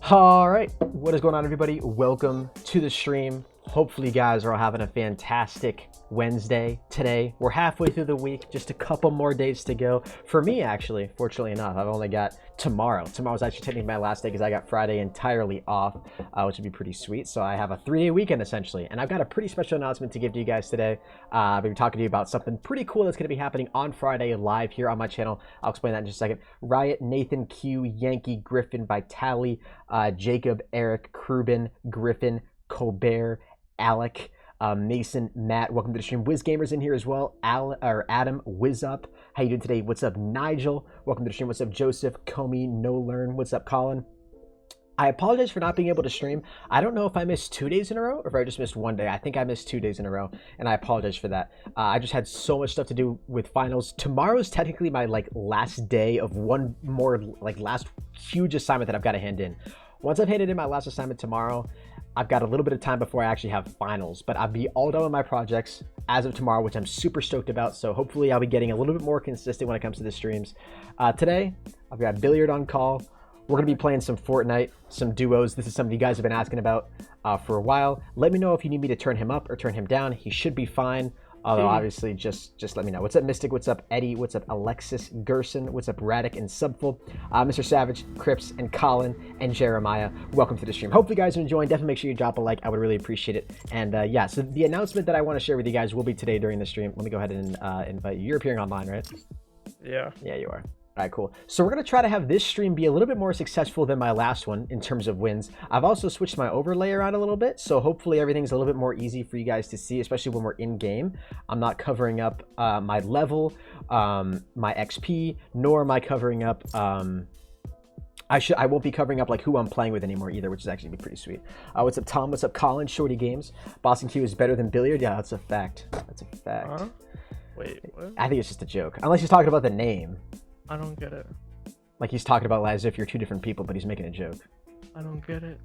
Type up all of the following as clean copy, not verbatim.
Alright, what is going on, everybody? Welcome to the stream. Hopefully you guys are all having a fantastic Wednesday today. We're halfway through the week, just a couple more days to go. For me, actually, fortunately enough, I've only got tomorrow. Tomorrow's actually technically my last day because I got Friday entirely off, which would be pretty sweet. So I have a 3-day weekend, essentially. And I've got a pretty special announcement to give to you guys today. I'll be talking to you about something pretty cool that's going to be happening on Friday live here on my channel. I'll explain that in just a second. Riot, Nathan, Q, Yankee, Griffin, Vitali, Jacob, Eric, Krubin, Griffin, Colbert, Alec, Mason, Matt, welcome to the stream. Wiz Gamers in here as well. Adam, Wiz Up, how you doing today? What's up, Nigel? Welcome to the stream. What's up, Joseph, Comey, No Learn? What's up, Colin? I apologize for not being able to stream. I don't know if I missed 2 days in a row or if I just missed 1 day. I think I missed 2 days in a row, and I apologize for that. I just had so much stuff to do with finals. Tomorrow's technically my last day of one more last huge assignment that I've got to hand in. Once I've handed in my last assignment tomorrow, I've got a little bit of time before I actually have finals, but I'll be all done with my projects as of tomorrow, which I'm super stoked about. So hopefully I'll be getting a little bit more consistent when it comes to the streams. Today, I've got Billiard on call. We're going to be playing some Fortnite, some duos. This is something you guys have been asking about for a while. Let me know if you need me to turn him up or turn him down. He should be fine. Although, obviously, just let me know. What's up, Mystic? What's up, Eddie? What's up, Alexis Gerson? What's up, Radic and Subful? Mr. Savage, Crips, and Colin, and Jeremiah. Welcome to the stream. Hopefully, you guys are enjoying. Definitely make sure you drop a like. I would really appreciate it. And, yeah, so the announcement that I want to share with you guys will be today during the stream. Let me go ahead and invite you. You're appearing online, right? Yeah. Yeah, you are. All right, cool. So we're going to try to have this stream be a little bit more successful than my last one in terms of wins. I've also switched my overlay around a little bit, so hopefully everything's a little bit more easy for you guys to see, especially when we're in game. I'm not covering up my level, my XP, nor am I covering up... I won't be covering up who I'm playing with anymore either, which is actually pretty sweet. What's up, Tom? What's up, Colin? Shorty Games. Boston Q is better than Billiard. Yeah, that's a fact. That's a fact. Wait, what? I think it's just a joke, unless he's talking about the name. I don't get it. Like he's talking about as if you're two different people, but he's making a joke. I don't get it.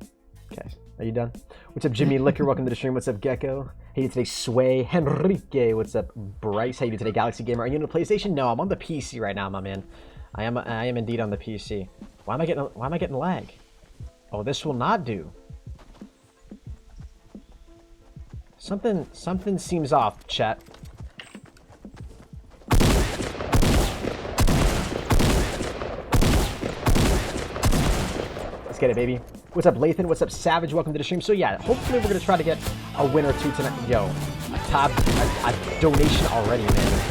Okay, are you done? What's up, Jimmy Liquor? Welcome to the stream. What's up, Gecko? How you today, Sway? Henrique. What's up, Bryce? How you doing today, Galaxy Gamer? Are you on the PlayStation? No, I'm on the PC right now, my man. I am indeed on the PC. Why am I getting lag? Oh, this will not do. Something seems off, chat. Let's get it, baby. What's up, Lathan? What's up, Savage? Welcome to the stream. So yeah, hopefully we're gonna try to get a win or two tonight. Yo, a donation already, man.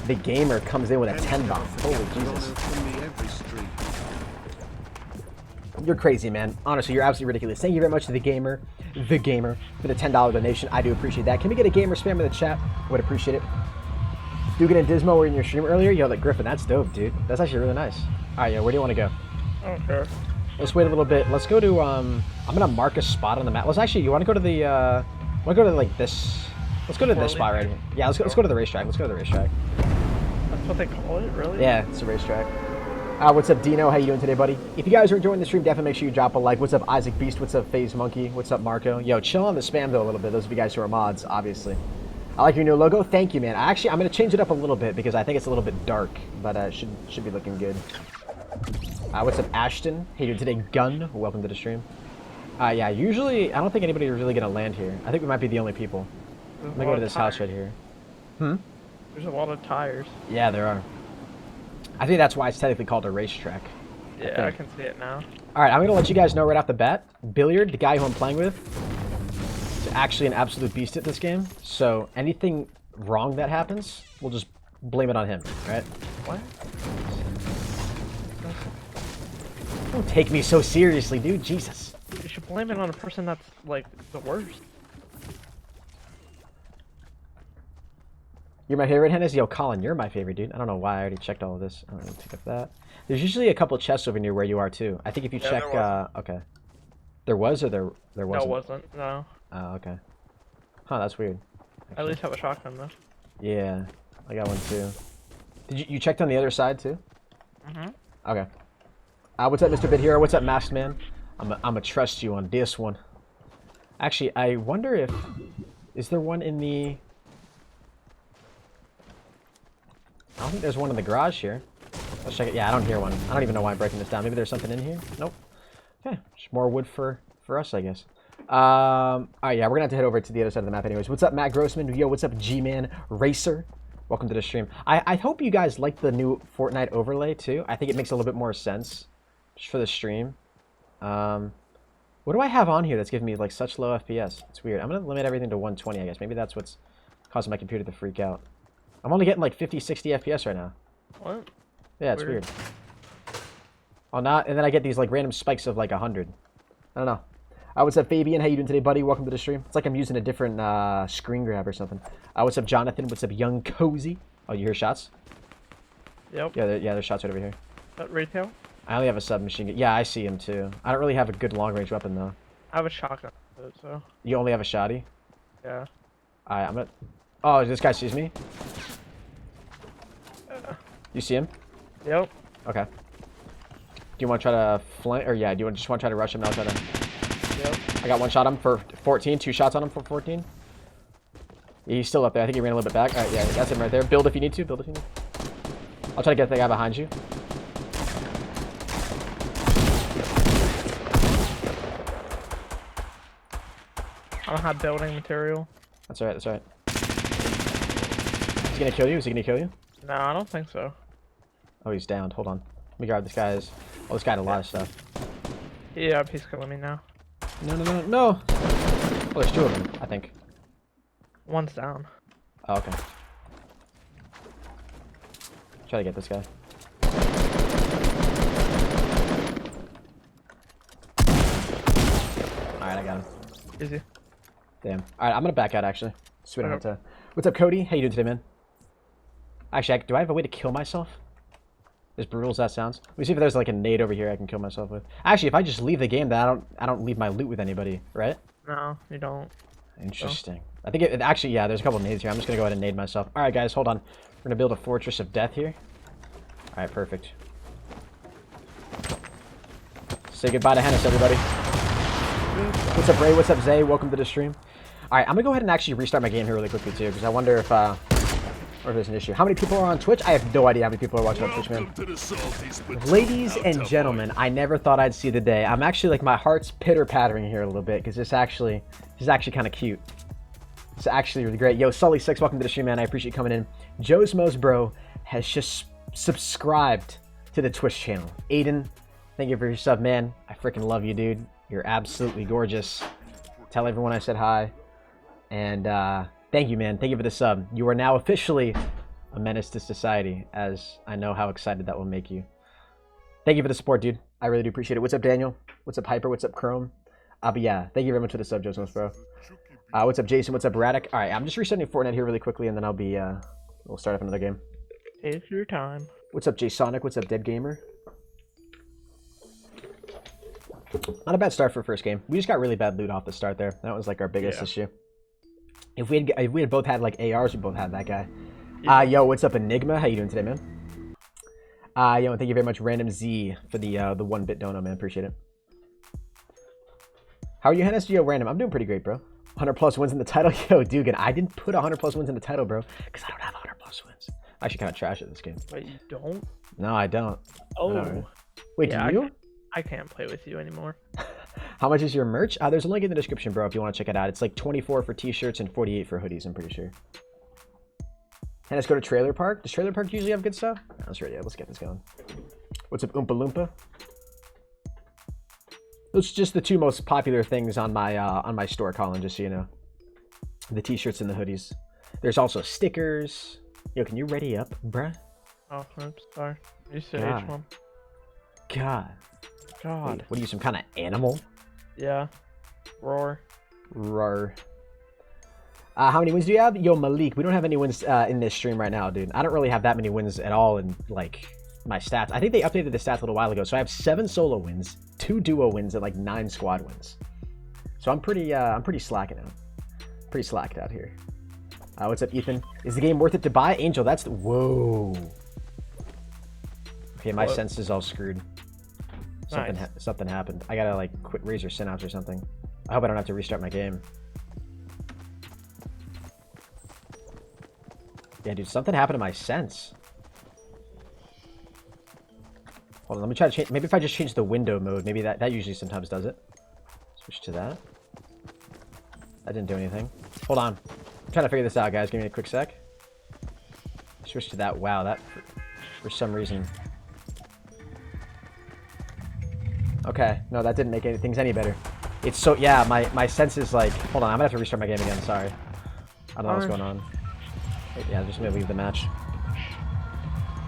The gamer comes in with a 10 bomb. Holy Jesus. You're crazy, man. Honestly, you're absolutely ridiculous. Thank you very much to the gamer, for the $10 donation. I do appreciate that. Can we get a gamer spam in the chat? Would appreciate it. Dugan and Dismo were in your stream earlier. Yo, Griffin, that's dope, dude. That's actually really nice. All right, yo, where do you want to go? I don't care. Let's wait a little bit. Let's go to, I'm gonna mark a spot on the map. Let's actually, you want to go to the, this, let's go to this spot right here. Yeah, let's go to the racetrack. Let's go to the racetrack. That's what they call it, really? Yeah, it's a racetrack. What's up, Dino? How you doing today, buddy? If you guys are enjoying the stream, definitely make sure you drop a like. What's up, Isaac Beast? What's up, FaZe Monkey? What's up, Marco? Yo, chill on the spam, though, a little bit. Those of you guys who are mods, obviously. I like your new logo. Thank you, man. I'm going to change it up a little bit because I think it's a little bit dark, but should be looking good. What's up, Ashton? Hey, you today, Gun. Welcome to the stream. Yeah, usually, I don't think anybody is really going to land here. I think we might be the only people. I'm going to go to this house right here. There's a lot of tires. Yeah, there are. I think that's why it's technically called a racetrack. Yeah, I can see it now. All right, I'm going to let you guys know right off the bat. Billiard, the guy who I'm playing with, is actually an absolute beast at this game. So anything wrong that happens, we'll just blame it on him, right? What? Don't take me so seriously, dude. Jesus. You should blame it on a person that's, the worst. You're my favorite, Hennis? Yo, Colin, you're my favorite, dude. I don't know why. I already checked all of this. I don't know, pick up that. There's usually a couple chests over near where you are, too. I think if you check... okay. There was or there wasn't? No, wasn't. No. Oh, okay. Huh, that's weird. I at least have a shotgun, though. Yeah, I got one, too. Did you checked on the other side, too? Mm-hmm. Okay. What's up, Mr. Bit Hero? What's up, Masked Man? I'm gonna trust you on this one. Actually, I wonder if... Is there one in the... I don't think there's one in the garage here. Let's check it. Yeah, I don't hear one. I don't even know why I'm breaking this down. Maybe there's something in here. Nope. Okay, just more wood for us, I guess. All right, yeah, we're gonna have to head over to the other side of the map anyways. What's up, Matt Grossman? Yo, what's up, G-Man Racer? Welcome to the stream. I hope you guys like the new Fortnite overlay too. I think it makes a little bit more sense just for the stream. What do I have on here that's giving me like such low FPS? It's weird. I'm gonna limit everything to 120, I guess. Maybe that's what's causing my computer to freak out. I'm only getting like 50, 60 FPS right now. What? Yeah, it's weird. Oh, not, and then I get these like random spikes of like 100. I don't know. What's up, Fabian? How you doing today, buddy? Welcome to the stream. It's like I'm using a different screen grab or something. What's up, Jonathan? What's up, Young Cozy? Oh, you hear shots? Yep. Yeah, there's shots right over here. Retail? I only have a submachine gun. Yeah, I see him too. I don't really have a good long range weapon though. I have a shotgun, so. You only have a shotty? Yeah. Alright, I'm gonna. Oh, this guy sees me. You see him? Yep. Okay. Do you want to try to flank, or yeah? Do you just want to try to rush him? I'll try to. Yep. I got one shot on him for 14. 2 shots on him for 14. Yeah, he's still up there. I think he ran a little bit back. All right, yeah, that's him right there. Build if you need to. Build if you need. I'll try to get the guy behind you. I don't have building material. That's alright. That's alright. Is he gonna kill you? Is he gonna kill you? No, I don't think so. Oh, he's downed. Hold on. Let me grab this guy's. Oh, this guy had a lot of stuff. Yeah, he's killing me now. No. Oh, there's 2 of them, I think. One's down. Oh, okay. Try to get this guy. Alright, I got him. Easy. Damn. Alright, I'm gonna back out actually. So we don't have to. What's up, Cody? How you doing today, man? Actually, do I have a way to kill myself? As brutal as that sounds. Let me see if there's like a nade over here I can kill myself with. Actually, if I just leave the game, then I don't leave my loot with anybody, right? No, you don't. Interesting. I think it actually, yeah, there's a couple of nades here. I'm just gonna go ahead and nade myself. Alright, guys, hold on. We're gonna build a fortress of death here. Alright, perfect. Say goodbye to Hennis, everybody. What's up, Ray? What's up, Zay? Welcome to the stream. Alright, I'm gonna go ahead and actually restart my game here really quickly too, because I wonder if there's an issue. How many people are on Twitch? I have no idea how many people are watching on Twitch, man. Ladies and gentlemen, I never thought I'd see the day. I'm actually like, my heart's pitter-pattering here a little bit, because this is actually kind of cute. It's actually really great. Yo, Sully6, welcome to the stream, man. I appreciate you coming in. Joe's Most Bro has just subscribed to the Twitch channel. Aiden, thank you for your sub, man. I freaking love you, dude. You're absolutely gorgeous. Tell everyone I said hi. And thank you, man. Thank you for the sub. You are now officially a menace to society, as I know how excited that will make you. Thank you for the support, dude. I really do appreciate it. What's up, Daniel? What's up, Hyper? What's up, Chrome? But yeah, thank you very much for the sub, Joe's Most Bro. What's up, Jason? What's up, Radek? All right, I'm just restarting Fortnite here really quickly, and then I'll be, we'll start up another game. Take your time. What's up, Jsonic? What's up, Dead Gamer? Not a bad start for first game. We just got really bad loot off the start there. That was like our biggest issue. If we had both had like ARs, we both had that guy. Yeah. Yo, what's up, Enigma? How you doing today, man? Yo, and thank you very much, Random Z, for the 1-bit dono, man. Appreciate it. How are you, Hennis? Yo, Random. I'm doing pretty great, bro. 100 plus wins in the title. Yo, Dugan, I didn't put 100 plus wins in the title, bro, because I don't have 100 plus wins. I'm actually kind of trash at this game. Wait, you don't? No, I don't. Oh. No. Wait, yeah, do you? I can't play with you anymore. How much is your merch? There's a link in the description, bro, if you want to check it out. It's like 24 for t-shirts and 48 for hoodies, I'm pretty sure. And let's go to Trailer Park. Does Trailer Park usually have good stuff? No, let's ready. Let's get this going. What's up, Oompa Loompa? Those are just the 2 most popular things on my store, Colin, just so you know. The t-shirts and the hoodies. There's also stickers. Yo, can you ready up, bruh? Oh, oops, sorry. You said H1. God. Wait, what are you, some kind of animal? Yeah. Roar. Roar. How many wins do you have? Yo, Malik, we don't have any wins in this stream right now, dude. I don't really have that many wins at all in, like, my stats. I think they updated the stats a little while ago, so I have 7 solo wins, 2 duo wins, and, like, 9 squad wins. So I'm pretty slacking out. Pretty slacked out here. What's up, Ethan? Is the game worth it to buy? Angel, that's the... Whoa. Okay, my sense is all screwed. Something happened. I gotta, like, quit Razor Synapse or something. I hope I don't have to restart my game. Yeah, dude, something happened to my sense. Hold on, let me try to change. Maybe if I just change the window mode, maybe that usually sometimes does it. Switch to that. That didn't do anything. Hold on. I'm trying to figure this out, guys. Give me a quick sec. Switch to that. Wow, that for some reason. Okay, no, that didn't make things any better. It's so, yeah, my sense is like, hold on, I'm gonna have to restart my game again, sorry. I don't know what's going on. Yeah, I'm just gonna leave the match.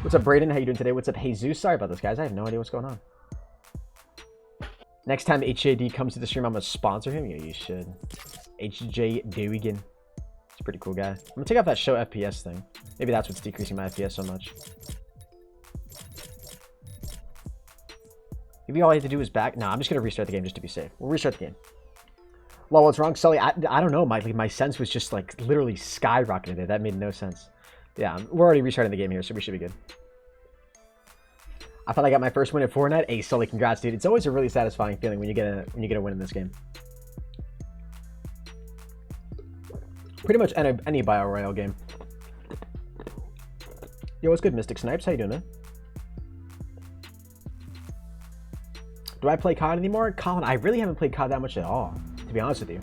What's up, Brayden? How you doing today? What's up, Jesus? Sorry about this, guys. I have no idea what's going on. Next time HJD comes to the stream, I'm gonna sponsor him. Yeah, you should. HJ Duigan. He's a pretty cool guy. I'm gonna take off that show FPS thing. Maybe that's what's decreasing my FPS so much. Maybe all I have to do is back. No, I'm just gonna restart the game just to be safe. We'll restart the game. Well, what's wrong, Sully? I don't know. My sense was just like literally skyrocketing there. That made no sense. Yeah, we're already restarting the game here, so we should be good. I thought I got my first win at Fortnite. Hey, Sully, congrats, dude. It's always a really satisfying feeling when you get a win in this game. Pretty much any Battle Royale game. Yo, what's good, Mystic Snipes? How you doing, man? Do I play COD anymore? Colin, I really haven't played COD that much at all, to be honest with you.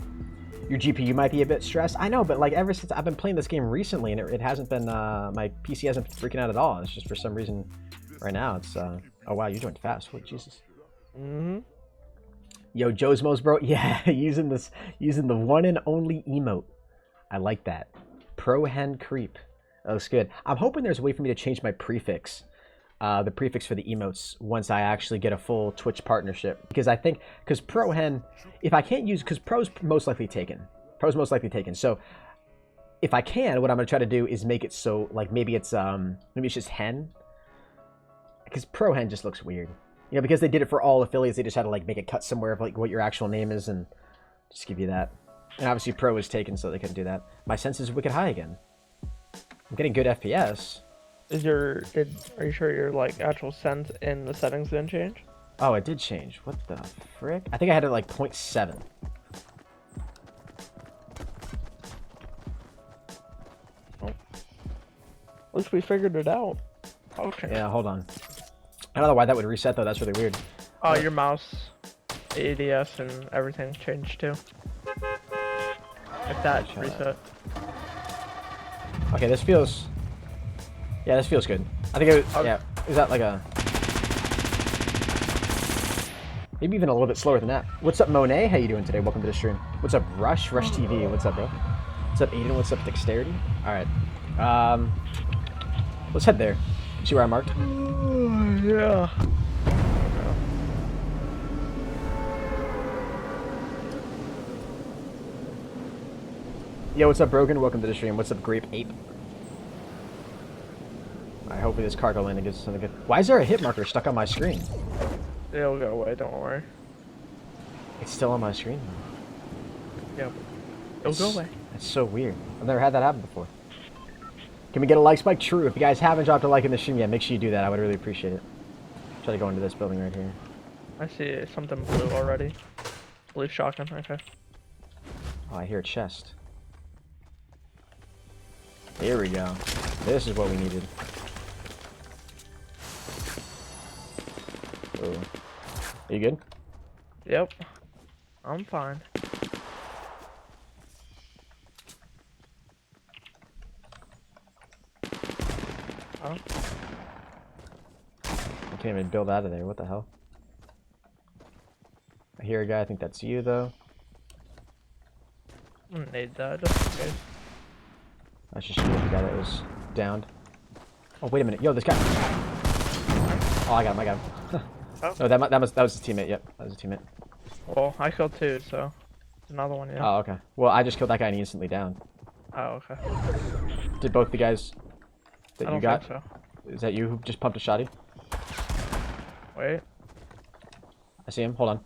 Your GPU might be a bit stressed. I know, but like ever since I've been playing this game recently, and it hasn't been, my PC hasn't been freaking out at all. It's just for some reason, right now, it's, oh wow, you joined fast. Holy Jesus. Mm-hmm. Yo, Joe's Mos, bro. Yeah, using the one and only emote. I like that. proCreep. That looks good. I'm hoping there's a way for me to change my prefix. The prefix for the emotes once I actually get a full Twitch partnership, because I think prohen, if I can't use, because pro's most likely taken. So if I can, what I'm gonna try to do is make it so like maybe it's just hen, because prohen just looks weird, you know, because they did it for all affiliates. They just had to like make it cut somewhere of like what your actual name is and just give you that. And obviously pro is taken, so they couldn't do that. My sense is wicked high again. I'm getting good FPS. Are you sure your like actual sense in the settings didn't change? Oh, it did change. What the frick? I think I had it like 0.7. Oh. At least we figured it out. Okay. Yeah, hold on. I don't know why that would reset though. That's really weird. Oh, your mouse, ADS, and everything changed too. If that reset. Okay, this feels. Yeah, this feels good. I think it was, yeah, is that like a... Maybe even a little bit slower than that. What's up, Monet? How you doing today? Welcome to the stream. What's up, Rush TV? What's up, bro? What's up, Aiden? What's up, Dexterity? Alright. Let's head there. See where I marked? Yeah. Yo, what's up, Brogan? Welcome to the stream. What's up, Grape Ape? Alright, hopefully this cargo landing gives us something good. Why is there a hit marker stuck on my screen? It'll go away, don't worry. It's still on my screen. Yep. It'll go away. It's so weird. I've never had that happen before. Can we get a like spike? True. If you guys haven't dropped a like in the stream yet, make sure you do that. I would really appreciate it. Try to go into this building right here. I see something blue already. Blue shotgun, okay. Oh, I hear a chest. Here we go. This is what we needed. Oh. Are you good? Yep. I'm fine. Oh. I can't even build out of there. What the hell? I hear a guy. I think that's you, though. I don't need that, just in case. That's just the guy that was downed. Oh, wait a minute. Yo, this guy. Oh, I got him. Oh. No, that was his teammate. Yep, that was his teammate. Well, I killed two, so another one, yeah. Oh, okay. Well, I just killed that guy and he instantly downed. Oh, okay. Did both the guys that you got? Think so. Is that you who just pumped a shotty? Wait. I see him. Hold on.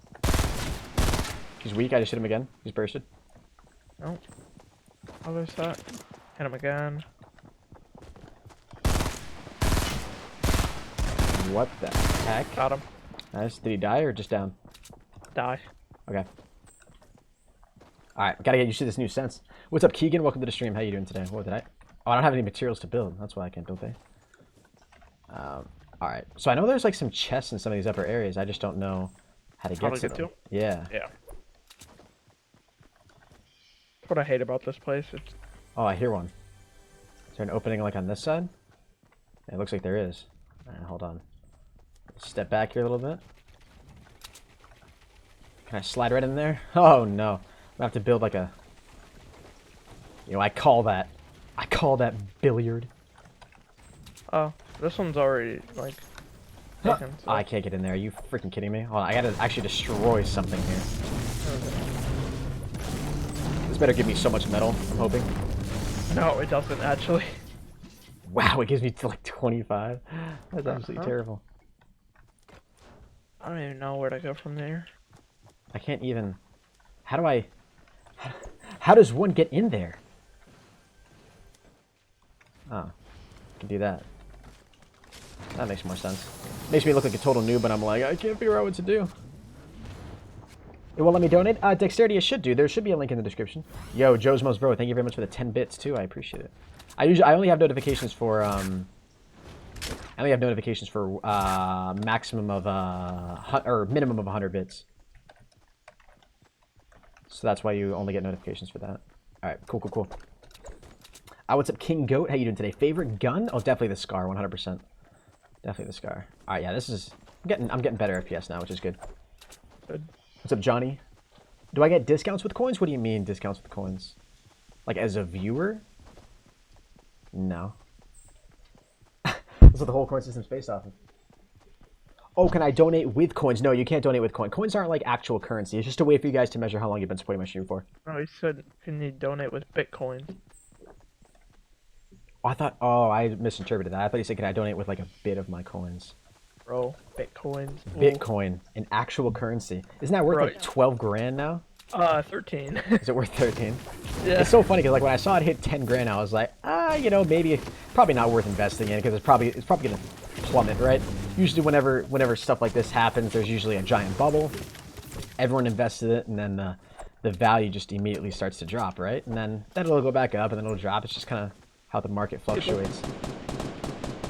He's weak. I just hit him again. He's bursted. Nope. Other side. Hit him again. What the heck? Got him. Nice. Did he die or just down? Die. Okay. Alright, gotta get used to this new sense. What's up, Keegan? Welcome to the stream. How you doing today? What did I... Oh, I don't have any materials to build. That's why I can't build there. All right. So I know there's like some chests in some of these upper areas. I just don't know how to get to them. Yeah. Yeah. That's what I hate about this place. It's... Oh, I hear one. Is there an opening like on this side? It looks like there is. All right, hold on. Step back here a little bit. Can I slide right in there? Oh no. I'm gonna have to build like a... You know, I call that billiard. Oh, this one's already, like, taken, so. I can't get in there. Are you freaking kidding me? Hold on, I gotta actually destroy something here. This better give me so much metal, I'm hoping. No, it doesn't, actually. Wow, it gives me to like 25. That's absolutely terrible. I don't even know where to go from there. I can't even... How do I... How does one get in there? Oh, I can do that. That makes more sense. Makes me look like a total noob, but I'm like, I can't figure out what to do. It won't let me donate? Dexterity, it should do. There should be a link in the description. Yo, Joe's Most Bro, thank you very much for the 10 bits, too. I appreciate it. I only have notifications for, maximum of, or minimum of 100 bits. So that's why you only get notifications for that. Alright, cool. What's up, King Goat? How you doing today? Favorite gun? Oh, definitely the Scar, 100%. Definitely the Scar. Alright, yeah, this is... I'm getting better FPS now, which is good. Good. What's up, Johnny? Do I get discounts with coins? What do you mean, discounts with coins? Like, as a viewer? No. That's what the whole coin system's based off of. Oh, can I donate with coins? No, you can't donate with coins. Coins aren't like actual currency. It's just a way for you guys to measure how long you've been supporting my stream for. No, he said, can you donate with Bitcoin? Oh, I misinterpreted that. I thought he said, can I donate with like a bit of my coins? Bro, Bitcoin. Bitcoin, an actual currency. Isn't that worth like 12 grand now? 13. Is it worth 13? Yeah. It's so funny because like when I saw it hit 10 grand, I was like, you know, maybe probably not worth investing in because it's probably gonna plummet, right? Usually whenever stuff like this happens, there's usually a giant bubble. Everyone invests in it, and then the value just immediately starts to drop, right? And then it'll go back up, and then it'll drop. It's just kind of how the market fluctuates.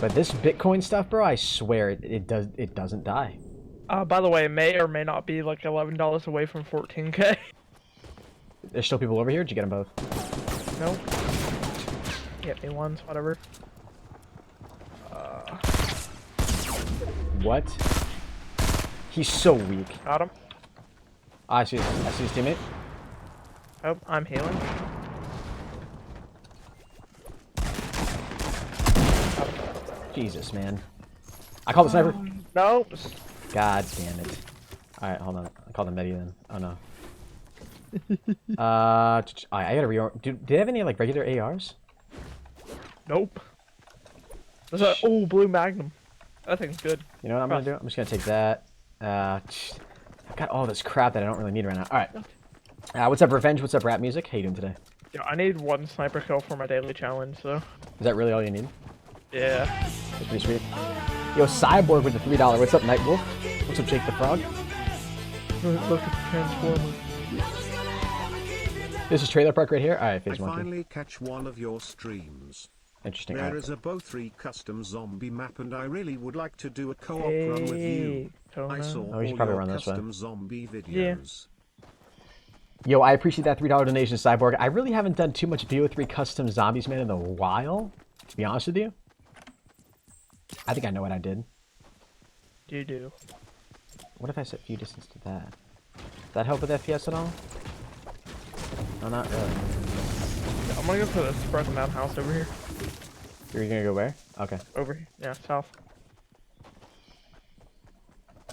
But this Bitcoin stuff, bro, I swear it doesn't die. By the way, it may or may not be like $11 away from 14K. There's still people over here? Did you get them both? Nope. Get me ones, whatever. What? He's so weak. Got him. I see his teammate. Oh, I'm healing. Jesus, man. I call the sniper. No. God damn it. Alright, hold on. I call the medi then. Oh no. I gotta reorder. Do they have any like regular ARs? Nope. There's a blue magnum. That thing's good. You know what I'm gonna do? I'm just gonna take that. I've got all this crap that I don't really need right now. Alright. What's up, Revenge? What's up, rap music? How you doing today? Yeah, I need one sniper kill for my daily challenge, so. Is that really all you need? Yeah. That's pretty sweet. Yo, Cyborg with the $3. What's up, Nightwolf? What's up, Jake the Frog? Look at the Transformer. This is Trailer Park right here? Alright, phase 1. I finally catch one of your streams. Interesting. There is a Bo 3 custom zombie map, and I really would like to do a co-op run with you. I saw all we should probably your run this way. custom zombie videos. Yo, I appreciate that $3 donation, Cyborg. I really haven't done too much BO3 custom zombies, man, in a while. To be honest with you. I think I know what I did. You do. What if I set view distance to that? Does that help with FPS at all? No, not really. I'm gonna go for the Spread Mountain house over here. You're gonna go where? Okay. Over here. Yeah, south.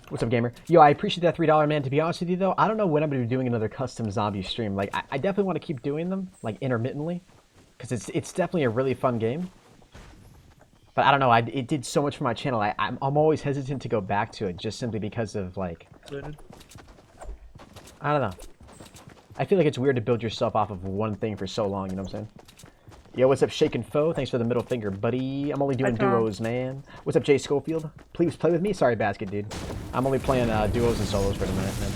What's up, gamer? Yo, I appreciate that $3, man. To be honest with you, though, I don't know when I'm gonna be doing another custom zombie stream. Like, I definitely want to keep doing them, like, intermittently. Because it's definitely a really fun game. But I don't know, it did so much for my channel. I'm always hesitant to go back to it just simply because of, like... I don't know. I feel like it's weird to build yourself off of one thing for so long, you know what I'm saying? Yo, what's up, Shaken Foe? Thanks for the middle finger, buddy. I'm only doing duos, man. What's up, Jay Schofield? Please play with me? Sorry, Basket, dude. I'm only playing duos and solos for the minute, man.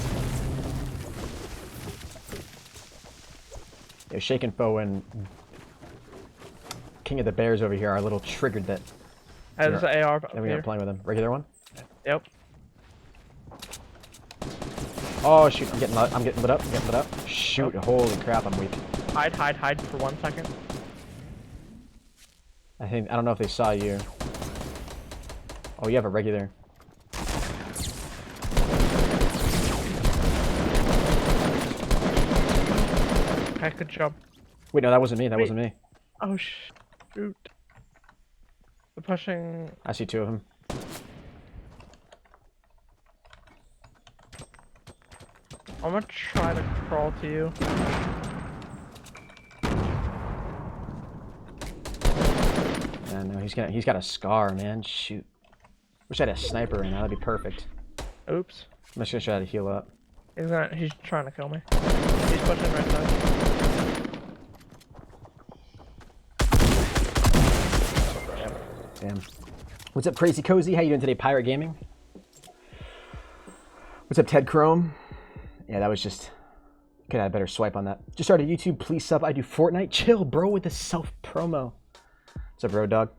Yo, Shaken Foe and King of the Bears over here are a little triggered that Hey, there's an AR up Then we here. got playing with him. Regular one. Yep. Oh shoot! I'm getting lit up. I'm getting lit up. Shoot! Yep. Holy crap! I'm weak. Hide for 1 second. I don't know if they saw you. Oh, you have a regular. Okay, good job. Wait, no, that wasn't me. That wasn't me. Oh shoot. They're pushing. I see 2 of them. I'm gonna try to crawl to you. Yeah, no, he's got a scar, man. Shoot. Wish I had a sniper right now. That'd be perfect. Oops. I'm just gonna try to heal up. He's trying to kill me. He's pushing right side. Damn. What's up, Crazy Cozy? How you doing today, Pirate Gaming? What's up, Ted Chrome? Yeah, that was just... Could have a better swipe on that. Just started YouTube. Please sub. I do Fortnite. Chill, bro, with the self-promo. What's up, Road Dog?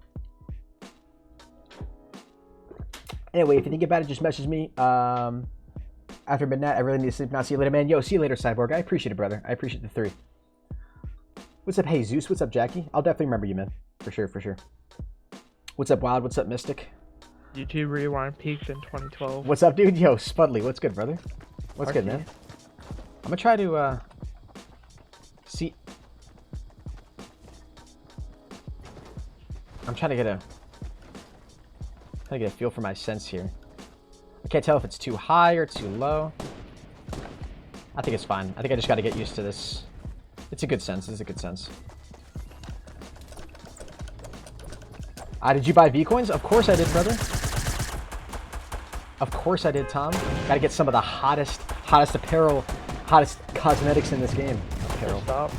Anyway, if you think about it, just message me. After midnight, I really need to sleep now. See you later, man. Yo, see you later, Cyborg. I appreciate it, brother. I appreciate the 3. What's up, Hey Zeus? What's up, Jackie? I'll definitely remember you, man. For sure, for sure. What's up, Wild? What's up, Mystic? YouTube Rewind peaked in 2012. What's up, dude? Yo, Spudley. What's good, brother? What's good, man? I'm gonna try to, see... I'm trying to get a feel for my sense here. I can't tell if it's too high or too low. I think it's fine. I think I just got to get used to this. It's a good sense. It's a good sense. Did you buy V-Coins? Of course I did, brother. Of course I did, Tom. Got to get some of the hottest apparel, hottest cosmetics in this game. Apparel. Stop.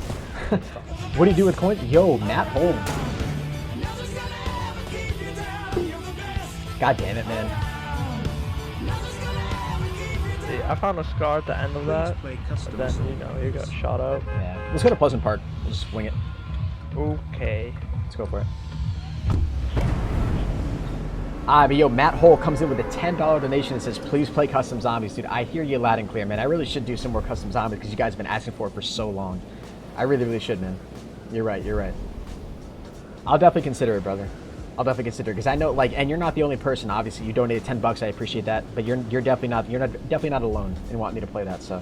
What do you do with coins? Yo, Matt Holm. God damn it, man. See, I found a scar at the end of that, and then, you know, you got shot out. Yeah. Let's go to Pleasant Park. We'll just wing it. Okay. Let's go for it. But yo, Matt Hole comes in with a $10 donation and says, please play Custom Zombies. Dude, I hear you loud and clear, man. I really should do some more Custom Zombies because you guys have been asking for it for so long. I really, really should, man. You're right, you're right. I'll definitely consider it, brother. I'll definitely consider it because I know, like, and you're not the only person. Obviously, you donated $10. I appreciate that, but you're definitely not alone in wanting me to play that. So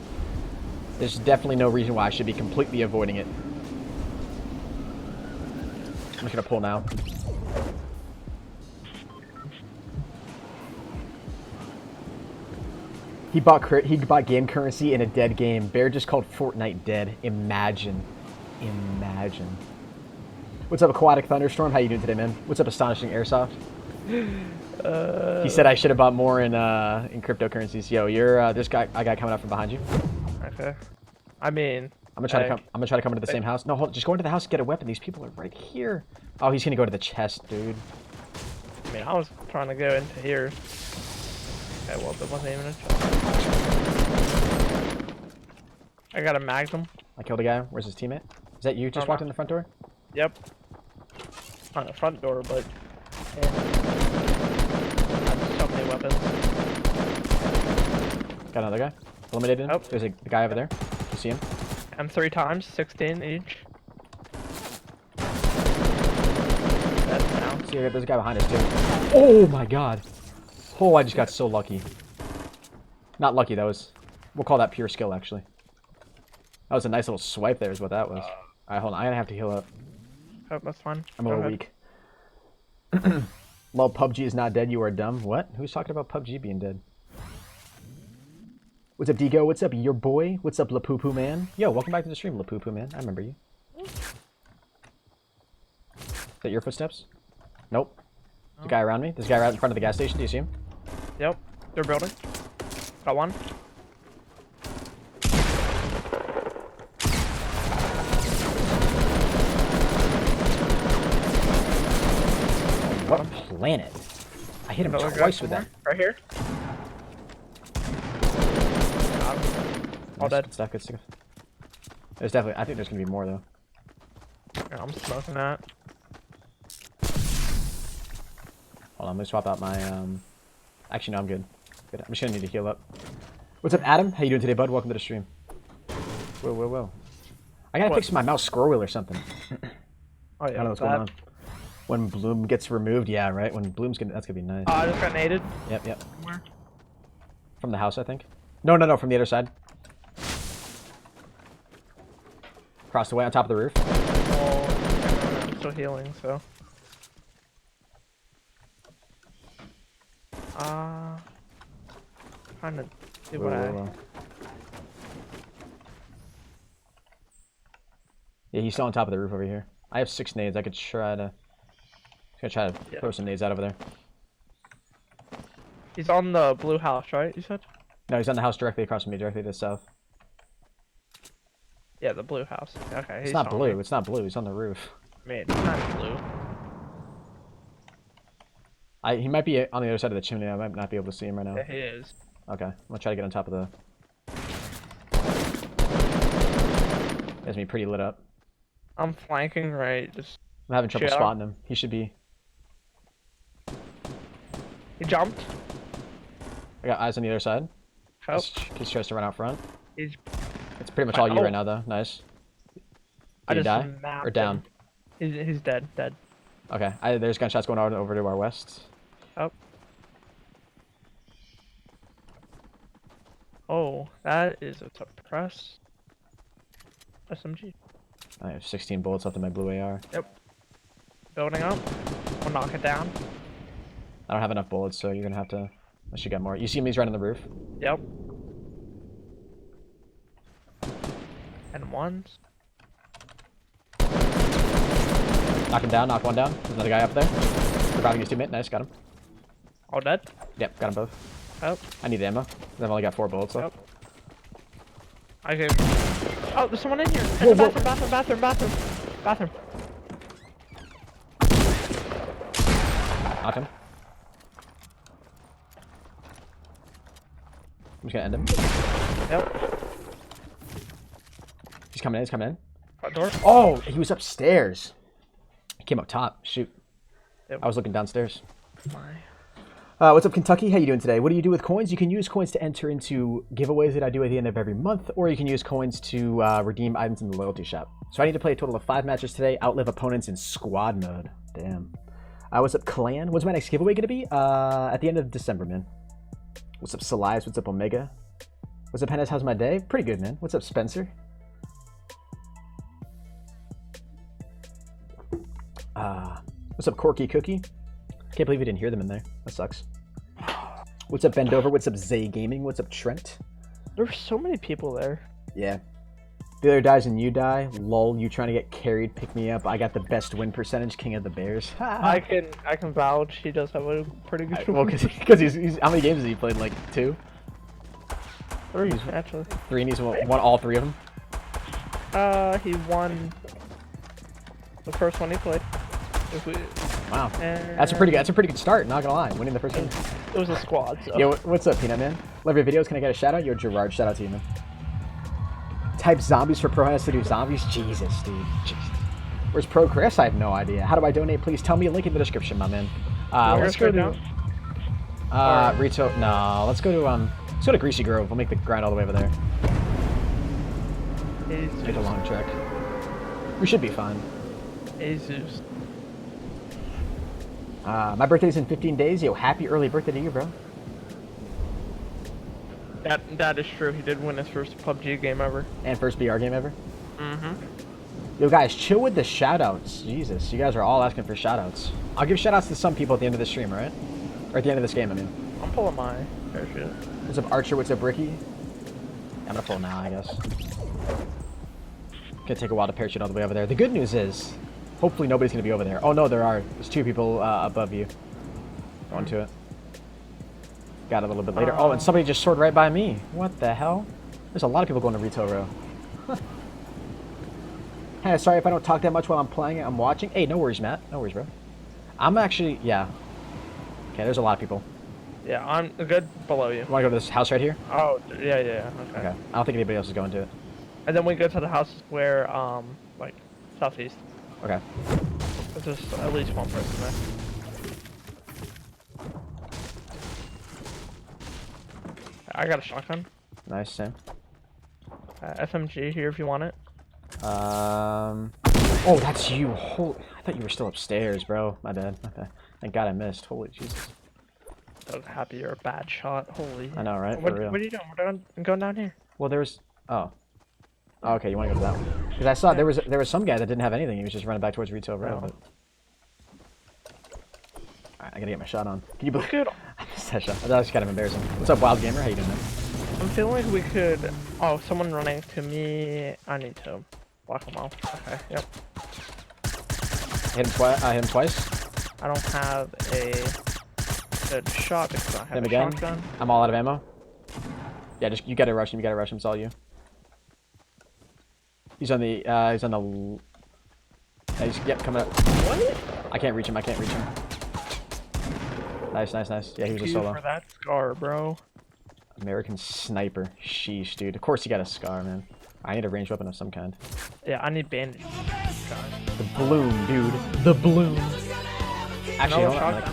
there's definitely no reason why I should be completely avoiding it. I'm just gonna pull now. He bought game currency in a dead game. Bear just called Fortnite dead. Imagine. What's up, Aquatic Thunderstorm? How you doing today, man? What's up, Astonishing Airsoft? He said I should have bought more in cryptocurrencies. Yo, you're this guy. I got coming up from behind you. Okay. I mean, I'm gonna try to come into the same house. No, hold. Just go into the house and get a weapon. These people are right here. Oh, he's gonna go to the chest, dude. I mean, I was trying to go into here. Okay, well, there wasn't even a chest. I got a Magnum. I killed a guy. Where's his teammate? Is that you? Just walked in the front door? Yep. On the front door, but yeah. I have so many weapons. Got another guy. Eliminated him. Nope. There's a guy over there. You see him? I'm 3 times, 16 each. That's down. See, there's a guy behind us too. Oh my god. Oh, I just got so lucky. Not lucky, that was... We'll call that pure skill, actually. That was a nice little swipe there is what that was. Alright, hold on. I'm gonna have to heal up. Oh, that's fine. I'm a little weak. Lol, PUBG is not dead. You are dumb. What? Who's talking about PUBG being dead? What's up, Digo? What's up, your boy? What's up, LaPoo-Poo Man? Yo, welcome back to the stream, LaPoo-Poo Man. I remember you. Is that your footsteps? Nope. There's a guy around me. There's a guy right in front of the gas station. Do you see him? Yep. They're building. Got one. What planet? I hit him twice with that. Right here. All dead. Good stuff, good stuff. There's definitely... I think there's gonna be more, though. Yeah, I'm smoking that. Hold on, let me swap out my, Actually, no, I'm good. Good. I'm just gonna need to heal up. What's up, Adam? How you doing today, bud? Welcome to the stream. Whoa. I gotta fix my mouse scroll wheel or something. Oh yeah. I don't know what's going on. When Bloom gets removed, yeah, right? When Bloom's gonna, that's gonna be nice. I just got naded. Yep. Where? From the house, I think. No, from the other side. Across the way on top of the roof. Oh, I'm still healing, so. Trying to do what Whoa. Yeah, he's still on top of the roof over here. I have 6 nades. I could try to... throw some nades out over there. He's on the blue house, right? You said? No, he's on the house directly across from me, directly to the south. Yeah, the blue house. Okay. It's not blue. It's not blue. He's on the roof. I mean, it's not blue. He might be on the other side of the chimney. I might not be able to see him right now. Yeah, he is. Okay, I'm gonna try to get on top of the... He has me pretty lit up. I'm flanking right. Just I'm having trouble spotting him. He should be... He jumped. I got eyes on the other side. Oh. He tries to run out front. He's... It's pretty much all you right now, though. Nice. Did he die? Or down? He's dead. Dead. Okay. There's gunshots going on over to our west. Oh. Oh, that is a suppress SMG. I have 16 bullets left in my blue AR. Yep. Building up. We'll knock it down. I don't have enough bullets, so you're gonna have to... Unless you got more. You see him? He's right on the roof. Yep. And ones. Knock him down. Knock one down. There's another guy up there. Surviving his teammate. Nice. Got him. All dead? Yep. Got them both. Oh. I need ammo. I've only got 4 bullets left. Yep. I can... Oh, there's someone in here. Whoa, In the bathroom. Knock him. I'm just gonna end him. Yep. He's coming in. Front door. Oh, he was upstairs. He came up top. Shoot. Yep. I was looking downstairs. My. What's up, Kentucky? How you doing today? What do you do with coins? You can use coins to enter into giveaways that I do at the end of every month, or you can use coins to redeem items in the loyalty shop. So I need to play a total of 5 matches today, outlive opponents in squad mode. Damn. What's up, Clan? When's my next giveaway going to be? At the end of December, man. What's up, Salias? What's up, Omega? What's up, Hennis? How's my day? Pretty good, man. What's up, Spencer? What's up, Corky Cookie? Can't believe we didn't hear them in there. That sucks. What's up, Bendover? What's up, Zay Gaming? What's up, Trent? There's so many people there. Yeah. The other dies and you die. Lol, you trying to get carried, pick me up. I got the best win percentage, king of the bears. I can vouch he does have a pretty good well, because he's how many games has he played? Like 2? 3, actually. 3, and he's won all 3 of them? He won the first one he played. Wow. That's a pretty good start, not gonna lie. Winning the first game. It was a squad, so. Yo, what's up, Peanut Man? Love your videos. Can I get a shout out? Yo, Gerard, shout out to you, man. Type zombies for proHype to do zombies? Jesus, dude. Jesus. Where's proCreep? I have no idea. How do I donate? Please tell me a link in the description, my man. Let's go to Rito. No, let's go to Greasy Grove. We'll make the grind all the way over there. Take a long trek. We should be fine. Jesus. My birthday's in 15 days. Yo, happy early birthday to you, bro. That is true. He did win his first PUBG game ever. And first BR game ever? Mm-hmm. Yo, guys, chill with the shoutouts. Jesus, you guys are all asking for shoutouts. I'll give shoutouts to some people at the end of the stream, alright? Or at the end of this game, I mean. I'm pulling my parachute. What's up, Archer? What's up, Ricky? I'm gonna pull now, I guess. Gonna take a while to parachute all the way over there. The good news is, hopefully nobody's gonna be over there. Oh no, there are. There's 2 people above you. Going to it. Got it a little bit later. Oh, and somebody just soared right by me. What the hell? There's a lot of people going to retail row. Hey, sorry if I don't talk that much while I'm playing it. I'm watching. Hey, no worries, Matt. No worries, bro. I'm actually, yeah. Okay, there's a lot of people. Yeah, I'm good below you. You want to go to this house right here? Oh, yeah. Okay. Okay. I don't think anybody else is going to it. And then we go to the house where, like, southeast. Okay. There's at least one person there. I got a shotgun. Nice, Sam. SMG here if you want it. Oh, that's you. Holy, I thought you were still upstairs, bro. My bad. Okay. Thank God I missed. Holy Jesus. So happy you're a bad shot. Holy. I know, right? What, For real. what are you doing? We're going down here. Well, there's. Oh. Oh, okay, you want to go to that one? Because I saw there was some guy that didn't have anything. He was just running back towards retail row. But... Alright, I gotta get my shot on. Can you believe? I missed that shot. That was kind of embarrassing. What's up, Wild Gamer? How you doing, man? I'm feeling like we could. Oh, someone running to me. I need to block them off. Okay. Yep. Hit him twice. I don't have a good shot because I don't have Hit him a again. shotgun. I'm all out of ammo. Yeah, just you gotta rush him. You gotta rush him. It's all you. He's on the. He's on the. Yep, coming up. What? I can't reach him. I can't reach him. Nice, nice, nice. Yeah, he was a solo. For that scar, bro. American sniper. Sheesh, dude. Of course you got a scar, man. I need a ranged weapon of some kind. Yeah, I need bandage. The bloom, dude. The bloom. Actually, hold on.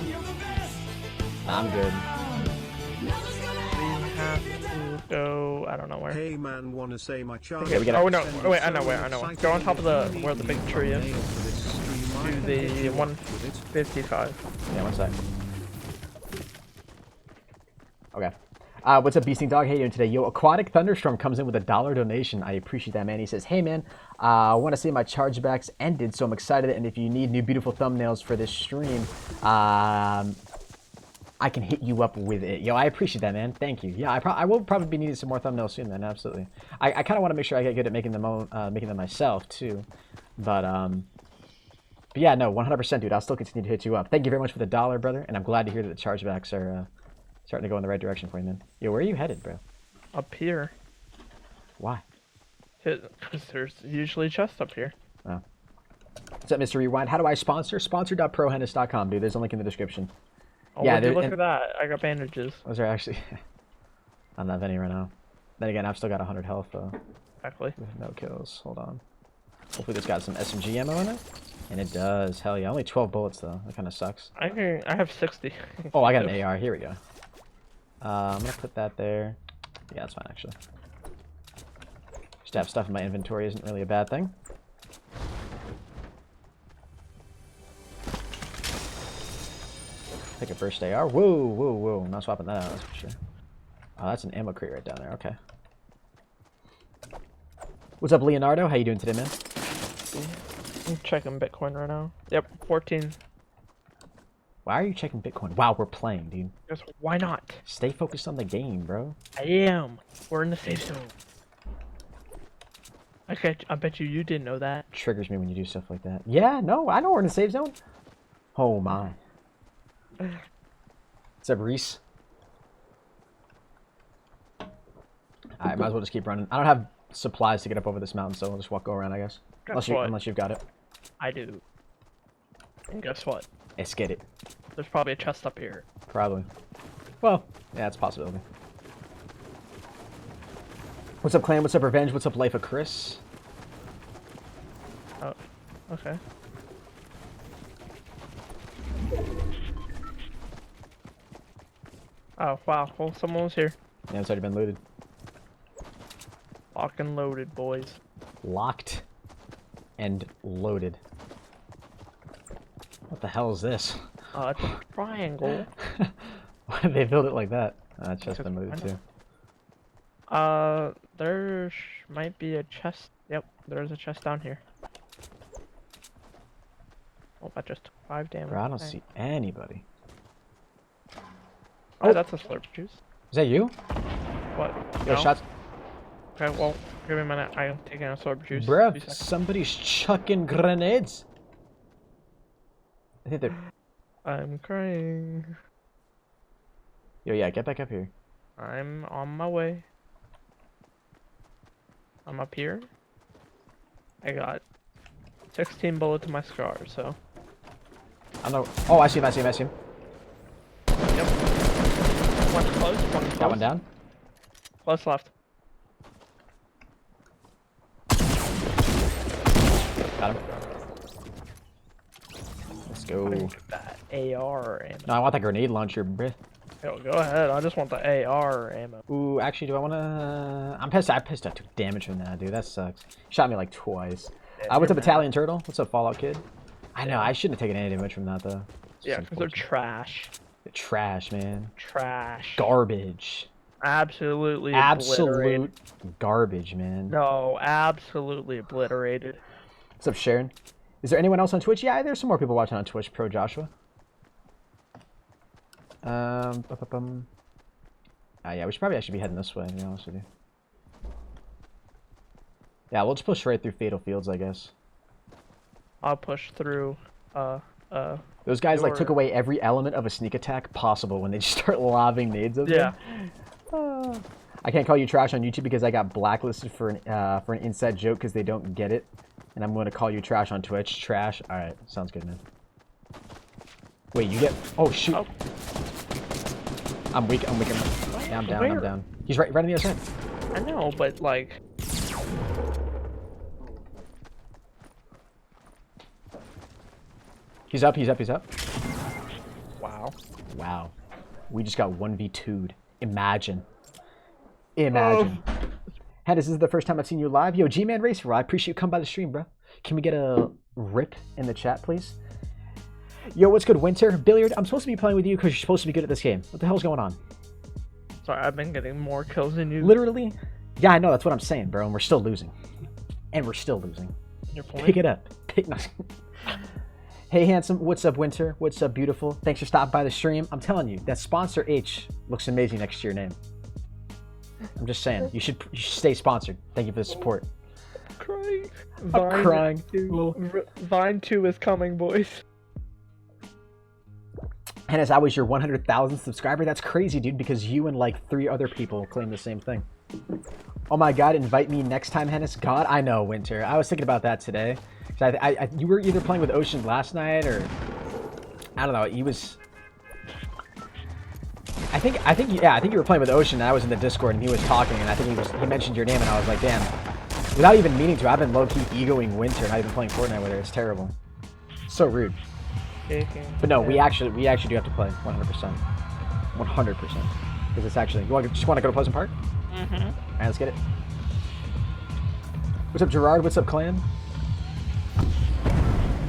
I'm good. We have to go. I don't know where. Hey man, wanna say my charge? Okay, we gotta. Oh no! Oh, wait, I know where. I know where. Go on top of the where the big tree is. To the 155. Yeah, 1 sec. Okay. What's up, Beasting Dog? How you doing today? Yo, Aquatic Thunderstorm comes in with a $1 donation. I appreciate that, man. He says, hey, man, I want to say my chargebacks ended, so I'm excited. And if you need new beautiful thumbnails for this stream, I can hit you up with it. Yo, I appreciate that, man. Thank you. Yeah, I will probably be needing some more thumbnails soon, then. Absolutely. I kind of want to make sure I get good at making them myself, too. But yeah, no, 100%, dude. I'll still continue to hit you up. Thank you very much for the $1, brother. And I'm glad to hear that the chargebacks are... starting to go in the right direction for you, man. Yo, where are you headed, bro? Up here. Why? Because there's usually chests up here. Oh. What's up, Mr. Rewind? How do I sponsor? Sponsor.proHype.com, dude. There's a link in the description. Oh, yeah, look at that. I got bandages. Those are actually... I'm not any right now. Then again, I've still got 100 health, though. Exactly. With no kills. Hold on. Hopefully this got some SMG ammo in it. And it does. Hell yeah. Only 12 bullets, though. That kind of sucks. I have 60. Oh, I got an AR. Here we go. I'm gonna put that there. Yeah, that's fine, actually. Just to have stuff in my inventory isn't really a bad thing. Take a burst AR. Whoa, whoa, whoa. I'm not swapping that out, that's for sure. Oh, that's an ammo crate right down there. Okay. What's up, Leonardo? How you doing today, man? I'm checking Bitcoin right now. Yep, 14. Why are you checking Bitcoin? Wow, we're playing, dude. Because why not? Stay focused on the game, bro. I am. We're in the safe zone. Okay, I bet you didn't know that. Triggers me when you do stuff like that. Yeah, no, I know we're in the safe zone. Oh my. What's up, Reese? Alright, might as well just keep running. I don't have supplies to get up over this mountain, so we'll just go around, I guess. Unless you've got it. I do. And guess what? Let's get it. There's probably a chest up here. Probably. Well, yeah, it's a possibility. What's up, Clan? What's up, Revenge? What's up, Life of Chris? Oh, okay. Oh, wow. Well, someone was here. Yeah, it's already been looted. Locked and loaded, boys. Locked and loaded. What the hell is this? It's a triangle. Why did they build it like that? It's just been looted too. There might be a chest. Yep, there's a chest down here. Oh, that just took 5 damage. Bro, I don't see anybody. Oh, that's a slurp juice. Is that you? What? Yo, No? shots. Okay, well, give me a minute. I'm taking a slurp juice. Bruh, somebody's chucking grenades. I think they're... I'm crying. Yo, yeah, get back up here. I'm on my way. I'm up here. I got 16 bullets to my scar, so. I know. Oh, I see him, I see him, I see him. Yep. One's close, one's close. Got one down. Close left. Got him. Let's go. That AR ammo. No, I want that grenade launcher, bruh. Yo, go ahead. I just want the AR ammo. Ooh, actually, do I want to... I'm pissed. I took damage from that, dude. That sucks. Shot me like twice. Yeah, What's up, you're Italian Turtle? What's up, Fallout Kid? I know, Yeah. I shouldn't have taken any damage from that, though. Yeah, because they're trash. They're trash, man. Trash. Garbage. Absolutely Absolute obliterated. garbage, man. No, absolutely obliterated. What's up, Sharon? Is there anyone else on Twitch? Yeah, there's some more people watching on Twitch. Pro Joshua. Yeah, we should probably actually be heading this way, to be honest with you. Yeah, we'll just push right through Fatal Fields, I guess. I'll push through, Those guys, like, took away every element of a sneak attack possible when they just start lobbing nades at them. I can't call you trash on YouTube because I got blacklisted for an inside joke because they don't get it. And I'm going to call you trash on Twitch. Trash? Alright, sounds good, man. Wait, you get... Oh, shoot. Oh. I'm weak. Yeah, I'm down. Where? I'm down. He's right on the other side. I know, but like... He's up. Wow. Wow. We just got 1v2'd. Imagine. Imagine. Hey, this is the first time I've seen you live. Yo, G-Man Racer, I appreciate you coming by the stream, bro. Can we get a rip in the chat, please? Yo, what's good, Winter? Billiard, I'm supposed to be playing with you because you're supposed to be good at this game. What the hell's going on? Sorry, I've been getting more kills than you. Literally? Yeah, I know, that's what I'm saying, bro, and we're still losing. Your point? Pick it up. Hey, handsome. What's up, Winter? What's up, beautiful? Thanks for stopping by the stream. I'm telling you, that sponsor H looks amazing next to your name. I'm just saying, you should stay sponsored. Thank you for the support. I'm crying. I'm crying. Vine 2 is coming, boys. And as I was your 100,000th subscriber, that's crazy, dude, because you and like 3 other people claim the same thing. Oh my god, invite me next time, Hennis. God, I know, Winter. I was thinking about that today. You were either playing with Ocean last night or... I don't know, he was... I think you were playing with Ocean and I was in the Discord and he was talking and I think he mentioned your name and I was like, damn. Without even meaning to, I've been low-key egoing Winter, not even playing Fortnite with her. It's terrible. So rude. But no, we actually do have to play 100%. 100%. Because it's actually... You just want to go to Pleasant Park? Mm-hmm. Alright, let's get it. What's up, Gerard? What's up, Clan?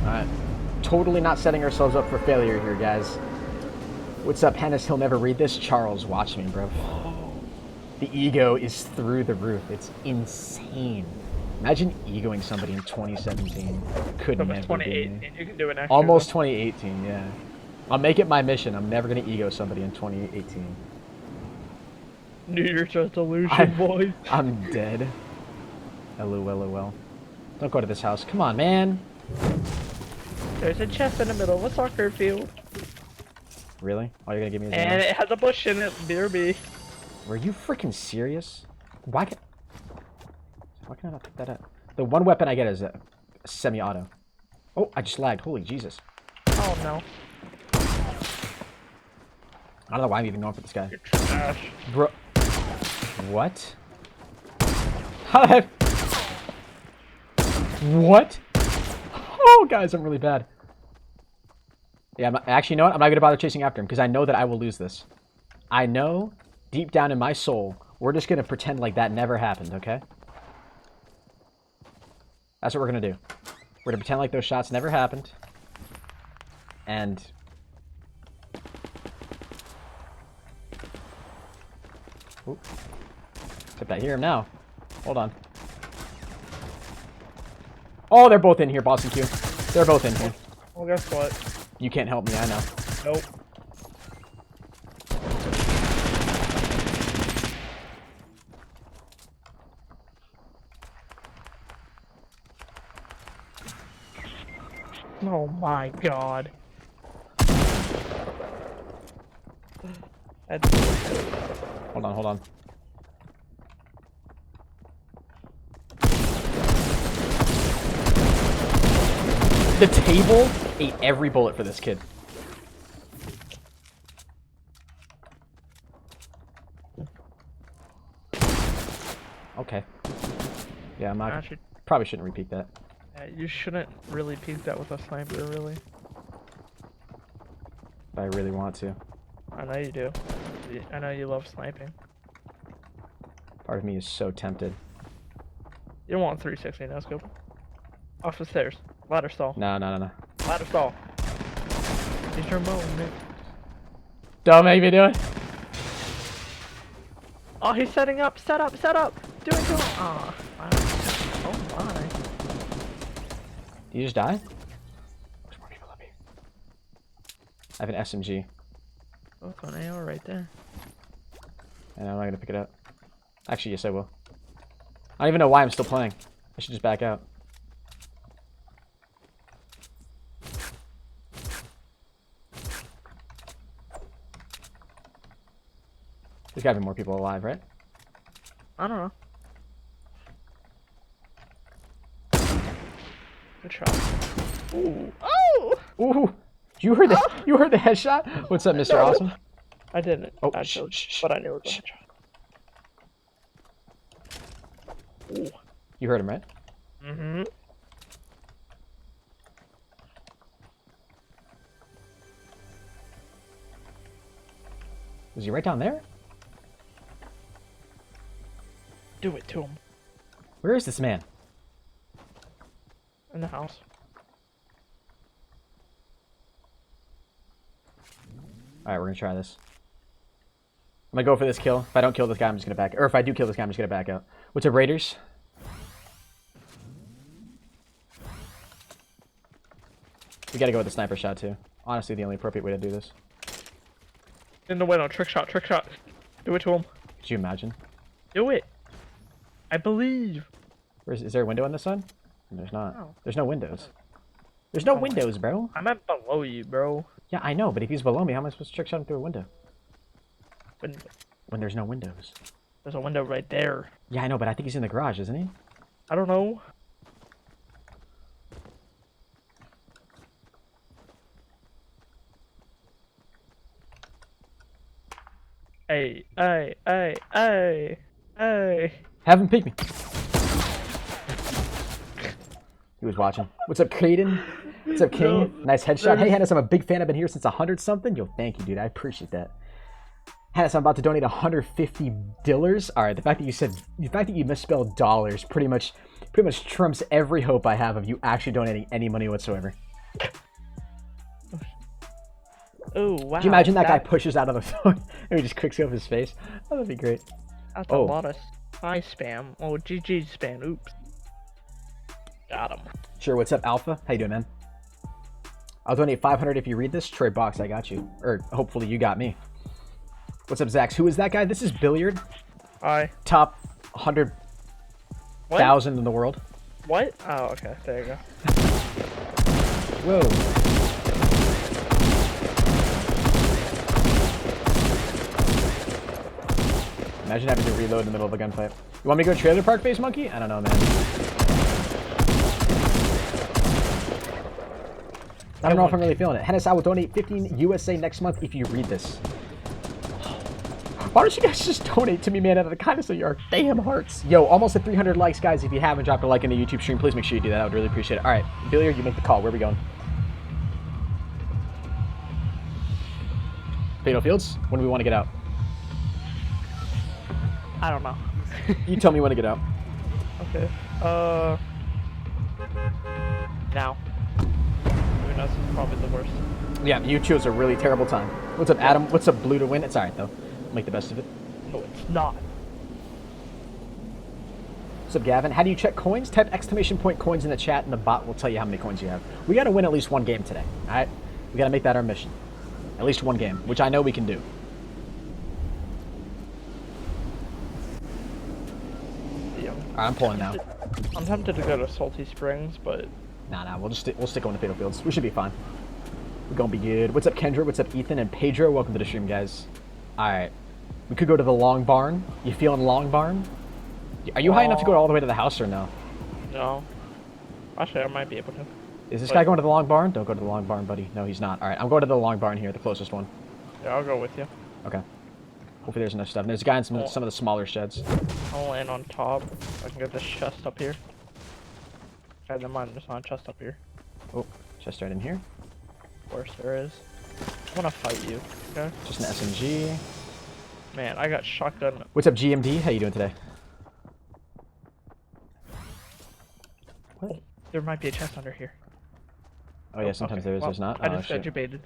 Alright. Totally not setting ourselves up for failure here, guys. What's up, Hennis? He'll never read this. Charles, watch me, bro. The ego is through the roof. It's insane. Imagine egoing somebody in 2017. Couldn't never 2018. be me. You can do it next Almost 2018, yeah. I'll make it my mission. I'm never going to ego somebody in 2018. New Year's resolution, boys. I'm dead. LOL. Don't go to this house. Come on, man. There's a chest in the middle of a soccer field. Really? All you're going to give me is and it has a bush in it. BRB. Were you freaking serious? Why can I not pick that up? The one weapon I get is a semi-auto. Oh, I just lagged. Holy Jesus. Oh, no. I don't know why I'm even going for this guy. You're trash. Bro. What? How the heck? What? Oh, guys, I'm really bad. Yeah, actually, you know what? I'm not going to bother chasing after him because I know that I will lose this. I know, deep down in my soul, we're just going to pretend like that never happened, okay? That's what we're going to do. We're going to pretend like those shots never happened. And... Oop. Except I hear him now. Hold on. Oh, they're both in here, Boston Q. They're both in here. Well, guess what? You can't help me, I know. Nope. Oh my god. Hold on. The table ate every bullet for this kid. Okay. Yeah, I'm not... Probably shouldn't repeat that. You shouldn't really peek that with a sniper, really. But I really want to. I know you do. I know you love sniping. Part of me is so tempted. You don't want 360 no scope. Off the stairs. Ladder stall. No. Ladder stall. It's your moment. Don't make me do it. Oh, he's setting up. Set up. Do it to him. Oh my. Did you just die? There's more people up here. I have an SMG. Oh, it's an AR right there. And I'm not gonna pick it up. Actually, yes I will. I don't even know why I'm still playing. I should just back out. There's gotta be more people alive, right? I don't know. Good shot. Ooh. Oh! Ooh! You heard the headshot? What's up, Mr. No. Awesome? I didn't. Oh, actually, shh. but I knew it was a headshot. Ooh. You heard him, right? Mm-hmm. Was he right down there? Do it to him. Where is this man? In the house. Alright, we're gonna try this. I'm gonna go for this kill. If I don't kill this guy, I'm just gonna back out. Or if I do kill this guy, I'm just gonna back out. What's up, Raiders? We gotta go with the sniper shot, too. Honestly, the only appropriate way to do this. In the window. Trick shot. Do it to him. Could you imagine? Do it. I believe. Is there a window on this side? There's not. No. There's no windows. There's no Oh my- windows, bro. I'm at below you, bro. Yeah, I know, but if he's below me, how am I supposed to trick shot him through a window? When When there's no windows. there's a window right there. Yeah, I know, but I think he's in the garage, isn't he? I don't know. Hey. Have him pick me. He was watching. What's up, Kraden? What's up, King? Nice headshot. Hey, Hennis, I'm a big fan. I've been here since 100 something. Yo, thank you, dude. I appreciate that. Hennis, I'm about to donate $150. All right, the fact that you misspelled dollars pretty much trumps every hope I have of you actually donating any money whatsoever. Oh wow! Can you imagine that guy pushes out of the phone and he just clicks off his face? Oh, that'd be great. That's a lot of high spam. Oh, GG spam. Oops. Got him. Sure. What's up, Alpha? How you doing, man? I'll donate 500 if you read this. Troy Box, I got you. Or hopefully you got me. What's up, Zax? Who is that guy? This is Billiard. Hi. Top 100,000 in the world. What? Oh, okay. There you go. Whoa. Imagine having to reload in the middle of a gunfight. You want me to go trailer park face monkey? I don't know, man. I don't know if I'm really feeling it. Hennis, I will donate 15 USA next month if you read this. Why don't you guys just donate to me, man, out of the kindness of your damn hearts? Yo, almost at 300 likes, guys. If you haven't dropped a like in the YouTube stream, please make sure you do that. I would really appreciate it. All right, Billiard, you make the call. Where are we going? Fatal Fields? When do we want to get out? I don't know. You tell me when to get out. Okay. Now. I mean, that's probably the worst. Yeah, you chose a really terrible time. What's up, Adam? What's up, Blue to win? It's alright, though. Make the best of it. No, it's not. What's up, Gavin? How do you check coins? Type exclamation point coins in the chat, and the bot will tell you how many coins you have. We got to win at least one game today, alright? We got to make that our mission. At least one game, which I know we can do. Yeah. Alright, I'm pulling now. I'm tempted to go to Salty Springs, but... Nah, we'll stick on the Fatal Fields. We should be fine. We're gonna be good. What's up, Kendra? What's up, Ethan and Pedro? Welcome to the stream, guys. Alright. We could go to the Long Barn. You feeling Long Barn? Are you high enough to go all the way to the house or no? No. Actually, I might be able to. Is this guy going to the Long Barn? Don't go to the Long Barn, buddy. No, he's not. Alright, I'm going to the Long Barn here, the closest one. Yeah, I'll go with you. Okay. Hopefully there's enough stuff. And there's a guy in some of the smaller sheds. I'll land on top. I can get this chest up here. Okay, never mind. There's not a chest up here. Oh, chest right in here. Of course there is. I'm gonna fight you. Okay. Just an SMG. Man, I got shotgun. What's up, GMD? How you doing today? Oh, there might be a chest under here. Oh yeah, sometimes okay. there is. Well, There's not. I Oh just got shit. debated.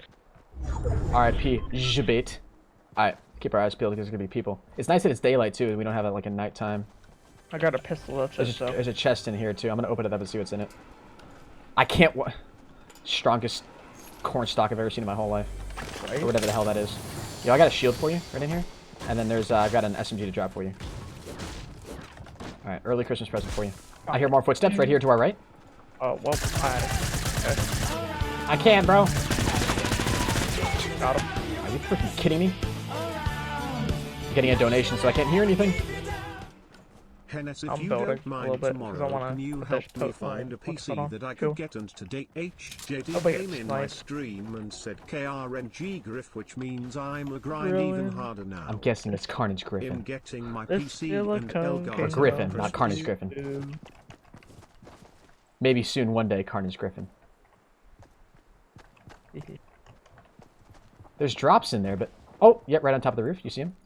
R.I.P. Jabate. Alright, keep our eyes peeled because there's gonna be people. It's nice that it's daylight too, and we don't have like a nighttime. I got a pistol. That's it. So. There's a chest in here too. I'm gonna open it up and see what's in it. I can't. Strongest corn stalk I've ever seen in my whole life, Right? or whatever the hell that is. Yo, I got a shield for you right in here, and then there's I got an SMG to drop for you. All right, early Christmas present for you. I hear more footsteps right here to our right. Oh well, I can, bro. got him. Are you freaking kidding me? I'm getting a donation, so I can't hear anything. Hennis, if I'm you building don't a mind little bit, 'cause I tomorrow, wanna can you put help this me post find a on. What's PC on? that I Cool. could get on today? HJD Oh, wait, came it's in my nice. stream and said KRNG Griff, which means I'm a grind Really? even harder now. I'm guessing it's Carnage I'm Griffin. getting my This PC and silicone Elgar. Or came Griffin, out not for Carnage you. Griffin. Maybe soon, one day, Carnage Griffin. There's drops in there, but... Oh, yep, right on top of the roof. You see him?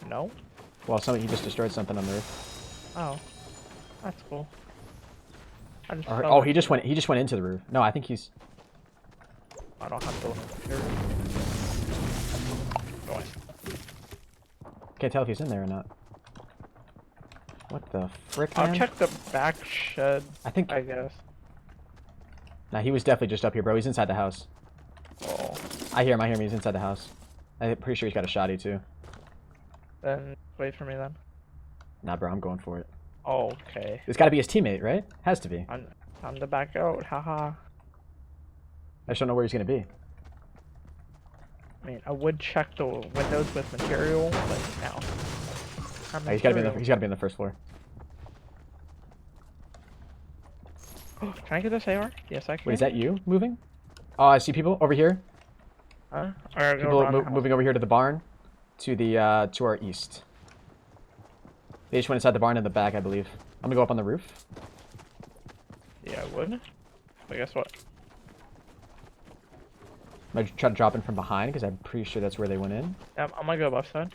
No. Well, he just destroyed something on the roof. Oh, that's cool. I just Or, fell oh, into he just it. went into the roof. No, I think he's... I don't have to. Noise. Can't tell if he's in there or not. What the frick, I'll man? check the back shed. I think... I guess. Nah, he was definitely just up here, bro. He's inside the house. Oh. I hear him. He's inside the house. I'm pretty sure he's got a shotty, too. Then wait for me then. Nah, bro, I'm going for it. Okay. It's gotta be his teammate, right? Has to be. I'm the back out. Haha. I just don't know where he's gonna be. I mean, I would check the windows with material, but now. Nah, he's gotta be on the first floor. Can I get this AR? Yes, I can. Wait, is that you moving? Oh, I see people over here. Huh? Alright, go People around the house. moving over here to the barn, to our east. They just went inside the barn in the back, I believe. I'm gonna go up on the roof. Yeah, I would. But guess what? I'm gonna try to drop in from behind because I'm pretty sure that's where they went in. Yeah, I'm gonna go left side.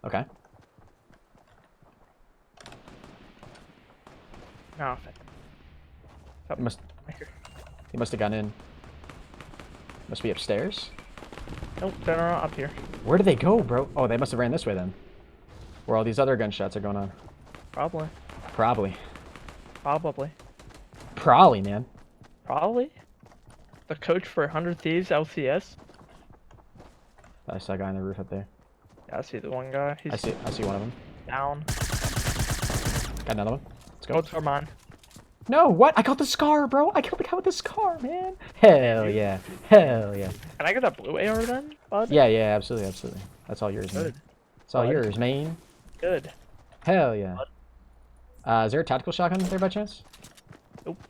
Okay. Nothing. He must have gone in. Must be upstairs. Nope, they're not up here. Where did they go, bro? Oh, they must have ran this way then. Where all these other gunshots are going on. Probably. Probably. Probably. Man. Probably. The coach for 100 Thieves LCS. I saw a guy on the roof up there. Yeah, I see the one guy. He's I see one of them. down. Got another one. Let's go. Oh, it's mine. No, what? I got the scar, bro. I killed the guy with the scar, man. Hell yeah. Hell yeah. Can I get that blue AR then, bud? Yeah, absolutely. That's all yours, man. Good. It's all Bud. yours, man. Good. Hell yeah. Is there a tactical shotgun there by chance? Nope.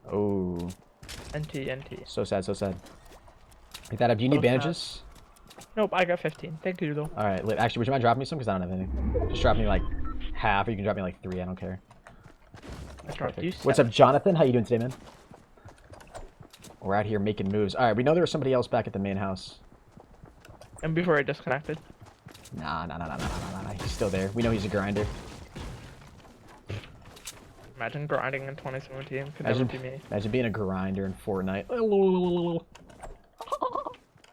Oh. NT. So sad. Pick that up. Do you need bandages? Nope, I got 15. Thank you, though. Alright, actually, would you mind dropping me some? Because I don't have anything. Just drop me like half, or you can drop me like 3. I don't care. I dropped you What's up, Jonathan? How you doing today, man? We're out here making moves. Alright, we know there was somebody else back at the main house. And before I disconnected. Nah. He's still there. We know he's a grinder. Imagine grinding in 2017. Could never be me. Imagine being a grinder in Fortnite.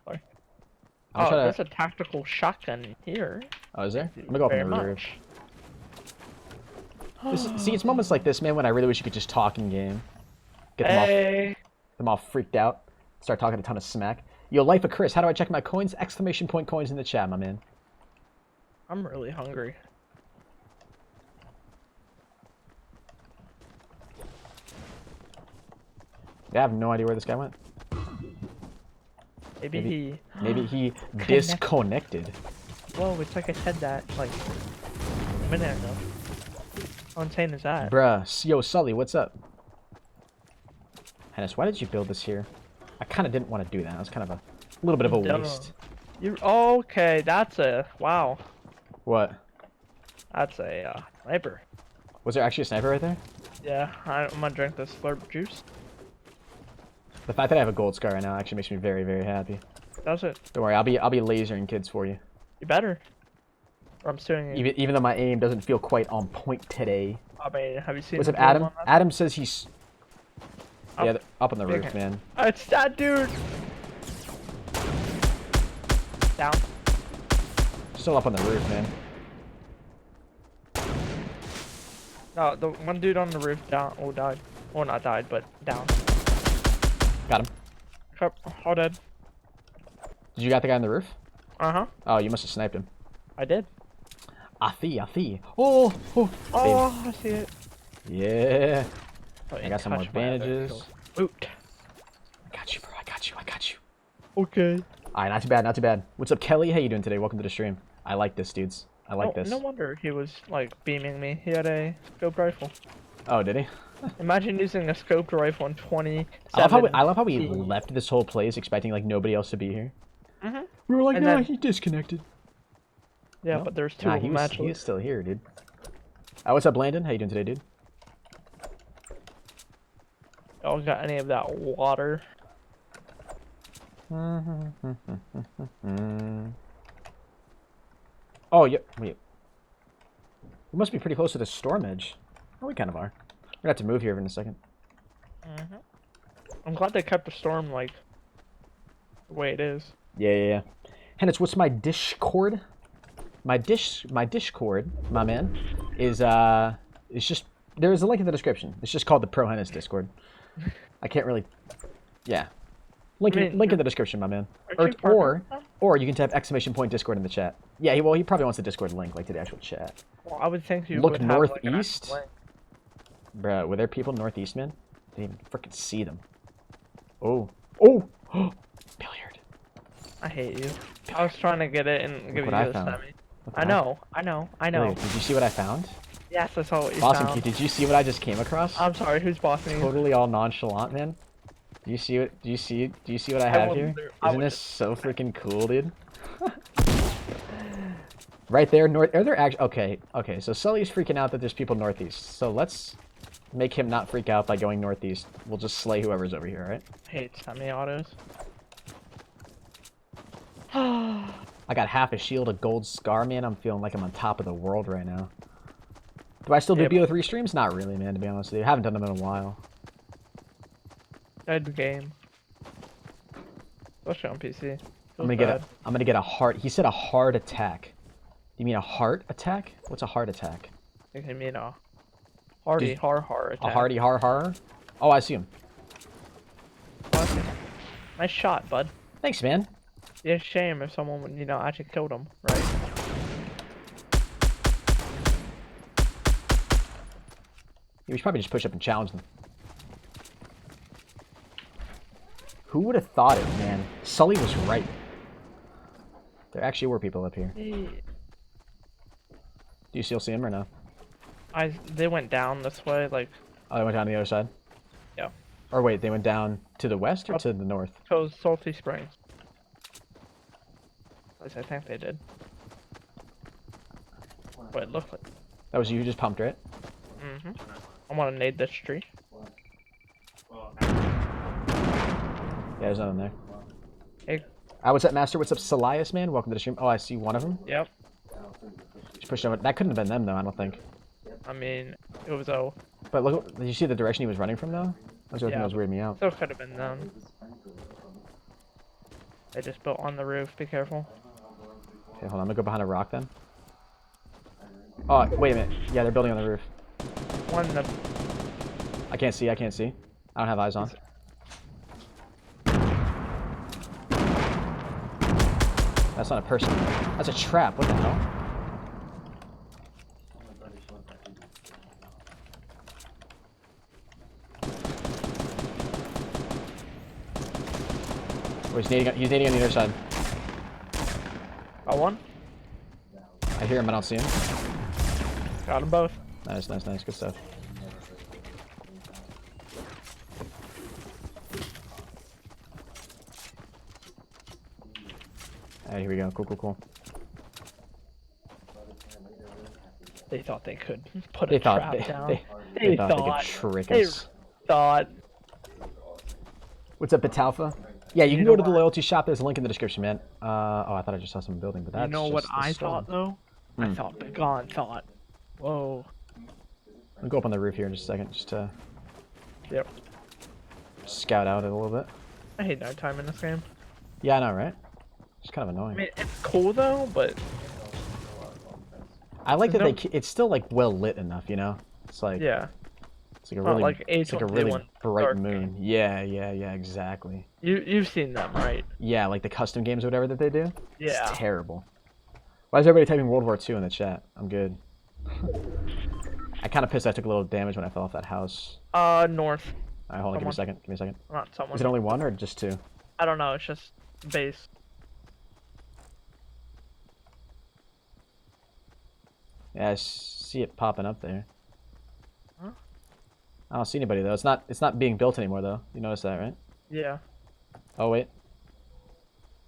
Sorry. I'm trying there's a tactical shotgun here. Oh, is there? I'm gonna go up on Very the roof. much. See, it's moments like this, man, when I really wish you could just talk in game. Get them all freaked out. Start talking a ton of smack. Yo, Life of Chris, how do I check my coins? Exclamation point coins in the chat, my man. I'm really hungry. Yeah, I have no idea where this guy went. Maybe he disconnected. Whoa, it's like I said that like a minute ago. How insane is that? Bruh, yo, Sully, what's up? Hennis, why did you build this here? I kind of didn't want to do that. It was kind of a little bit of a waste. Okay, that's a wow. What? That's a sniper. Was there actually a sniper right there? Yeah, I'm gonna drink this slurp juice. The fact that I have a gold scar right now actually makes me very, very happy. Does it? Don't worry, I'll be lasering kids for you. You better. Or I'm suing you. Even though my aim doesn't feel quite on point today. I mean, have you seen? What's up, Adam? Adam says he's. Up. Yeah, up on the roof, man. It's that dude. Down. Still up on the roof, man. No, the one dude on the roof down. Oh, died. Well, not died, but down. Got him. All dead. Did you got the guy on the roof? Uh-huh. Oh, you must have sniped him. I did. I see. Oh, Oh, I see it. Yeah. Oh, I got some more bandages. Loot. I got you, bro. I got you. Okay. Alright, not too bad, not too bad. What's up, Kelly? How you doing today? Welcome to the stream. I like this, dudes. I like this. No wonder he was, like, beaming me. He had a scoped rifle. Oh, did he? Imagine using a scoped rifle in 20. I love how we left this whole place expecting, like, nobody else to be here. Mm-hmm. We were like, And nah, then... he disconnected. Yeah, No? but there's two of them, actually. He is still here, dude. What's up, Landon? How you doing today, dude? Y'all got any of that water? Oh, yeah. Wait. We must be pretty close to the storm edge. Oh, we kind of are. We're gonna have to move here in a second. Mm-hmm. I'm glad they kept the storm, like, the way it is. Yeah. Hennis, what's my Discord? My Discord, my man, is it's just, there's a link in the description. It's just called the ProHype Discord. I can't really, yeah. Link in the description, my man. Or you can type !Discord in the chat. Yeah, he probably wants the Discord link, like to the actual chat. Well, I would think you look would northeast. Have, like, Bruh, were there people northeast, man? Didn't even freaking see them. Oh, billiard. I hate you. I was trying to get it and give you the semi. I know. Wait, did you see what I found? Yes, I saw what you Awesome, found. did you see what I just came across? I'm sorry, who's bossing you? Totally all nonchalant, man. Do you see what I have here? Isn't this so freaking cool, dude? Right there, north. Are there actually? Okay. So Sully's freaking out that there's people northeast. So let's make him not freak out by going northeast. We'll just slay whoever's over here, right? I hate semi-autos. I got half a shield, a gold scar, man. I'm feeling like I'm on top of the world right now. Do I still do BO3 streams? Not really, man, to be honest with you. I haven't done them in a while. Dead game. Especially on PC. I'm gonna get a heart. He said a heart attack. You mean a heart attack? What's a heart attack? I think they mean a hardy har attack. A hardy har? Oh, I see him. Nice shot, bud. Thanks, man. Yeah, shame if someone would, actually killed him, right? We should probably just push up and challenge them. Who would have thought it, man? Sully was right. There actually were people up here. Hey. Do you still see him or no? They went down this way, like... Oh, they went down the other side? Yeah. Or wait, they went down to the west or to the north? To Salty Springs. At least I think they did. What it looked like. That was you who just pumped, right? Mm-hmm. I want to nade this tree. Yeah, there's nothing there. Hey. What's up, Master? What's up, Salias, man? Welcome to the stream. Oh, I see one of them. Yep. Just pushed over. That couldn't have been them, though, I don't think. I mean, it was O. But look, did you see the direction he was running from, though? That's what was weirding me out. Still could have been them. They just built on the roof. Be careful. Okay, hold on. I'm gonna go behind a rock, then. Oh, wait a minute. Yeah, they're building on the roof. One in the... I can't see. I don't have eyes on. That's not a person. That's a trap. What the hell? Oh, he's nading on the other side. Got one. I hear him, I don't see him. Got them both. Nice. Good stuff. Alright, here we go. Cool. They thought they could put a trap down. They thought they could trick us. Thought. What's up, Batalfa? Yeah, you can go to the loyalty shop. There's a link in the description, man. Oh, I thought I just saw someone building, but that's You know what I thought, though? I Hmm. thought Begon thought. Whoa. I'll go up on the roof here in just a second, just to Yep. scout out it a little bit. I hate nighttime in this game. Yeah, I know, right? It's kind of annoying. I mean, it's cool, though, but... I like that no- it's still, like, well lit enough, you know? It's like... Yeah. It's like a Not really, like it's like a really H1Z1 bright dark moon. Yeah, exactly. You've seen them, right? Yeah, like the custom games or whatever that they do. Yeah. It's terrible. Why is everybody typing World War II in the chat? I'm good. I kind of pissed I took a little damage when I fell off that house. North. Alright, hold on, give me a second. Give me a second. Not someone. Is it only one or just two? I don't know, it's just base. Yeah, I see it popping up there. Huh? I don't see anybody though. It's not being built anymore though. You notice that, right? Yeah. Oh wait.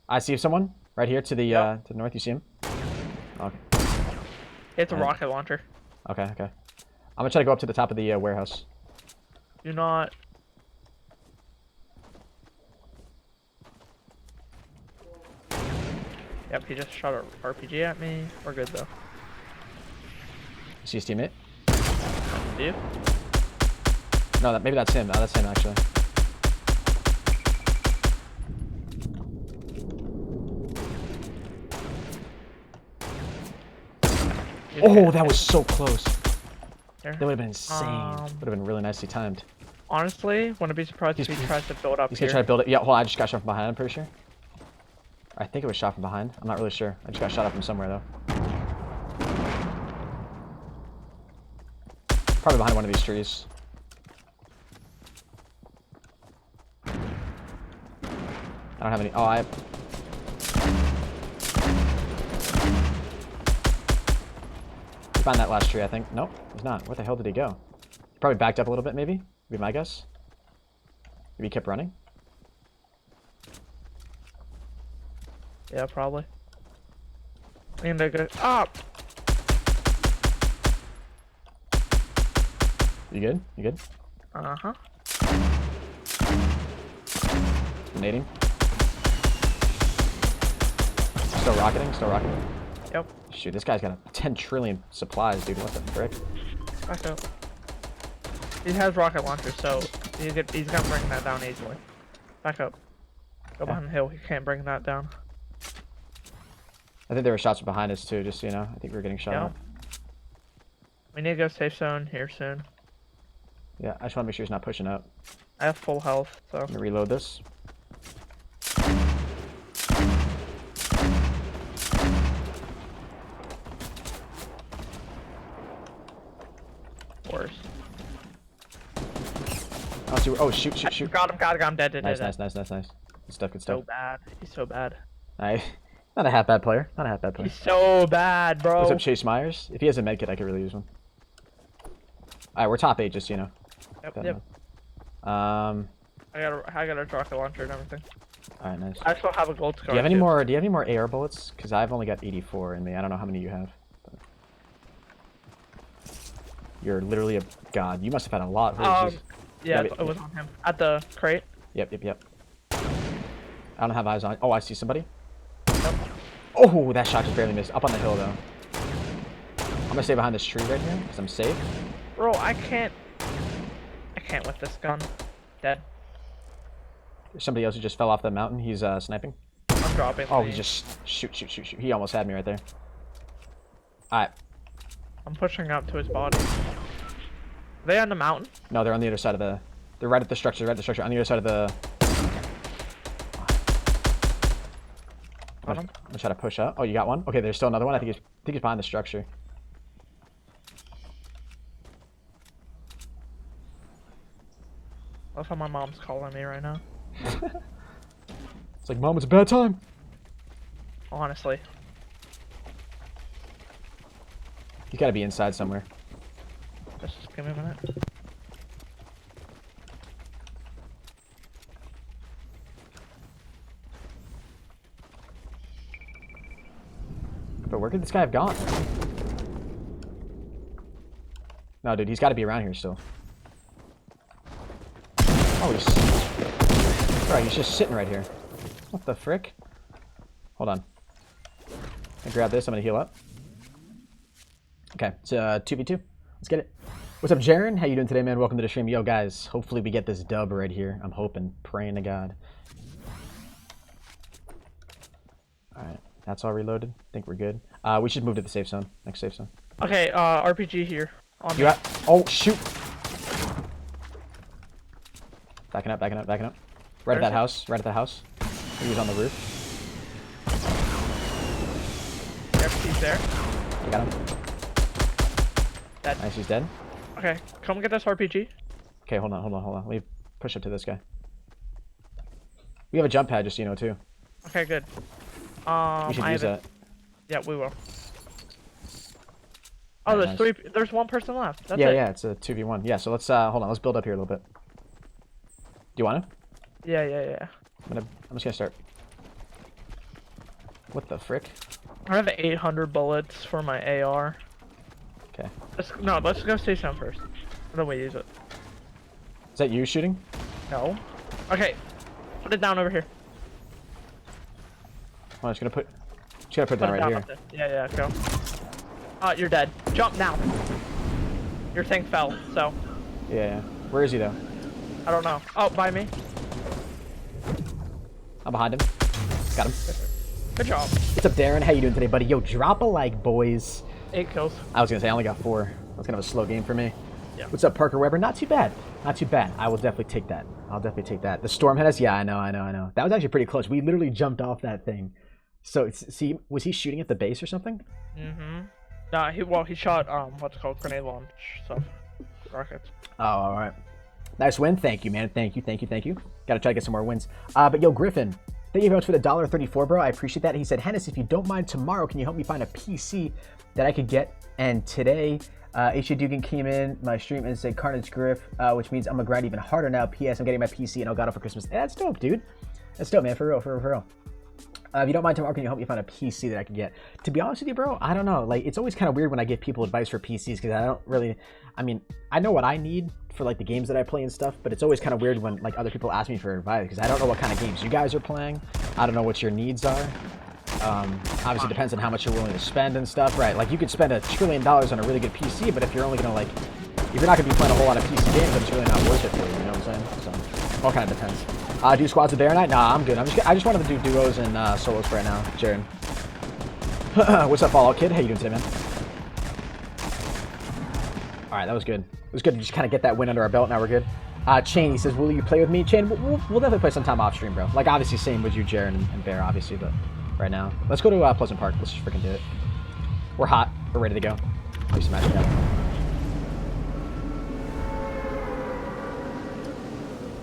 I see someone right here to the Yep. to the north. You see him? Okay. It's a Alright. rocket launcher. Okay. I'm gonna try to go up to the top of the warehouse. Do not... Yep, he just shot an RPG at me. We're good, though. You see his teammate? Do you? No, maybe that's him. Oh, that's him actually. Oh, that was so close. There. That would have been insane. Would have been really nicely timed. Honestly, wouldn't be surprised if he tries to build up He's here. gonna try to build it. Yeah, hold on, I just got shot from behind, I'm pretty sure. I think it was shot from behind. I'm not really sure. I just got shot up from somewhere though. Probably behind one of these trees. I don't have any. Oh, I. He found that last tree, I think. Nope, he's not. Where the hell did he go? He probably backed up a little bit, maybe. Would be my guess. Maybe he kept running. Yeah, probably. And they go up. You good? You good? Uh-huh. Nading. Still rocketing? Still rocketing? Yep. Shoot, this guy's got a 10 trillion supplies, dude. What the frick? Back up. He has rocket launchers, so he's gonna bring that down easily. Back up. Go behind the hill. He can't bring that down. I think there were shots behind us too, just so you know. I think we were getting shot Yeah. at. We need to go safe zone here soon. Yeah, I just want to make sure he's not pushing up. I have full health, so. I'm gonna reload this. Worse. Oh, see, oh shoot. Got him, I'm dead. Nice. Good stuff, good So stuff. bad. He's so bad. Not a half bad player. He's so bad, bro. What's up, Chase Myers? If he has a medkit, I could really use one. Alright, we're top 8, just so you know. Yep. I got a rocket launcher and everything. Alright, nice. I still have a gold scar. Do you have any more AR bullets? Because I've only got 84 in me. I don't know how many you have. But... You're literally a god. You must have had a lot. Yeah, it was on him. At the crate. Yep. I don't have eyes on. Oh, I see somebody. Yep. Oh, that shot just barely missed. Up on the hill, though. I'm gonna stay behind this tree right here, because I'm safe. Bro, I can't with this gun. Dead. There's somebody else who just fell off the mountain. He's sniping. I'm dropping. Oh, he just... Shoot. He almost had me right there. Alright. I'm pushing up to his body. Are they on the mountain? No, they're on the other side of the... They're right at the structure, on the other side of the... I'm gonna try to push up. Oh, you got one? Okay, there's still another one. I think he's behind the structure. That's how my mom's calling me right now. It's like, Mom, it's a bad time. Honestly. He's gotta be inside somewhere. Just give me a minute. But where could this guy have gone? No, dude, he's gotta be around here still. Oh, he's... Bro, he's just sitting right here. What the frick? Hold on. I grab this. I'm gonna heal up. Okay, it's 2v2. Let's get it. What's up, Jaren? How you doing today, man? Welcome to the stream. Yo, guys, hopefully we get this dub right here. I'm hoping, praying to God. Alright, that's all reloaded. I think we're good. We should move to the safe zone. Next safe zone. Okay, RPG here. On You got... Oh, shoot! Backing up, backing up, backing up. Right at that house. Right at that house. He was on the roof. Yep, he's there. You got him. Dead. Nice, he's dead. Okay, come get this RPG. Okay, hold on, hold on, hold on. Let me push up to this guy. We have a jump pad, just so you know, too. Okay, good. We should use that. Yeah, we will. Oh, Right, there's nice. There's one person left. That's yeah, it. yeah, it's a 2v1. Yeah, so let's hold on. Let's build up here a little bit. Do you want to? Yeah. I'm just gonna start. What the frick? I have 800 bullets for my AR. Okay. Let's go safe zone first. And then we use it. Is that you shooting? No. Okay. Put it down over here. I'm just gonna put. Just gotta put that right here. Yeah, go. You're dead. Jump now. Your thing fell, so. Yeah. Where is he though? I don't know. Oh, by me. I'm behind him. Got him. Good job. What's up, Darren? How you doing today, buddy? Yo, drop a like, boys. 8 kills. I was gonna say I only got 4. That's kind of a slow game for me. Yeah. What's up, Parker Weber? Not too bad. Not too bad. I will definitely take that. I'll definitely take that. The storm hit us? Yeah, I know. That was actually pretty close. We literally jumped off that thing. So, see, was he shooting at the base or something? Mm-hmm. Nah, he shot, what's it called? Grenade launch stuff. Rockets. Oh, alright. Nice win. Thank you, man. Thank you. Gotta try to get some more wins. But yo, Griffin, thank you very much for the $1.34, bro. I appreciate that. He said, Hennis, if you don't mind, tomorrow, can you help me find a PC that I could get? And today, HJ Dugan came in my stream and said Carnage Griff, which means I'm gonna grind even harder now. PS, I'm getting my PC and Elgato for Christmas. That's dope, dude. That's dope, man. For real. If you don't mind, tomorrow, can you help me find a PC that I can get? To be honest with you, bro, I don't know. Like, it's always kind of weird when I give people advice for PCs because I don't really... I mean, I know what I need for, like, the games that I play and stuff, but it's always kind of weird when, like, other people ask me for advice because I don't know what kind of games you guys are playing. I don't know what your needs are. Obviously, it depends on how much you're willing to spend and stuff, right? Like, you could spend $1 trillion on a really good PC, but if you're only going to, like... If you're not going to be playing a whole lot of PC games, then it's really not worth it for you, you know what I'm saying? So, all kind of depends. Do squads with Baron Knight? Nah, I'm good. I just wanted to do duos and solos for right now, Jaren. What's up, Fallout Kid? How you doing today, man? Alright, that was good. It was good to just kind of get that win under our belt. Now we're good. Chain, he says, will you play with me? Chain, we'll definitely play sometime off stream, bro. Like, obviously, same with you, Jaren and Bear, obviously, but right now. Let's go to Pleasant Park. Let's just freaking do it. We're hot. We're ready to go. Play some match together.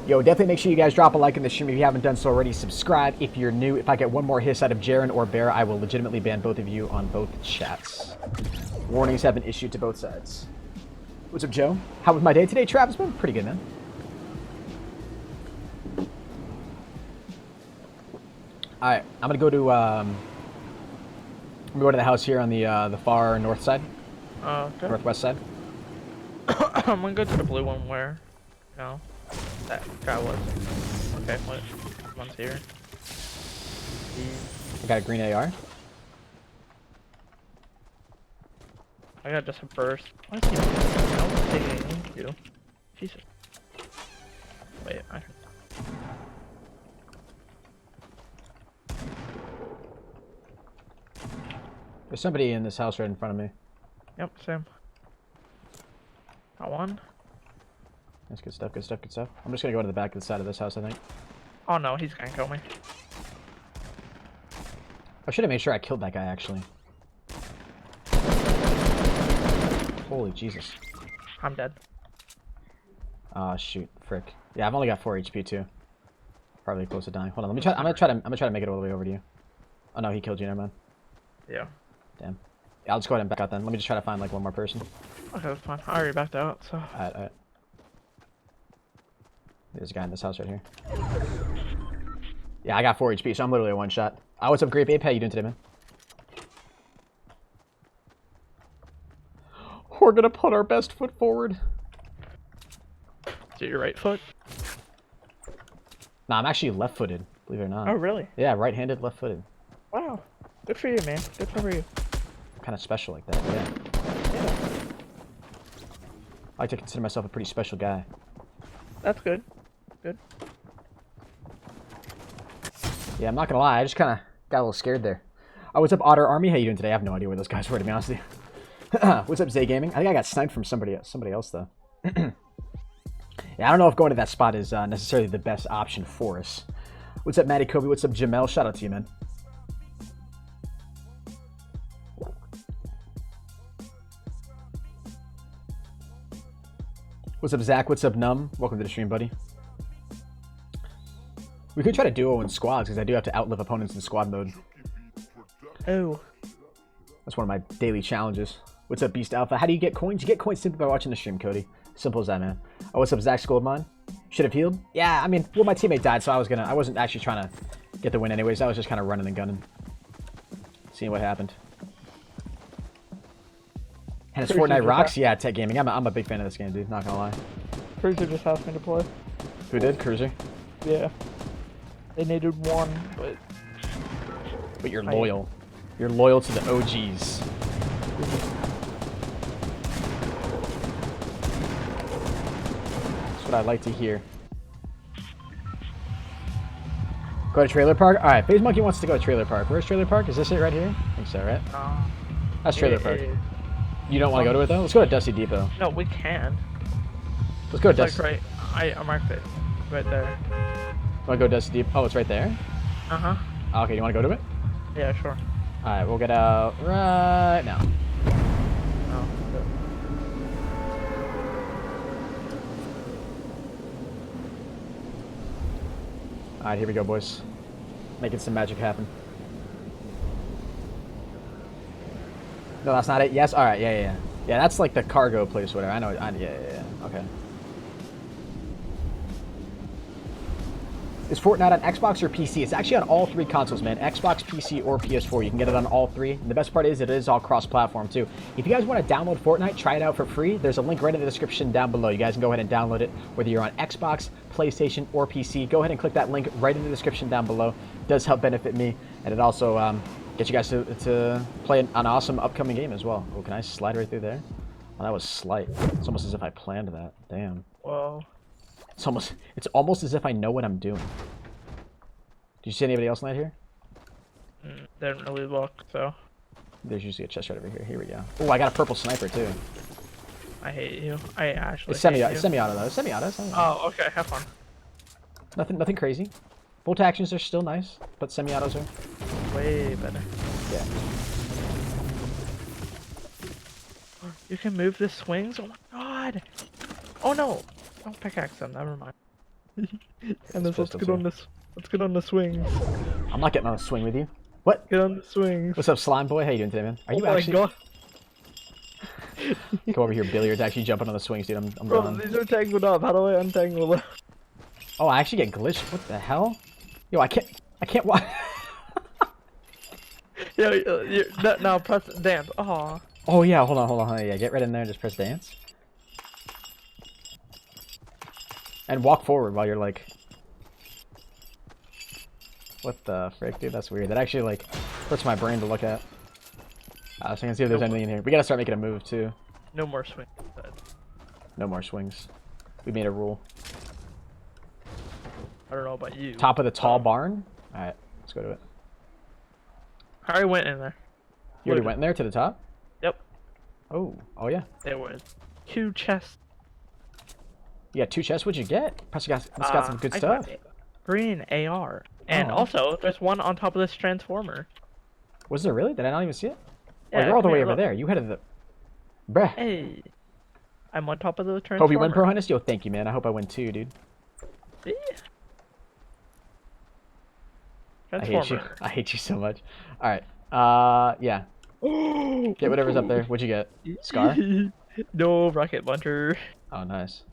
Yo, definitely make sure you guys drop a like in the stream if you haven't done so already. Subscribe if you're new. If I get one more hiss out of Jaren or Bear, I will legitimately ban both of you on both chats. Warnings have been issued to both sides. What's up, Joe? How was my day today, Travis? Been pretty good, man. Alright, I'm gonna go to the house here on the far north side. Okay. Northwest side. I'm gonna go to the blue one where, that guy was. Okay, one's here. I got a green AR. I got just a burst. Why is he thank you. Jesus. Wait, I heard that. There's somebody in this house right in front of me. Yep, same. Got one. That's good stuff, good stuff, good stuff. I'm just gonna go to the back of the side of this house, I think. Oh no, he's gonna kill me. I should have made sure I killed that guy, actually. Holy Jesus. I'm dead. Ah, shoot, frick. Yeah, I've only got 4 HP too. Probably close to dying. Hold on, let me try. I'm gonna try to make it all the way over to you. Oh no, he killed you. Never mind. Yeah. Damn. Yeah, I'll just go ahead and back out then. Let me just try to find like one more person. Okay, that's fine. I already backed out, so. Alright. There's a guy in this house right here. Yeah, I got 4 HP, so I'm literally a one shot. What's up, Grape Ape? How you doing today, man? We're gonna put our best foot forward. Is it your right foot? No, I'm actually left-footed, believe it or not. Oh, really? Yeah, right-handed, left-footed. Wow. Good for you, man. Good for you. Kind of special like that, yeah. Yeah. I like to consider myself a pretty special guy. That's good. Good. Yeah, I'm not gonna lie, I just kind of got a little scared there. Oh, what's up, Otter Army? How you doing today? I have no idea where those guys were, to be honest with you. What's up, Zay Gaming? I think I got sniped from somebody else, though. Yeah, I don't know if going to that spot is necessarily the best option for us. What's up, Matty Kobe? What's up, Jamel? Shout out to you, man. What's up, Zach? What's up, Num? Welcome to the stream, buddy. We could try to duo in squads, because I do have to outlive opponents in squad mode. Oh. That's one of my daily challenges. What's up, Beast Alpha? How do you get coins? You get coins simply by watching the stream, Cody. Simple as that, man. Oh, what's up, Zach Goldmine? Should have healed? Yeah, I mean, well, my teammate died, so I wasn't actually trying to get the win anyways. I was just kind of running and gunning. Seeing what happened. And it's Fortnite rocks? Yeah, Tech Gaming. I'm a big fan of this game, dude. Not gonna lie. Cruiser just asked me to play. Who did? Cruiser? Yeah. They needed one, but... But you're loyal. You're loyal to the OGs. That's what I like to hear. Go to Trailer Park? Alright, FaZe Monkey wants to go to Trailer Park. Where's Trailer Park? Is this it right here? I think so, right? That's Trailer Park. You don't want to go to it, though? Let's go to Dusty Depot. No, we can. Let's go to Dusty... Like I marked it. Right there. Want to go to Dusty Depot? Oh, it's right there? Uh-huh. Okay, you want to go to it? Yeah, sure. Alright, we'll get out right now. Oh, good. Alright, here we go, boys. Making some magic happen. No, that's not it. Yes? Alright, yeah. Yeah, that's like the cargo place or whatever. I know. Yeah. Okay. Is Fortnite on Xbox or PC? It's actually on all three consoles, man. Xbox, PC, or PS4. You can get it on all three. And the best part is it is all cross-platform, too. If you guys want to download Fortnite, try it out for free. There's a link right in the description down below. You guys can go ahead and download it, whether you're on Xbox, PlayStation, or PC. Go ahead and click that link right in the description down below. It does help benefit me, and it also gets you guys to play an awesome upcoming game as well. Oh, can I slide right through there? Oh, that was slight. It's almost as if I planned that. Damn. Whoa. It's almost as if I know what I'm doing. Did you see anybody else land here? Didn't really look, so. There's usually a chest right over here. Here we go. Oh, I got a purple sniper too. I hate you. I actually. It's semi-auto though. It's semi-auto. Oh, okay. Have fun. Nothing crazy. Bolt actions are still nice, but semi-autos are way better. Yeah. You can move the swings. Oh my god. Oh no. Don't pickaxe them. Never mind. And let's get on this. Let's get on the swings. I'm not getting on a swing with you. What? Get on the swings. What's up, Slime Boy? How you doing today, man? Are you actually? God. Come over here, Billiards. Actually jumping on the swings, dude. I'm Bro, done. these are tangled up. How do I untangle them? Oh, I actually get glitched. What the hell? Yo, I can't watch. Yo, now press dance. Aw. Oh yeah, hold on. Yeah, get right in there and just press dance. And walk forward while you're like... What the frick, dude? That's weird. That actually, like, hurts my brain to look at. So I can see if there's anything in here. We gotta start making a move, too. No more swings. No more swings. We made a rule. I don't know about you. Top of the tall barn? Alright, let's go to it. I already went in there. You already went in there to the top? Yep. Oh yeah. There was 2 chests. You got 2 chests? What'd you get? Plus you got some good stuff. Green AR. And also, there's one on top of this transformer. Was there really? Did I not even see it? Yeah, oh, you're all the way over there. You headed the... Bruh. Hey. I'm on top of the transformer. Hope you win, proHype? Yo, thank you, man. I hope I win too, dude. Yeah. I hate you so much. Alright. Yeah. Get whatever's up there. What'd you get? Scar? No, rocket launcher. Oh, nice.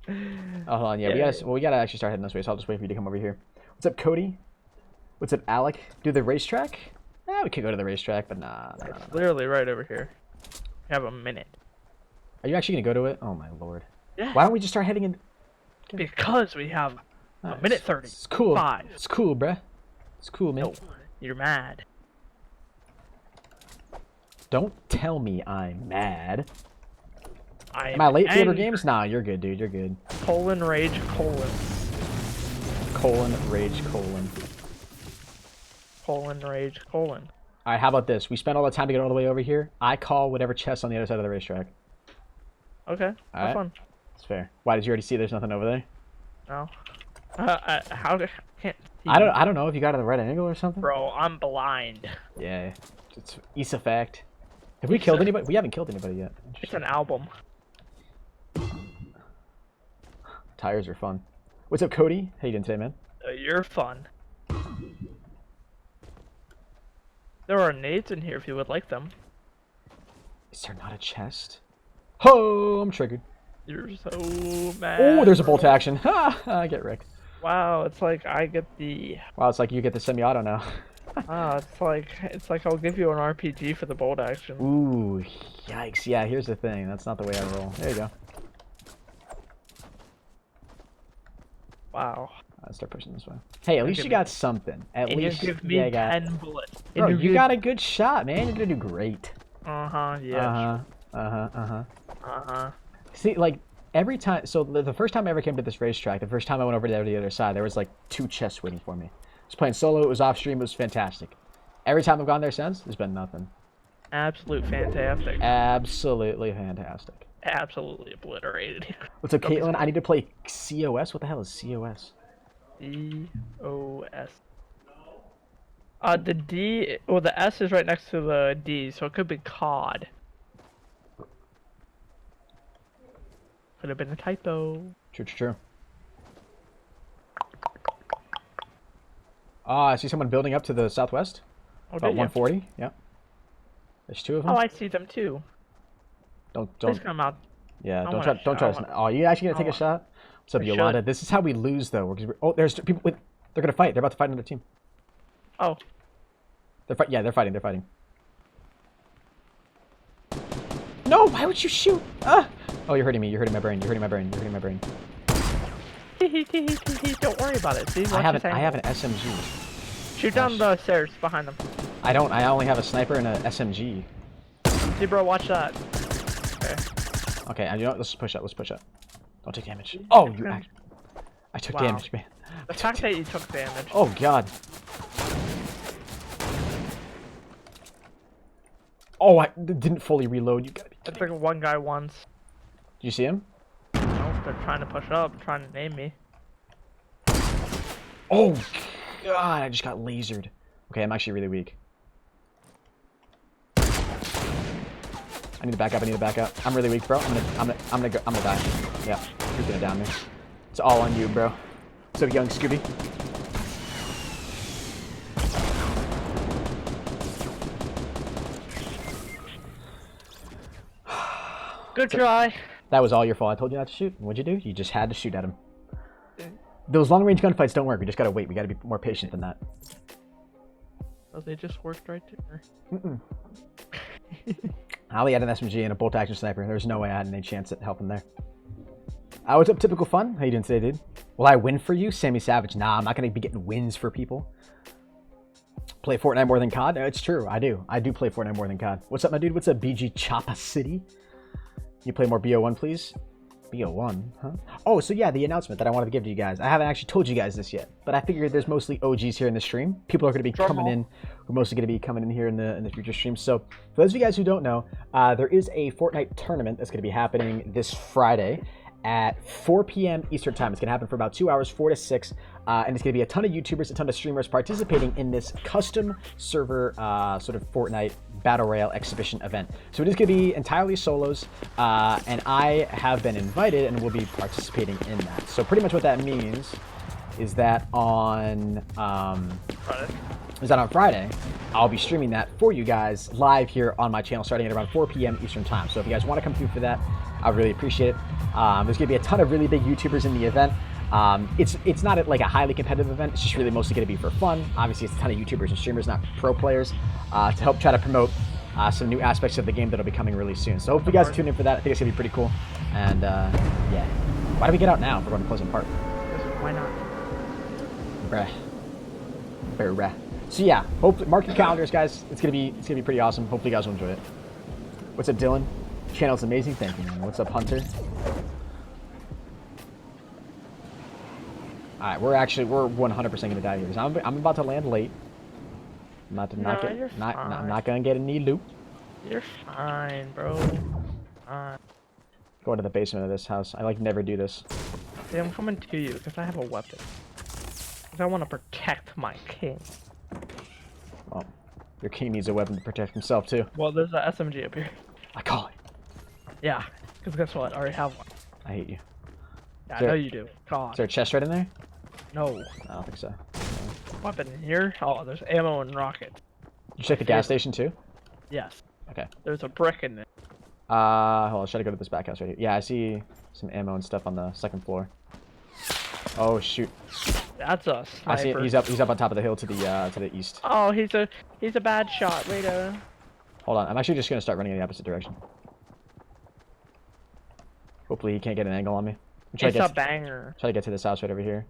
Oh, hold on. Yeah, we gotta actually start heading this way, so I'll just wait for you to come over here. What's up, Cody? What's up, Alec? Do the racetrack? We could go to the racetrack, but nah. It's literally right over here. We have a minute. Are you actually gonna go to it? Oh my lord. Yeah. Why don't we just start heading in? Because we have A minute 30. It's cool. 5. It's cool, bruh. It's cool, man. No, you're mad. Don't tell me I'm mad. Am Am I late for your games? Nah, you're good, dude. You're good. Rage, Rage, Rage, All right, how about this? We spent all the time to get all the way over here. I call whatever chest on the other side of the racetrack. Okay, have fun. It's fair. Why, did you already see there's nothing over there? No. Can't see. I don't know if you got it at the right angle or something. Bro, I'm blind. Yeah, it's a fact. Have we killed anybody? We haven't killed anybody yet. It's an album. Tires are fun. What's up, Cody? How you doing today, man? You're fun. There are nades in here if you would like them. Is there not a chest? Oh, I'm triggered. You're so mad. Oh, there's a bolt action. Ha! I get wrecked. Wow, it's like I get the. Wow, it's like you get the semi-auto now. It's like I'll give you an RPG for the bolt action. Ooh, yikes! Yeah, here's the thing. That's not the way I roll. There you go. Wow. Let's start pushing this way. Hey, at least you got something. At least you give me 10 bullets. Bro, you got a good shot, man. You're gonna do great. Yeah. See, like every time. So the first time I ever came to this racetrack, the first time I went over to the other side, there was like 2 chests waiting for me. I was playing solo. It was off stream. It was fantastic. Every time I've gone there since, there's been nothing. Absolute fantastic. Absolutely fantastic. Absolutely obliterated. What's up, Caitlin? I need to play COS. What the hell is COS? COS. The D, well, the S is right next to the D, so it could be COD. Could have been a typo. True. I see someone building up to the southwest. Oh, about 140. Yeah. There's 2 of them. Oh, I see them too. Don't. Please come out. Yeah, don't try to. Oh, you actually gonna take a shot? What's up, Yolanda? This is how we lose, though. Oh, there's people. They're gonna fight. They're about to fight another team. Oh. Yeah, they're fighting. They're fighting. No, why would you shoot? Ah! Oh, you're hurting me. You're hurting my brain. You're hurting my brain. You're hurting my brain. Don't worry about it. See, I have an SMG. Shoot down the stairs behind them. I don't. I only have a sniper and an SMG. See, bro, watch that. Okay, and you know what? Let's push up. Let's push up. Don't take damage. Oh, I took damage, man. The fact that you took damage. Oh, God. Oh, I didn't fully reload. You gotta be kidding. I took one guy once. Did you see him? No, they're trying to push up, trying to name me. Oh, God, I just got lasered. Okay, I'm actually really weak. I need to back up. I'm really weak, bro. I'm gonna die. Yeah, you're gonna down me. It's all on you, bro. What's up, young Scooby? Good try. That was all your fault. I told you not to shoot. What'd you do? You just had to shoot at him. Those long-range gunfights don't work. We just gotta wait. We gotta be more patient than that. Oh, they just worked right there. I only had an SMG and a bolt-action sniper. There's no way I had any chance at helping there. What's up, Typical Fun? How you doing today, dude? Will I win for you? Sammy Savage. Nah, I'm not gonna be getting wins for people. Play Fortnite more than COD? It's true. I do. I do play Fortnite more than COD. What's up, my dude? What's up, BG Choppa City? Can you play more BO1, please? BO1, huh? Oh, so yeah, the announcement that I wanted to give to you guys. I haven't actually told you guys this yet, but I figured there's mostly OGs here in the stream. People are going to be coming in. We're mostly going to be coming in here in the future streams. So for those of you guys who don't know, there is a Fortnite tournament that's going to be happening this Friday at 4 p.m. Eastern time. It's going to happen for about 2 hours, 4 to 6, and it's going to be a ton of YouTubers, a ton of streamers participating in this custom server sort of Fortnite Battle Royale exhibition event. So it is going to be entirely solos, and I have been invited and will be participating in that. So pretty much what that means is that on Friday, I'll be streaming that for you guys live here on my channel starting at around 4 p.m. Eastern time. So if you guys want to come through for that, I really appreciate it. There's going to be a ton of really big YouTubers in the event. It's not like a highly competitive event. It's just really mostly going to be for fun. Obviously, it's a ton of YouTubers and streamers, not pro players, to help try to promote some new aspects of the game that'll be coming really soon. So hope you guys tune in for that. I think it's going to be pretty cool. And yeah. Why do we get out now if we're going to Pleasant Park? Why not? Bruh. Bruh. So yeah, hopefully mark your calendars, guys. It's gonna be pretty awesome. Hopefully you guys will enjoy it. What's up, Dylan? Channel's amazing. Thank you, man. What's up, Hunter? All right, we're 100% gonna die here. I'm about to land late. I'm not gonna get any loot. You're fine, bro. Go into the basement of this house. I like never do this. See, I'm coming to you because I have a weapon. Because I want to protect my king. Well, your king needs a weapon to protect himself too. Well, there's an SMG up here. I call it. Yeah, because guess what? I already have one. I hate you. Yeah, I know you do. God. Is there a chest right in there? No. I don't think so. Weapon in here? Oh, there's ammo and rockets. Did you check the gas station too? Yes. Okay. There's a brick in there. Hold on, should I go to this back house right here? Yeah, I see some ammo and stuff on the second floor. Oh shoot. That's a sniper. I see it. He's up on top of the hill to the east. Oh, he's a bad shot. Wait a. Hold on, I'm actually just gonna start running in the opposite direction. Hopefully he can't get an angle on me. It's a banger. Try to get to this house right over here.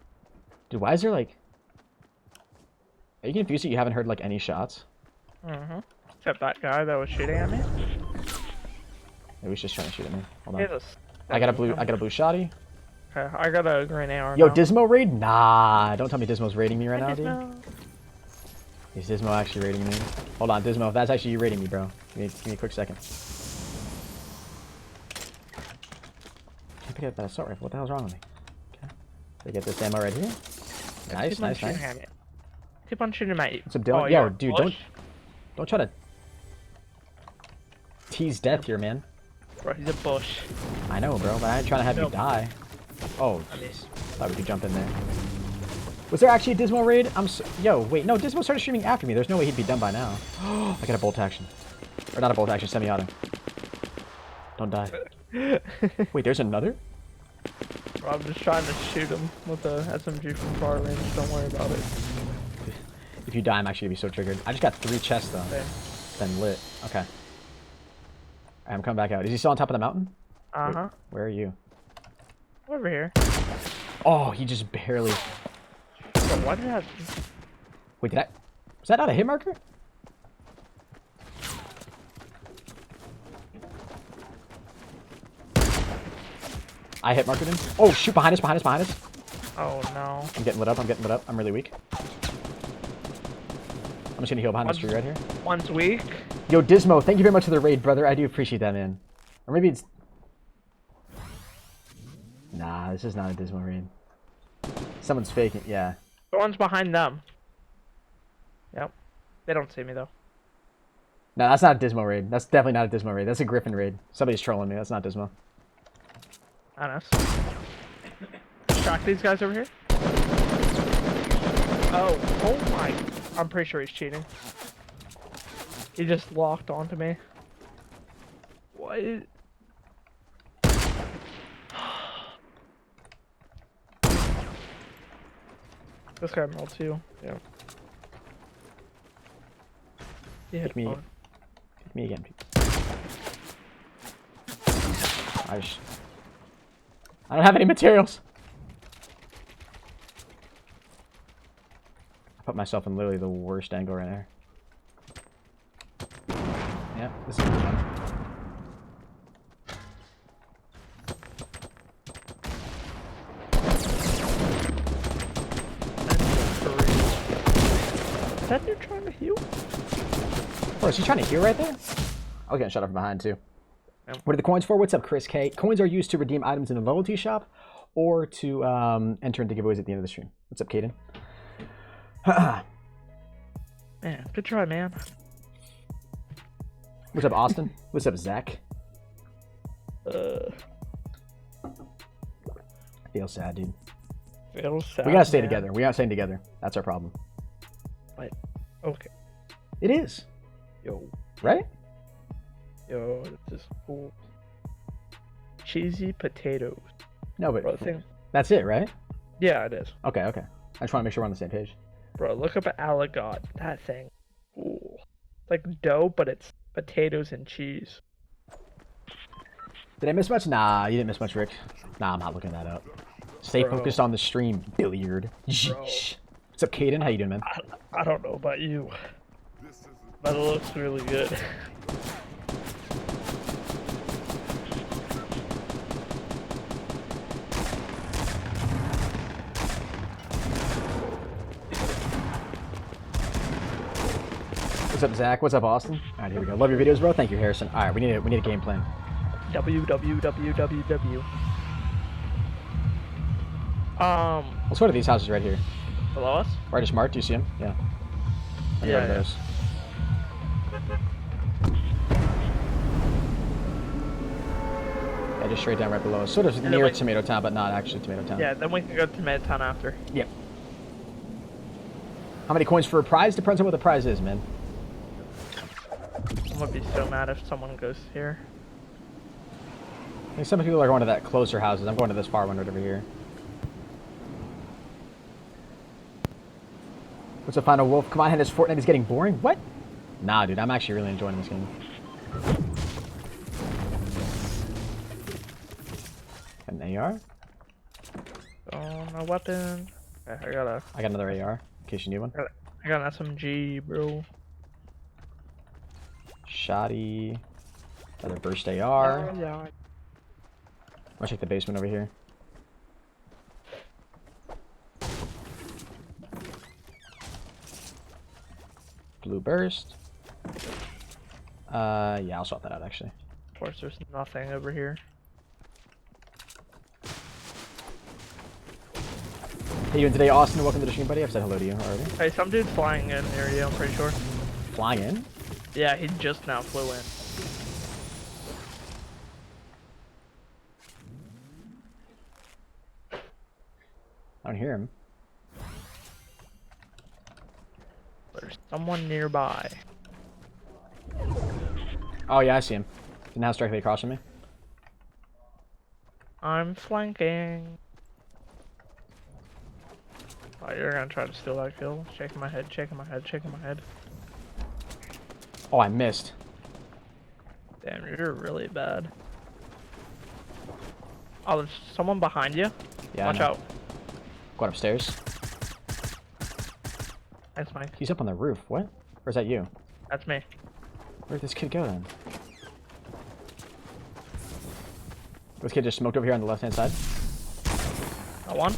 Dude, why is there like... Are you confused that you haven't heard like any shots? Mm-hmm. Except that guy that was shooting at me. Maybe he's just trying to shoot at me. Hold He on. has I got a blue shotty. Okay, I got a green AR. Yo, now. Dismo raid? Nah, don't tell me Dismo's raiding me right now, dude. Dismo. Is Dismo actually raiding me? Hold on, Dismo, if that's actually you raiding me, bro. Give me a quick second. Can't pick up that assault rifle. What the hell's wrong with me? Okay. Did I get this ammo right here? Nice, nice, nice. Keep on shooting at you. What's up, Dylan? Oh, yo, dude, don't try to tease death here, man. Bro, he's a bush. I know, bro, but I ain't trying to have you die. Oh, jeez. Thought we could jump in there. Was there actually a Dismo raid? Yo, wait, no, Dismo started streaming after me. There's no way he'd be done by now. I got a bolt action. Or not a bolt action, semi-auto. Don't die. Wait, there's another? Bro, I'm just trying to shoot him with the SMG from far range. Don't worry about it. If you die, I'm actually gonna be so triggered. I just got 3 chests, though. Okay. Then lit. Okay. I'm coming back out. Is he still on top of the mountain? Uh-huh. Wait, where are you? Over here. Oh, he just barely... Bro, why did I... Wait, did I... Was that not a hit marker? I hit marked him. Oh, shoot, behind us, behind us, behind us. Oh, no. I'm getting lit up, I'm getting lit up. I'm really weak. I'm just gonna heal behind this tree right here. One's weak. Yo, Dismo, thank you very much for the raid, brother. I do appreciate that, man. Or maybe it's... Nah, this is not a Dismo raid. Someone's faking, yeah. The one's behind them. Yep. They don't see me, though. No, that's not a Dismo raid. That's definitely not a Dismo raid. That's a Griffin raid. Somebody's trolling me. That's not Dismo. Honest. Distract these guys over here. Oh my. I'm pretty sure he's cheating. He just locked onto me. What? This guy rolled too. Yeah. Hit me. Hit me again, I don't have any materials. I put myself in literally the worst angle right there. Yeah, this is good one. Is that dude trying to heal? Oh, is he trying to heal right there? I was getting shot up from behind too. Yep. What are the coins for? What's up, Chris K? Coins are used to redeem items in the loyalty shop or to enter into giveaways at the end of the stream. What's up, Caden? Man, good try, man. What's up, Austin? What's up, Zach? I Feel sad, dude. feel sad. We gotta stay man. together. We gotta stay together. That's our problem. Wait. Okay. It is. Yo. Right? Yo, this is cool. Cheesy potatoes. No, but Bro, thing. that's it, right? Yeah, it is. Okay, okay. I just want to make sure we're on the same page. Bro, look up at Aligot. That thing. Ooh. It's like dough, but it's potatoes and cheese. Did I miss much? Nah, you didn't miss much, Rick. Nah, I'm not looking that up. Stay Bro. focused on the stream, billiard. Jeez. What's up, Caden? How you doing, man? I don't know about you, but it looks really good. What's up, Zach? What's up, Austin? All right, here we go. Love your videos, bro. Thank you, Harrison. All right, we need a game plan. www. Let's go to these houses right here. Below us? Right, just marked. Do you see them? Yeah. Yeah. Those. Yeah, just straight down right below us. Sort of near Tomato Town, but not actually Tomato Town. Yeah, then we can go to Tomato Town after. Yep. How many coins for a prize? Depends on what the prize is, man. I'm gonna be so mad if someone goes here. I think some people are going to that closer houses. I'm going to this far one right over here. What's the final wolf? Come on, Hennis. Fortnite is getting boring? What? Nah, dude. I'm actually really enjoying this game. An AR? Oh, no weapon. Okay, I got another AR, in case you need one. I got an SMG, bro. Shoddy. Another burst AR. Yeah. I'll check the basement over here. Blue burst. Yeah, I'll swap that out actually. Of course, there's nothing over here. Hey, you doing today, Austin? Welcome to the stream, buddy. I've said hello to you already. Hey, some dude's flying in near you, I'm pretty sure. Flying in? Yeah, he just now flew in. I don't hear him. There's someone nearby. Oh yeah, I see him. He's now directly across from me. I'm flanking. Oh, you're gonna try to steal that kill? Shaking my head, shaking my head, shaking my head. Oh, I missed. Damn, you're really bad. Oh, there's someone behind you. Yeah. Watch out. Going upstairs. That's Mike. He's up on the roof. What? Or is that you? That's me. Where'd this kid go then? This kid just smoked over here on the left-hand side. Got one.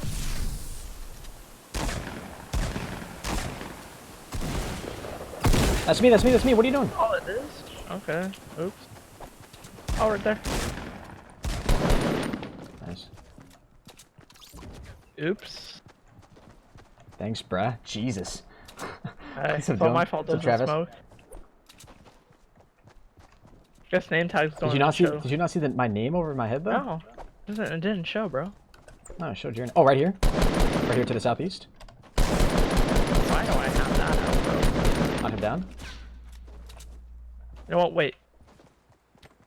That's me, that's me, that's me. What are you doing? Oh, it is? Okay. Oops. Oh, right there. Nice. Oops. Thanks, bruh. Jesus. Hey, What's it's up, all Dylan? my fault. What's up, Doesn't Travis? smoke. Guess name tags don't Did you not see? show. Did you not see my name over my head though? No, it didn't show, bro. No, I showed your. Oh, right here. Right here to the southeast. Why do I have that out, bro? Knock him down. You know what? Wait.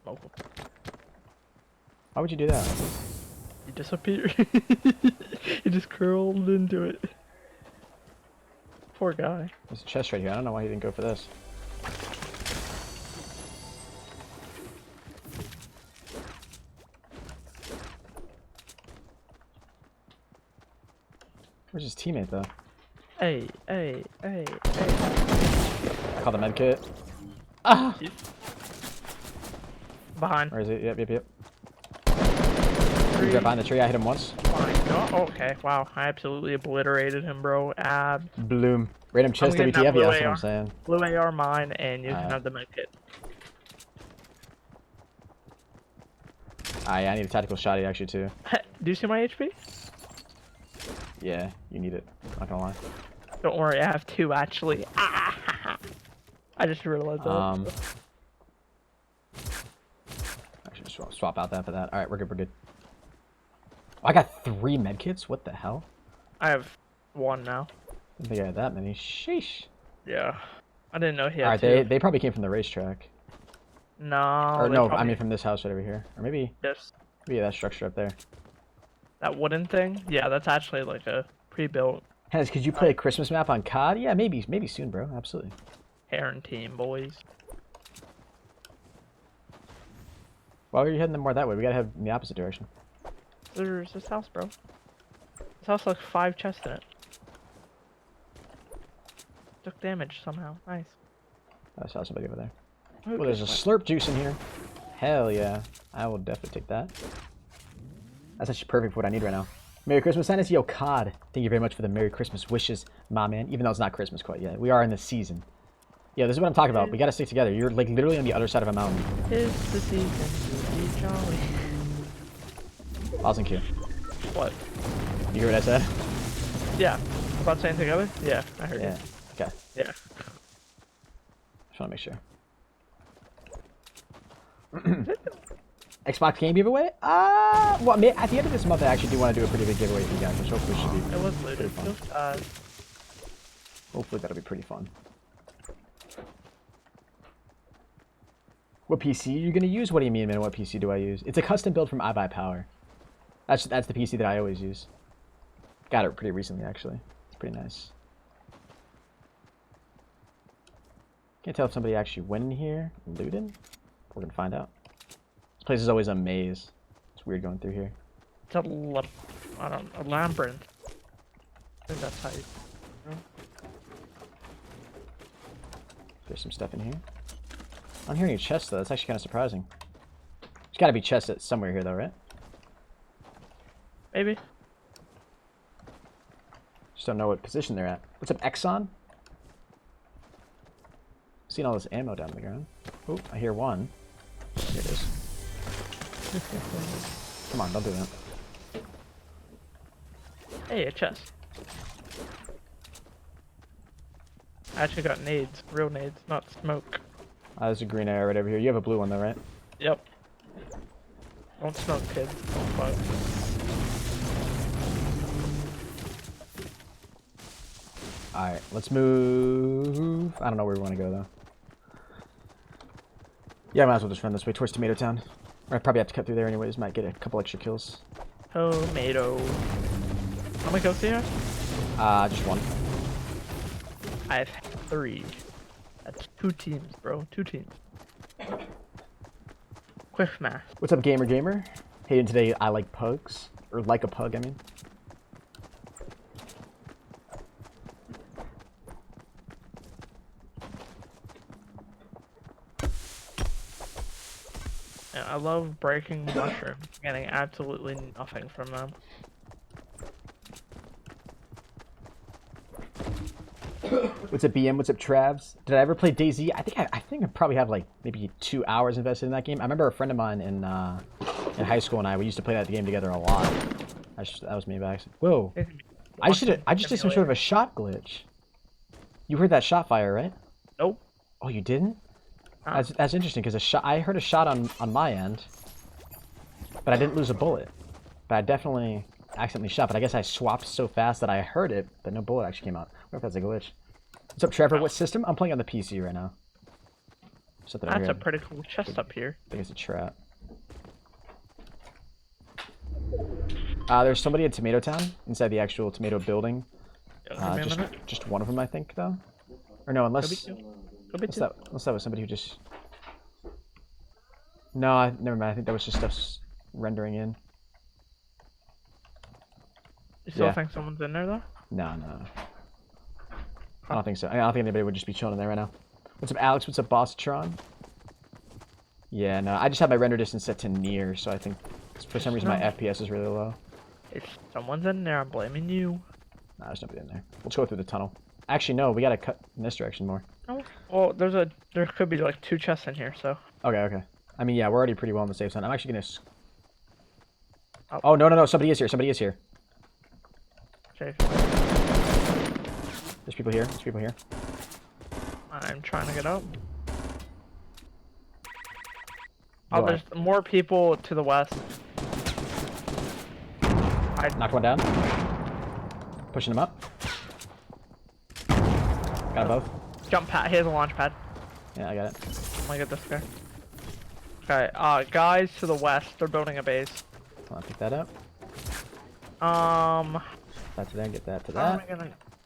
Oh, Why would you do that? he disappeared. He just curled into it. Poor guy. There's a chest right here. I don't know why he didn't go for this. Where's his teammate though? Hey. I call the med kit. Ah! Behind. Where is it? Yep. He's right behind the tree. I hit him once. Oh, okay. Wow. I absolutely obliterated him, bro. Bloom. Random chest getting that WTF. blue Yeah, that's what AR. I'm saying. Blue AR mine, and you can have the med kit. I need a tactical shotty actually too. Do you see my HP? Yeah, you need it. Not gonna lie. Don't worry, I have two actually. I just realized that. I should swap out that for that. All right, we're good. Oh, I got 3 medkits. What the hell? I have one now. I didn't think I had that many. Sheesh. Yeah. I didn't know he had All right, two. they probably came from the racetrack. No. Or they no, probably... I mean from this house right over here. Or maybe Yes. that structure up there. That wooden thing? Yeah, that's actually like a pre-built Hennis, could you play a Christmas map on COD? Yeah, maybe soon, bro. Absolutely. Heron team, boys. Why are you heading more that way? We gotta head in the opposite direction. There's this house, bro. This house has like 5 chests in it. took damage somehow. Nice. I saw somebody over there. Oh, Well, there's a slurp juice in here. Hell yeah. I will definitely take that. That's actually perfect for what I need right now. Merry Christmas, Sinus. Yo, COD. Thank you very much for the Merry Christmas wishes, my man. Even though it's not Christmas quite yet. We are in the season. Yeah, this is what I'm talking about. We gotta stick together. You're like literally on the other side of a mountain. It's the season to be jolly. Pause and Q. What? You hear what I said? Yeah. About saying together? Yeah, I heard Yeah. you. Okay. Yeah. Just want to make sure. Xbox game giveaway? Well, at the end of this month, I actually do want to do a pretty big giveaway for you guys, which hopefully should be It was pretty looted. fun. Hopefully that'll be pretty fun. What PC are you gonna use? What do you mean, man? What PC do I use? It's a custom build from iBuyPower. That's the PC that I always use. Got it pretty recently, actually. It's pretty nice. Can't tell if somebody actually went in here and looted. We're gonna find out. This place is always a maze. It's weird going through here. It's a labyrinth. I think that's how you... There's some stuff in here. I'm hearing a chest, though. That's actually kind of surprising. There's got to be chests somewhere here, though, right? Maybe. Just don't know what position they're at. What's up, Exxon? Seeing all this ammo down on the ground. Oh, I hear one. Here it is. Come on, don't do that. Hey, a chest. I actually got nades. Real nades, not smoke. There's a green arrow right over here. You have a blue one, though, right? Yep. Don't smoke, kids. Don't fuck. Alright, let's move. I don't know where we want to go, though. Yeah, I might as well just run this way towards Tomato Town. Or I probably have to cut through there anyways. Might get a couple extra kills. Tomato. How many kills do you have? Just one. I have 3. That's 2 teams, bro. 2 teams. Quick math. What's up, gamer? Hey, and today I like pugs. Or like a pug, I mean. And I love breaking mushrooms, getting absolutely nothing from them. What's up, BM? What's up, Travs? Did I ever play DayZ? I think I probably have like maybe 2 hours invested in that game. I remember a friend of mine in high school and we used to play that game together a lot. That was me back. Whoa! I just did some sort of a shot glitch. You heard that shot fire, right? Nope. Oh, you didn't? Huh. That's interesting because I heard a shot on my end, but I didn't lose a bullet. But I definitely accidentally shot. But I guess I swapped so fast that I heard it, but no bullet actually came out. I wonder if that's a glitch. What's up, Trevor? What system? I'm playing on the PC right now. That's a pretty cool chest up here. I think it's a trap. There's somebody in Tomato Town inside the actual tomato building. Just one of them, I think, though. Or no, unless that was somebody who just. No, never mind. I think that was just stuff rendering in. You still think someone's in there though? No. I don't think so. I don't think anybody would just be chilling in there right now. What's up, Alex? What's up, Bossatron? Yeah, no. I just have my render distance set to near, so I think for some reason my FPS is really low. If someone's in there, I'm blaming you. Nah, there's nobody in there. Let's go through the tunnel. Actually, no. We gotta cut in this direction more. Oh, well, there could be like 2 chests in here, so. Okay. I mean, yeah, we're already pretty well on the safe zone. I'm actually gonna. Oh no! Somebody is here. Okay. There's people here. I'm trying to get up. Go There's more people to the west. Knocked one down. Pushing them up. Got them both. Jump pad. Here's a launch pad. Yeah, I got it. I'm gonna get this guy. Okay, guys to the west, they're building a base. I'll pick that up. That to there, get that to that.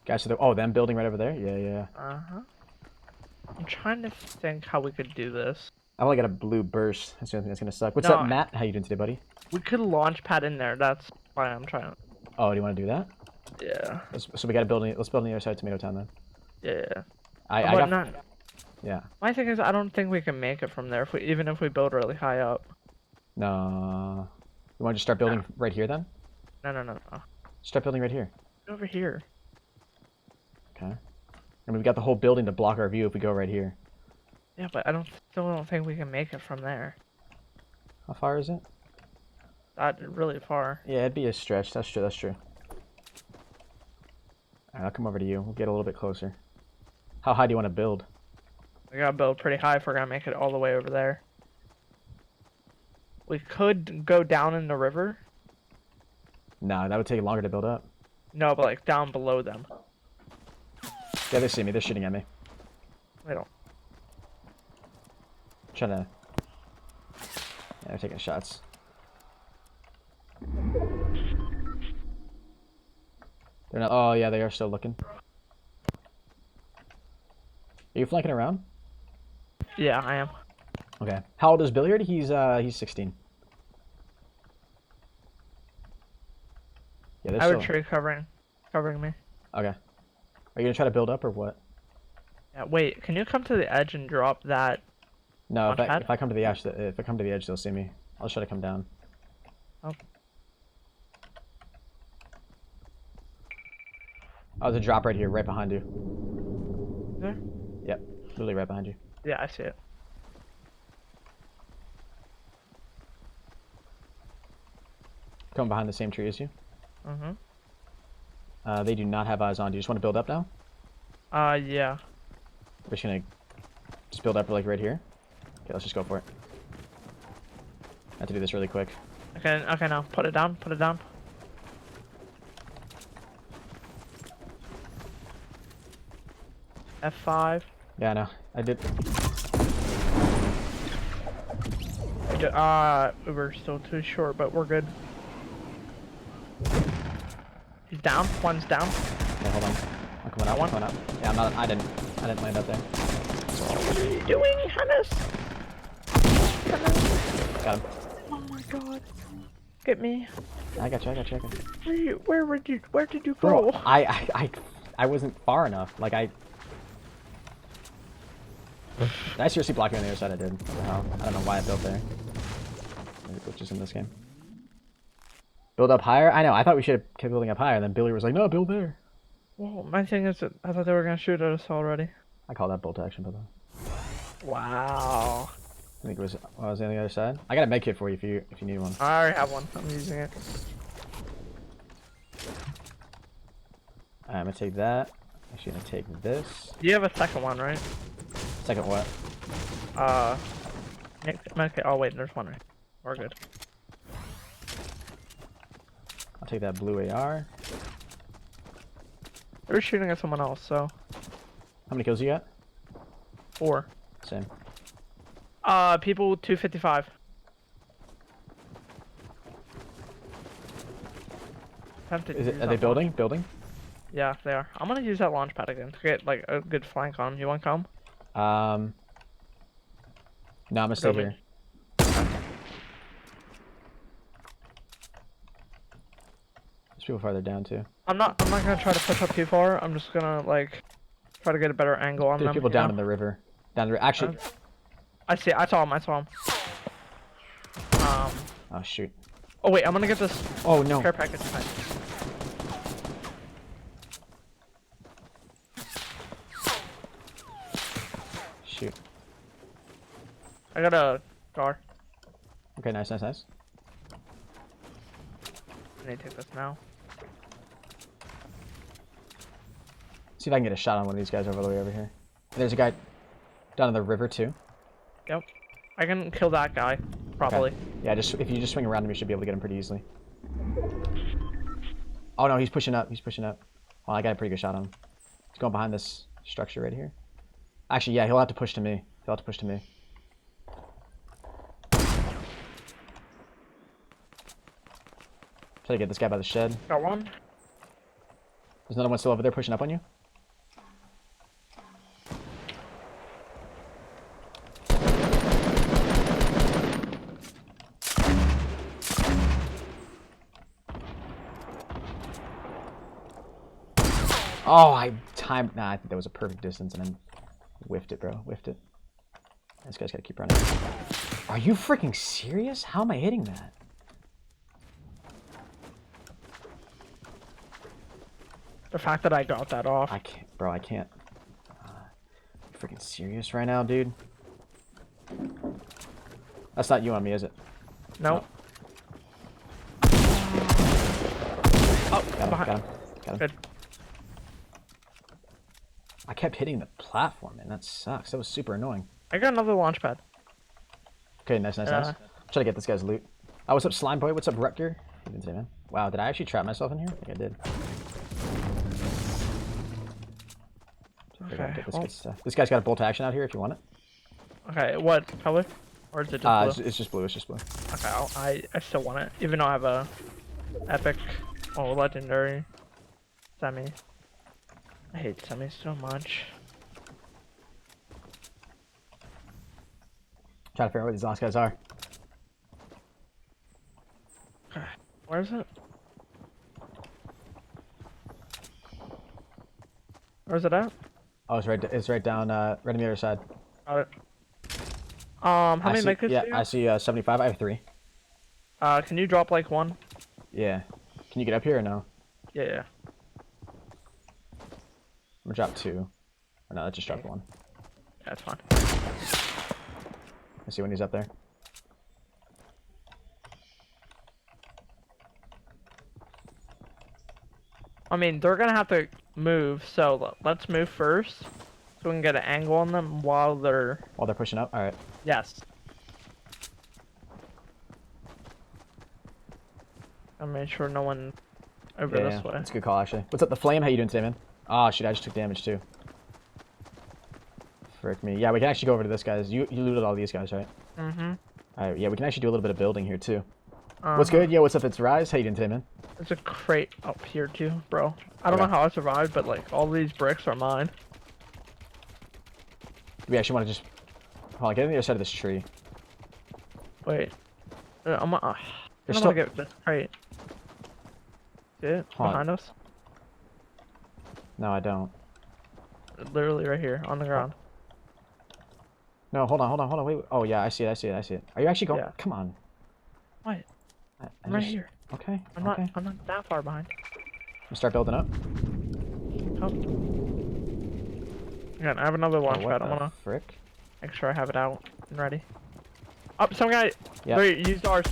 Guys to the them building right over there. Yeah. I'm trying to think how we could do this. I've only got a blue burst. That's the only thing that's gonna suck. What's up, Matt? How you doing today, buddy? We could launch pad in there. That's why I'm trying. Oh, do you want to do that? Yeah. So we gotta build. Let's build on the other side of Tomato Town then. Yeah. I But got. not. Yeah. My thing is, I don't think we can make it from there. Even if we build really high up. No. You want to just start building right here then? No. Start building right here. Over here. Okay. And we've got the whole building to block our view if we go right here. Yeah, but still don't think we can make it from there. How far is it? Not really far. Yeah, it'd be a stretch. That's true. That's true. Alright, I'll come over to you. We'll get a little bit closer. How high do you want to build? We gotta build pretty high if we're gonna make it all the way over there. We could go down in the river. Nah, that would take longer to build up. No, but like down below them. Yeah, they see me. They're shooting at me. They don't. Trying to... Yeah, they're taking shots. They're not... Oh, yeah, they are still looking. Are you flanking around? Yeah, I am. Okay. How old is Billiard? He's 16. Yeah, they're I would still... tree covering me. Okay. Are you gonna try to build up or what? Yeah, wait, can you come to the edge and drop that? No, if Launchpad? I come to the edge, if I come to the edge, they'll see me. I'll try to come down. Oh. Oh, there's a drop right here, right behind you. There? Yep, literally right behind you. Yeah, I see it. Come behind the same tree as you. Mm-hmm. They do not have eyes on. Do you just want to build up now? Yeah. We're just gonna just build up like right here. Okay, let's just go for it. I have to do this really quick. Okay, now put it down. Put it down. F5. Yeah, I know. I did. We're still too short, but we're good. He's down. One's down. Yeah, hold on. I'm coming up. I'm coming up. Yeah, I'm not. I didn't land up there. What are you doing, Hennis? Got him. Oh my god. Get me. I got you. Where did you Bro, go? I wasn't far enough. Like I seriously blocked you on the other side. I did. What the hell? I don't know why I built there. Maybe glitches in this game. Build up higher? I know. I thought we should have kept building up higher. And then Billy was like, "No, build there." Well, my thing is that I thought they were gonna shoot at us already. I call that bolt action, by the way. Wow. I think it was. What was on the other side? I got a med kit for you if you need one. I already have one. I'm using it. Alright, I'm gonna take that. Actually, gonna take this. You have a second one, right? Second what? Okay. Oh wait, there's one right. We're good. I'll take that blue AR. They're shooting at someone else, so. How many kills you got? 4. Same. People 255. Are they building? Building? Yeah, they are. I'm gonna use that launch pad again to get like a good flank on them. You wanna come? No, I'm gonna stay Go here. There's people farther down too. I'm not gonna try to push up too far. I'm just gonna like try to get a better angle on There's them. people down in the river. Down the actually. I saw him. Oh shoot. Oh wait, I'm gonna get this. Oh no. Care package. Fine. Shoot. I got a car. Okay, nice. I need to take this now. See if I can get a shot on one of these guys over the way over here. There's a guy down in the river too. Yep. I can kill that guy, probably. Okay. Yeah, if you just swing around him, you should be able to get him pretty easily. Oh no, he's pushing up. Well, I got a pretty good shot on him. He's going behind this structure right here. Actually, yeah, he'll have to push to me. Try to get this guy by the shed. Got one. There's another one still over there pushing up on you. Oh, I timed. Nah, I think that was a perfect distance, and then Whiffed it, bro. Whiffed it. This guy's gotta keep running. Are you freaking serious? How am I hitting that? The fact that I got that off. I can't, bro. I can't. You freaking serious right now, dude? That's not you on me, is it? Nope. Oh, Got him. Got him. Good. I kept hitting the platform, man. That sucks. That was super annoying. I got another launch pad. Okay, nice. Try to get this guy's loot. What's up, Slime Boy? What's up, Ruptor? You didn't say, man. Wow, did I actually trap myself in here? I think I did. Okay. Get this good stuff. This guy's got a bolt action out here if you want it. Okay, what color? Or is it just blue? It's just blue. It's just blue. Okay, I still want it, even though I have a epic, legendary semi. I hate semis so much. Trying to figure out where these last guys are. Okay, where is it? Where's it at? Oh, it's right down, right on the other side. Got it. How many makers Yeah, do you I have? see 75. I have 3. Can you drop like one? Yeah. Can you get up here or no? Yeah. I'm gonna drop 2. Or no, that just dropped 1. Yeah, it's fine. I see when he's up there. I mean, they're gonna have to move, so let's move first, so we can get an angle on them while they're... While they're pushing up? Alright. Yes. I'll make sure no one over this way. That's a good call, actually. What's up, The Flame? How you doing today, man? Oh, shit, I just took damage, too. Frick me. Yeah, we can actually go over to this guy's. You looted all these guys, right? Mm-hmm. Alright, yeah, we can actually do a little bit of building here, too. What's good? Yeah, what's up? It's Rise. How you doing today, man? There's a crate up here, too, bro. I don't know how I survived, but, like, all these bricks are mine. We actually want to just... Hold on, get on the other side of this tree. Wait. I'm gonna still... get this crate. See it? Behind us? No, I don't. Literally right here, on the ground. No, hold on, wait. Oh, yeah, I see it. Are you actually going? Yeah. Come on. What? I I'm right here. Okay, I'm not that far behind. We'll start building up. Oh. Again, I have another launch pad. I'm What gonna the frick? make sure I have it out and ready. Oh, some guy! Yeah. There, used ours.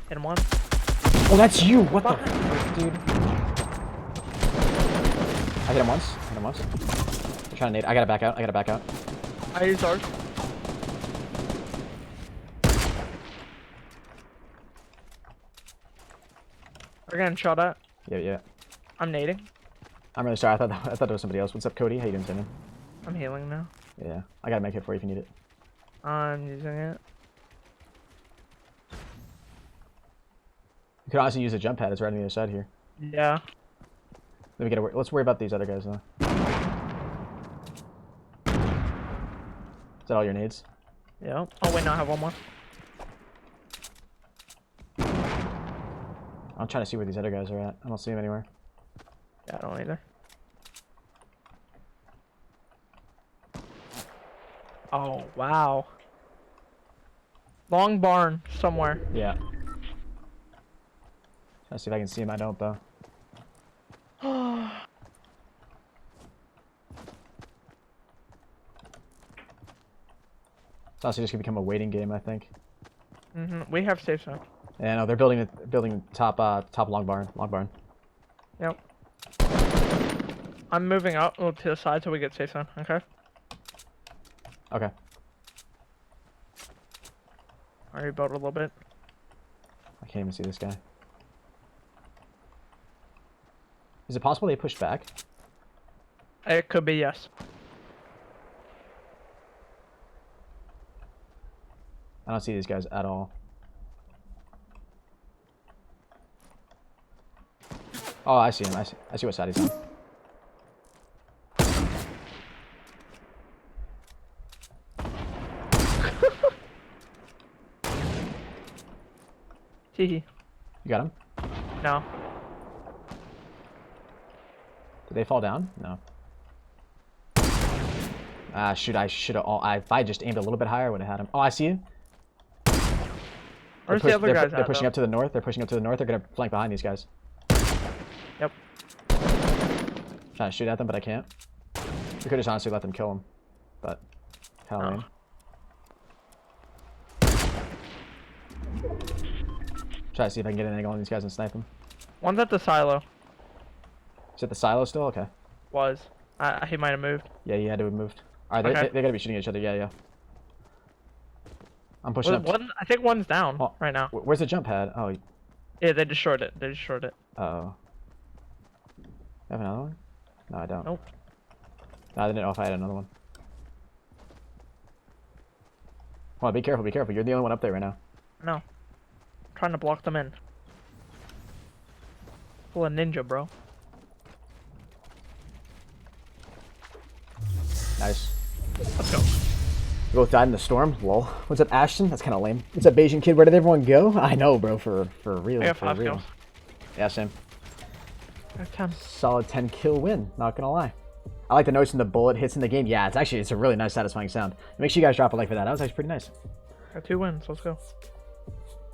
Hit him once. Oh, that's you! What the frick, dude? I hit him once. I'm trying to nade. I gotta back out. I used ours. We're getting shot at. Yeah. I'm nading. I'm really sorry. I thought it was somebody else. What's up, Cody? How you doing, Simon? I'm healing now. Yeah. I gotta make it for you if you need it. I'm using it. You could honestly use a jump pad. It's right on the other side here. Yeah. Let's worry about these other guys though. Is that all your nades? Yeah. Oh wait, no, I have one more. I'm trying to see where these other guys are at. I don't see them anywhere. Yeah, I don't either. Oh wow. Long barn somewhere. Yeah. Trying to see if I can see him. I don't though. It's honestly just gonna become a waiting game, I think. We have safe zone. Yeah, no, they're building top long barn. Yep. I'm moving out to the side so we get safe zone. Okay. Okay. I rebuilt a little bit. I can't even see this guy. Is it possible they pushed back? It could be, yes. I don't see these guys at all. Oh, I see him. I see what side he's on. Teehee. You got him? No. Did they fall down? No. Ah, shoot, I should have... If I just aimed a little bit higher, I would have had him. Oh, I see you. Where's the other guys They're pushing up to the north. They're pushing up to the north. They're going to flank behind these guys. Yep. Trying to shoot at them, but I can't. We could just honestly let them kill them. But, kind of lame. Try to see if I can get an angle on these guys and snipe them. One's at the silo. Is it the silo still? Okay. Was. He might have moved. Yeah, he had to have moved. Alright, Okay. they gotta be shooting at each other. Yeah, yeah. I'm pushing up. I think one's down right now. Where's the jump pad? Oh. Yeah, they destroyed it. They destroyed it. Uh-oh. You have another one? No, I don't. Nope. No, I didn't know if I had another one. Hold on, be careful, be careful. You're the only one up there right now. No. I'm trying to block them in. Full of ninja, bro. Nice. Let's go. We both died in the storm. Lol. What's up, Ashton? That's kind of lame. What's up, Asian kid? Where did everyone go? I know, bro. For real. I got for 5 real. kills. Yeah, same. I got 10. Solid 10 kill win. Not gonna lie. I like the noise when the bullet hits in the game. Yeah, it's a really nice, satisfying sound. Make sure you guys drop a like for that. That was actually pretty nice. Got 2 wins. Let's go.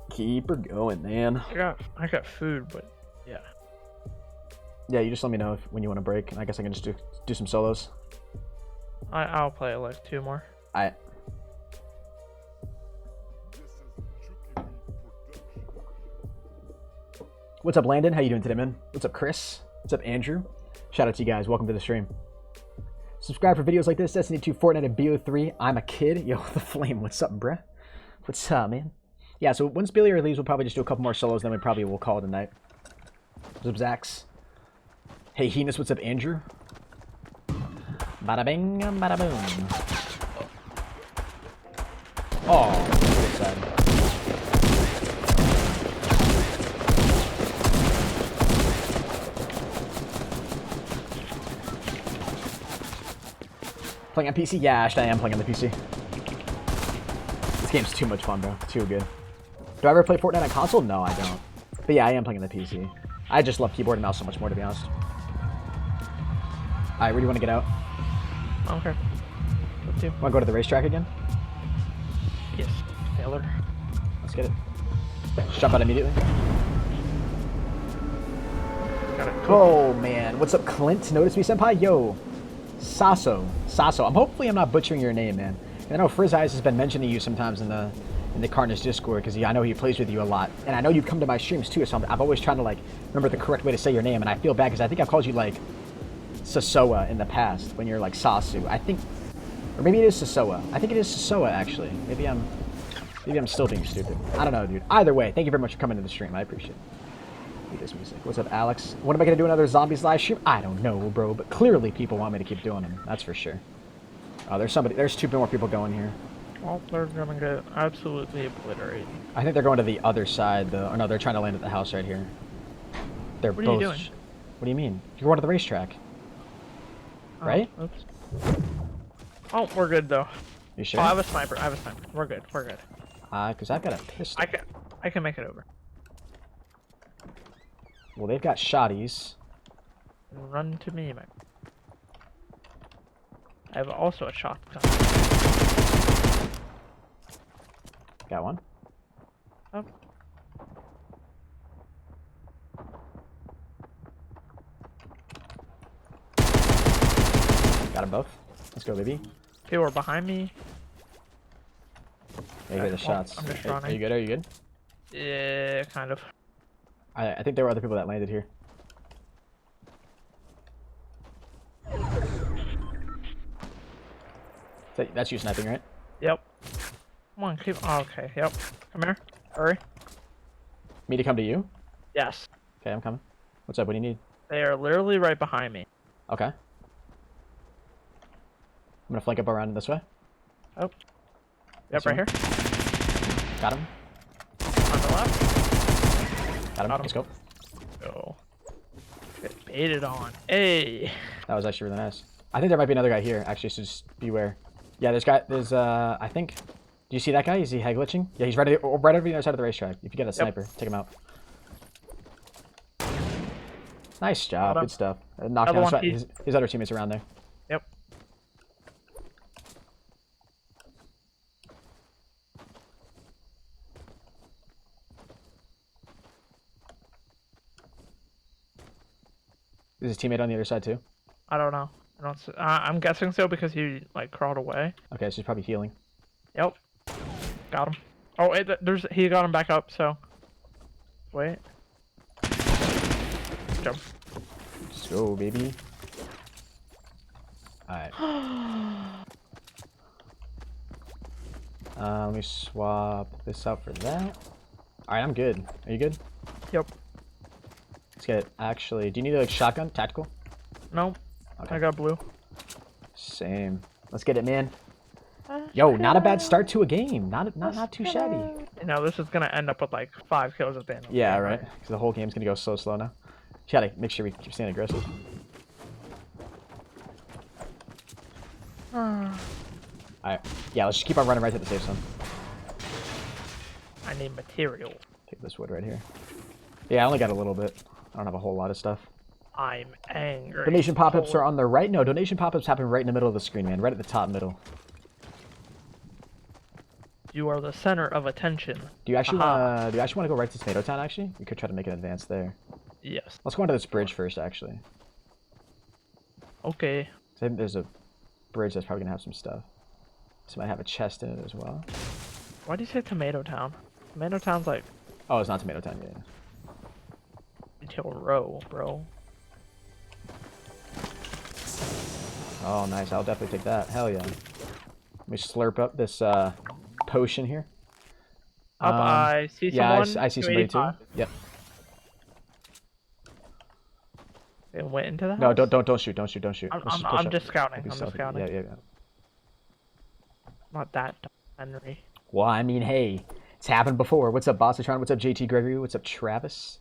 Keep her going, man. I got food, but yeah. Yeah, you just let me know when you want to break, and I guess I can just do some solos. I'll play like 2 more. What's up, Landon? How you doing today, man? What's up, Chris? What's up, Andrew? Shout out to you guys. Welcome to the stream. Subscribe for videos like this. Destiny 2, Fortnite, and BO3. I'm a kid. Yo, the flame. What's up, bruh? What's up, man? Yeah, so once Billy leaves, we'll probably just do a couple more solos, then we probably will call it a night. What's up, Zax? Hey, Henis. What's up, Andrew? Bada bing, bada boom. Oh, good side. Playing on PC? Yeah, actually, I am playing on the PC. This game's too much fun, bro. Too good. Do I ever play Fortnite on console? No, I don't. But yeah, I am playing on the PC. I just love keyboard and mouse so much more, to be honest. Alright, where do you want to get out? Okay. Let's do. Want to go to the racetrack again? Yes. Taylor. Let's get it. Just jump out immediately. Got it. Oh, man. What's up, Clint? Notice me, senpai? Yo. Sasso. Hopefully I'm not butchering your name, man. And I know Frizz Eyes has been mentioning you sometimes in the KRNGHenis Discord, because I know he plays with you a lot. And I know you come to my streams, too, so I've always tried to, like, remember the correct way to say your name, and I feel bad, because I think I've called you, like, Sasoa in the past, when you're, like, Sasu. I think... Or maybe it is Sasoa. I think it is Sasoa, actually. Maybe I'm still being stupid. I don't know, dude. Either way, thank you very much for coming to the stream. I appreciate it. Read this music. What's up, Alex? When am I going to do another Zombies live stream? I don't know, bro. But clearly people want me to keep doing them. That's for sure. Oh, there's 2 more people going here. Well, they're gonna get absolutely obliterated. I think they're going to the other side, though. Or no, they're trying to land at the house right here. They're What both... are you doing? What do you mean? You're going to the racetrack. Right? Oh, oops. Oh, we're good, though. You sure? Oh, I have a sniper. We're good. Because I've got a pistol. I can make it over. Well, they've got shotties. Run to me, man. I have also a shotgun. Got one. Oh. Got them both. Let's go, baby. They were behind me. Yeah, you hear the shots. I'm just Are running. you good? Are you good? Yeah, kind of. I think there were other people that landed here. That's you sniping, right? Yep. Come on, keep. Oh, okay. Yep. Come here. Hurry. Me to come to you? Yes. Okay, I'm coming. What's up? What do you need? They are literally right behind me. Okay. I'm gonna flank up around this way. Oh. Yep, right here. Got him. On the left. Got him. Got him. Let's go. Go. Get baited on. Hey. That was actually really nice. I think there might be another guy here, actually, so just beware. Yeah, there's I think... Do you see that guy? Is he head glitching? Yeah, he's right over the other side of the racetrack. If you get a sniper, take him out. Nice job. Hold Good up. stuff. Knocked Another down one, his other teammates around there. Yep. Is his teammate on the other side too? I don't know. I don't. I'm guessing so because he like crawled away. Okay, so he's probably healing. Yep. Got him. Oh, he got him back up. So. Wait. Jump. Let's go, baby. Alright. Let me swap this out for that. Alright, I'm good. Are you good? Yep. Let's get it. Actually, do you need like shotgun? Tactical? No. Okay. I got blue. Same. Let's get it, man. Yo, not a bad start to a game. Not too shabby. You know, this is gonna end up with like 5 kills at the end. Of the Yeah, game, right. Because the whole game's gonna go so slow now. Gotta make sure we keep staying aggressive. Alright. Yeah, let's just keep on running right to the safe zone. I need material. Take this wood right here. Yeah, I only got a little bit. I don't have a whole lot of stuff. I'm angry. Donation pop-ups are on the right. No, donation pop-ups happen right in the middle of the screen, man. Right at the top middle. You are the center of attention. Do you actually want to go right to Tomato Town? Actually, we could try to make an advance there. Yes. Let's go onto this bridge first, actually. Okay. I think there's a bridge that's probably gonna have some stuff. So it might have a chest in it as well. Why do you say Tomato Town? Tomato Town's like Oh, it's not Tomato Town yet. until row, bro. Oh, nice. I'll definitely take that. Hell yeah. Let me slurp up this potion here. Up, I see someone. Yeah, I see somebody too. 285. Yep. They went into the house. No, don't shoot. Don't shoot. Let's I'm push just up. scouting. Be I'm just stealthy. scouting. Yeah. Not that Henry. Well, I mean, hey, it's happened before. What's up, Bossatron? What's up, JT Gregory? What's up, Travis?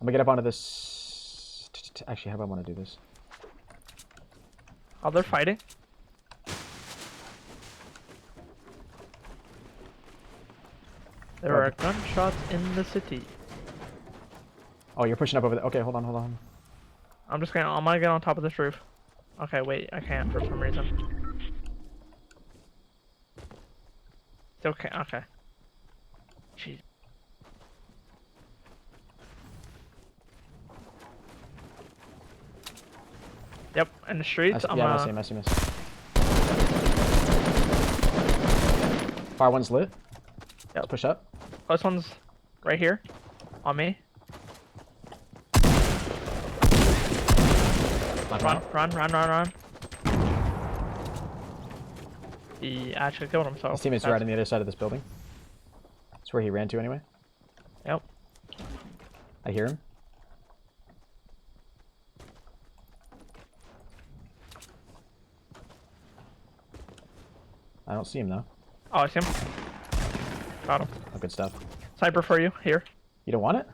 I'm gonna get up onto this. Actually, how do I want to do this? Oh, they're fighting. There are gunshots in the city. Oh, you're pushing up over there. Okay, hold on. I'm gonna get on top of this roof. Okay, wait, I can't for some reason. Still can't. Okay. Jeez. Yep, in the streets. I see him. Fire one's lit. Yep. Let's push up. This one's right here, on me. Run. He actually killed himself. His teammate's right on the other side of this building. That's where he ran to anyway. Yep. I hear him. I don't see him though. Oh, I see him. Got him. Oh, good stuff. Sniper for you, here. You don't want it?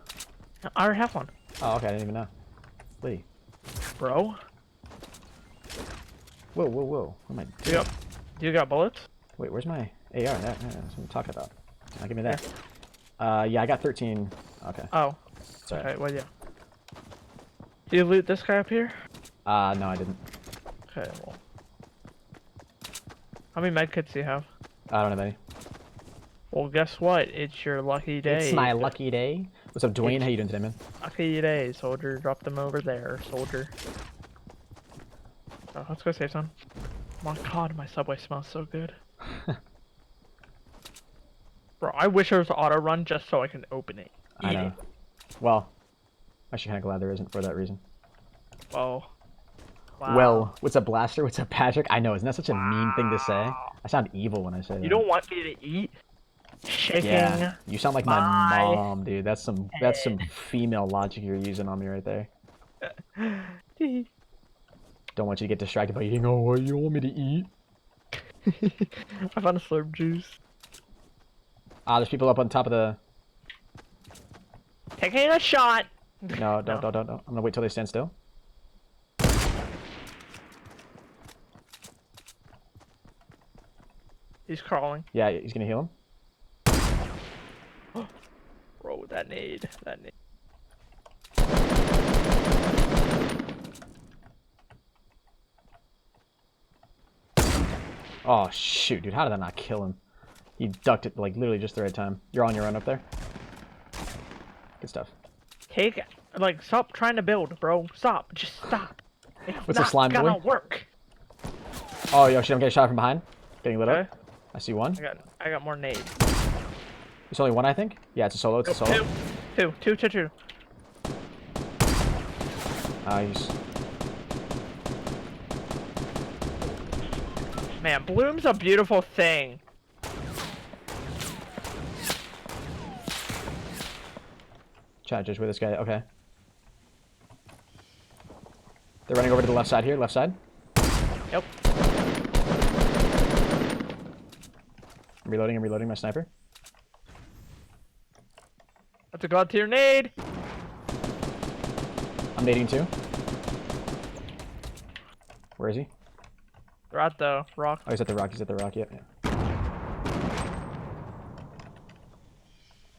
I already have one. Oh, okay. I didn't even know. Lee. Bro. Whoa. What am I doing? Do you got bullets? Wait, where's my AR? That's what I'm talking about. Now give me that. Yeah, I got 13. Okay. Oh. Sorry. Okay, well, yeah. Do you loot this guy up here? No, I didn't. Okay, well. How many medkits do you have? I don't have any. Well, guess what? It's your lucky day. It's my lucky day. What's up, Dwayne? How you doing today, man? Lucky day, soldier. Drop them over there, soldier. Oh, let's go save some. Oh my god, my Subway smells so good. Bro, I wish there was an auto run just so I can open it. I know. Well, I'm actually kind of glad there isn't for that reason. Whoa. Wow. Well, what's up, Blaster? What's up, Patrick? I know, isn't that such a mean thing to say? I sound evil when I say that. You don't want me to eat? Shaking. Yeah, you sound like my mom, dude. That's some female logic you're using on me right there. Don't want you to get distracted by eating. Oh, you don't want me to eat? I found a slurp juice. There's people up on top of the... Taking a shot! No, don't. I'm gonna wait till they stand still. He's crawling. Yeah, he's gonna heal him. That need. Oh shoot, dude, how did that not kill him? He ducked it like literally just the right time. You're on your run up there. Good stuff. Stop trying to build, bro. Stop. Just stop. It's What's a not slime gonna boy? work. Oh, yo, shit, I'm getting shot from behind. Getting lit up. I see one. I got more nades. There's only one, I think. Yeah, it's a solo. It's a solo. Two. Nice. Man, Bloom's a beautiful thing. Trying to judge where this guy. Okay. They're running over to the left side here. Left side. Yep. I'm reloading my sniper. That's a god tier nade. I'm nading too. Where is he? They're at the rock. Oh, he's at the rock. He's at the rock. Yep. Yeah.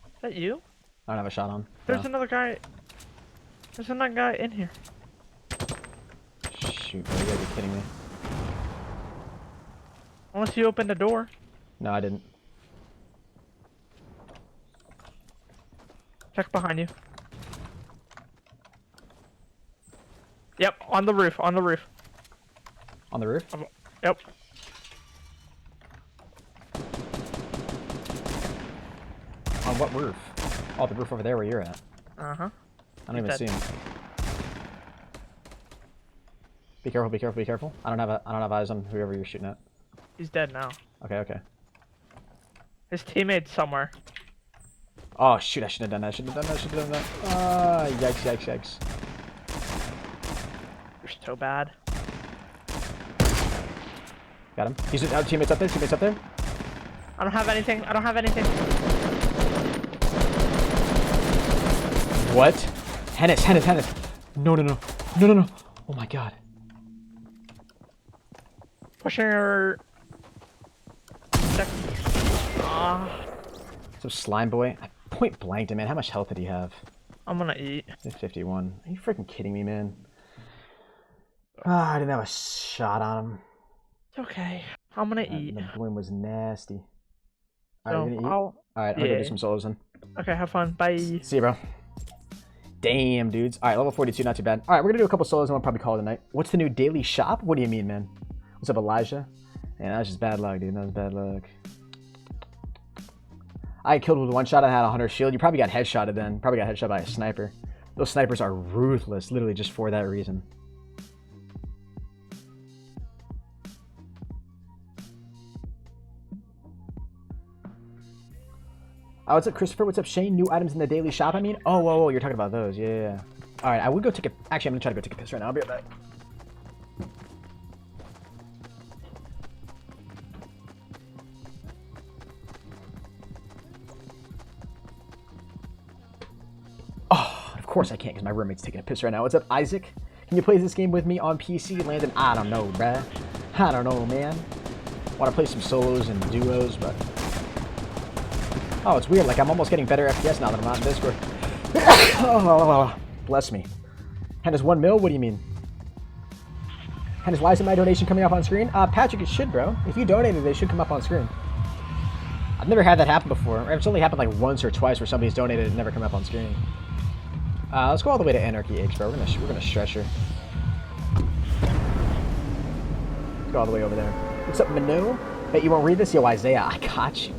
Is that you? I don't have a shot on. There's No. another guy. There's another guy in here. Shoot, bro, you gotta be kidding me. Unless you opened the door. No, I didn't. Check behind you. Yep, on the roof. On the roof? Yep. On what roof? Oh, the roof over there where you're at. Uh-huh. I don't even see him. Be careful, be careful, be careful. I don't have eyes on whoever you're shooting at. He's dead now. Okay. His teammate's somewhere. Oh shoot, I shouldn't have done that. Yikes. You're so bad. Got him. He's teammates up there. I don't have anything. What? Hennis. No. Oh my god. Pushing her. So slime boy. I point blanked him, man. How much health did he have? I'm gonna eat. 51. Are you freaking kidding me, man? I didn't have a shot on him. It's okay. I'm gonna eat. The bloom was nasty. So, Alright, you gonna eat? Alright, I'm gonna do some solos then. Okay, have fun. Bye. See you, bro. Damn, dudes. Alright, level 42, not too bad. Alright, we're gonna do a couple solos and we'll probably call it a night. What's the new daily shop? What do you mean, man? What's up, Elijah? Man, that's just bad luck, dude. That was bad luck. I killed with one shot. I had a 100 shield. You probably got headshotted then. Probably got headshot by a sniper. Those snipers are ruthless, literally just for that reason. Oh, what's up, Christopher? What's up, Shane? New items in the daily shop, I mean? Oh, whoa, you're talking about those. Yeah. Alright, I would go take a... Actually, I'm gonna try to go take a piss right now. I'll be right back. Oh, of course I can't because my roommate's taking a piss right now. What's up, Isaac? Can you play this game with me on PC, Landon? I don't know, bruh. I don't know, man. Want to play some solos and duos, but... Oh, it's weird. Like, I'm almost getting better FPS now that I'm not in Discord. Oh, bless me. And is 1 mil? What do you mean? And is why isn't my donation coming up on screen? Patrick, it should, bro. If you donated, they should come up on screen. I've never had that happen before. It's only happened like once or twice where somebody's donated and never come up on screen. Let's go all the way to Anarchy H, bro. We're gonna stretch her. Let's go all the way over there. What's up, Manu? Bet you won't read this? Yo, Isaiah, I got you.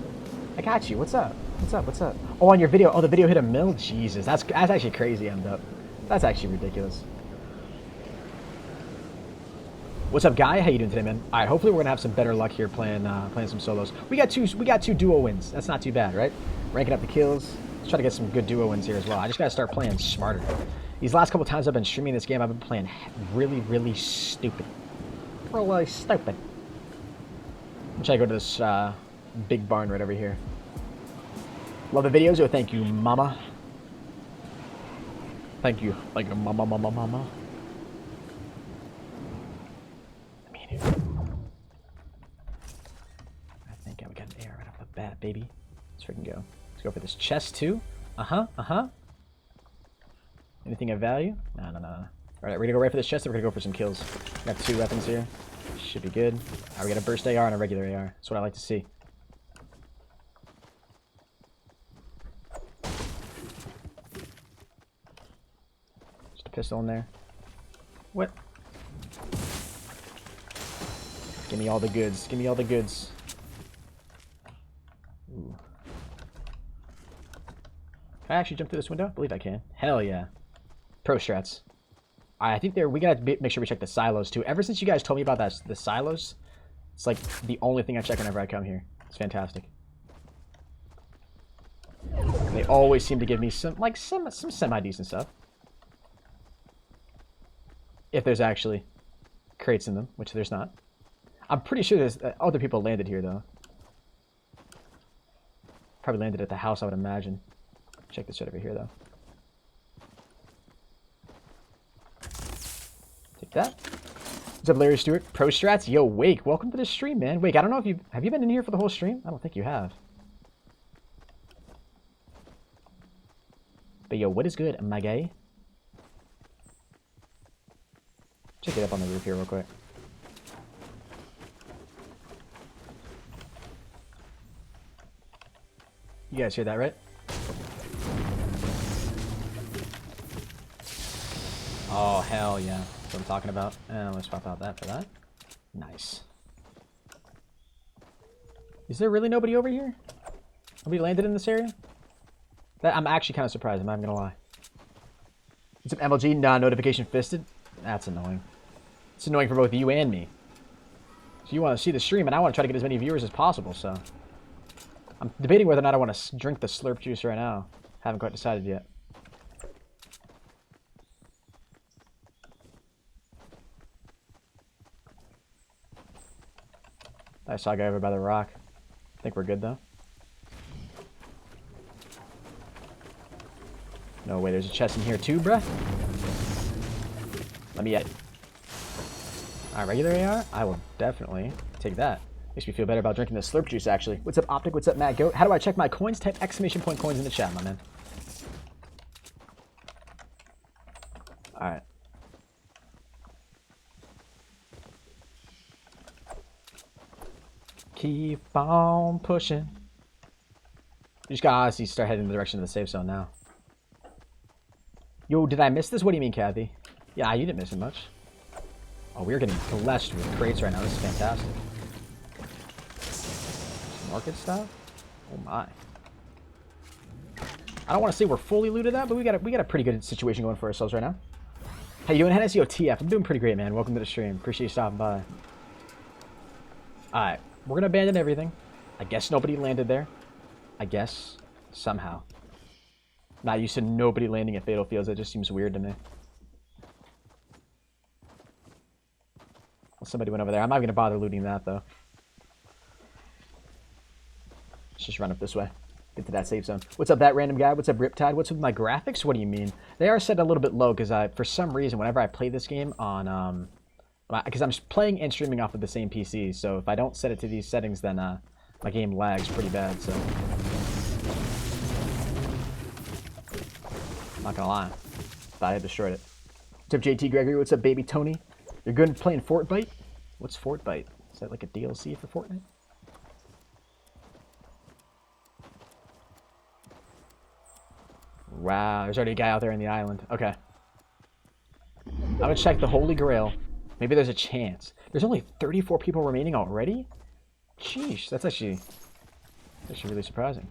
What's up? Oh, on your video. Oh, the video hit 1 mil? Jesus, that's actually crazy, M-Dub. That's actually ridiculous. What's up, Guy? How you doing today, man? All right, hopefully we're gonna have some better luck here playing some solos. We got two duo wins. That's not too bad, right? Ranking up the kills. Let's try to get some good duo wins here as well. I just gotta start playing smarter. These last couple times I've been streaming this game, I've been playing really stupid. Really stupid. Let's try to go to this big barn right over here. Love the videos. Oh, thank you, mama. Thank you, mama. I think I got an air right off the bat, baby. Let's freaking go. Let's go for this chest too. Anything of value? No. Alright, we're gonna go right for this chest, and we're gonna go for some kills. Got 2 weapons here. Should be good. Alright, we got a burst AR and a regular AR. That's what I like to see. Just a pistol in there. What? Give me all the goods. Give me all the goods. Ooh. Can I actually jump through this window? I believe I can. Hell yeah. Pro strats. I think we gotta make sure we check the silos too. Ever since you guys told me about that, the silos, it's like the only thing I check whenever I come here. It's fantastic. They always seem to give me some semi-decent stuff. If there's actually crates in them, which there's not. I'm pretty sure there's other people landed here though. Probably landed at the house, I would imagine. Check this shit over here though. Take that. What's up, Larry Stewart? Pro strats? Yo, Wake, welcome to the stream, man. Wake, I don't know if have you been in here for the whole stream? I don't think you have. But yo, what is good, my guy? Check it up on the roof here real quick. You guys hear that, right? Oh, hell yeah. That's what I'm talking about. Let's swap out that for that. Nice. Is there really nobody over here? Nobody landed in this area? I'm actually kind of surprised. I'm not even gonna lie. It's an MLG, notification fisted. That's annoying. It's annoying for both you and me. So you want to see the stream, and I want to try to get as many viewers as possible, so... I'm debating whether or not I want to drink the slurp juice right now. Haven't quite decided yet. I saw a guy over by the rock. I think we're good, though. No way, there's a chest in here too, bruh. Let me get it. Alright, regular AR? I will definitely take that. Makes me feel better about drinking the slurp juice, actually. What's up, Optic? What's up, Matt Goat? How do I check my coins? Type exclamation point coins in the chat, my man. Alright. Keep on pushing. You just gotta honestly start heading in the direction of the safe zone now. Yo, did I miss this? What do you mean, Kathy? Yeah, you didn't miss it much. Oh, we're getting blessed with crates right now. This is fantastic. Some market stuff? Oh my. I don't want to say we're fully looted that, but we got a pretty good situation going for ourselves right now. How you doing, Hennessy? Yo, TF. I'm doing pretty great, man. Welcome to the stream. Appreciate you stopping by. Alright. We're gonna abandon everything. I guess nobody landed there. I guess. Somehow. Not used to nobody landing at Fatal Fields. That just seems weird to me. Well, somebody went over there. I'm not gonna bother looting that, though. Let's just run up this way. Get to that safe zone. What's up, that random guy? What's up, Riptide? What's with my graphics? What do you mean? They are set a little bit low because for some reason, whenever I play this game on... because I'm playing and streaming off of the same PC, so if I don't set it to these settings, then my game lags pretty bad, so... Not gonna lie. Thought I had destroyed it. What's up, JT Gregory? What's up, baby Tony? You're good at playing Fortnite? What's Fortnite? Is that like a DLC for Fortnite? Wow, there's already a guy out there in the island. Okay. I'm gonna check the Holy Grail. Maybe there's a chance. There's only 34 people remaining already? Sheesh, that's actually really surprising.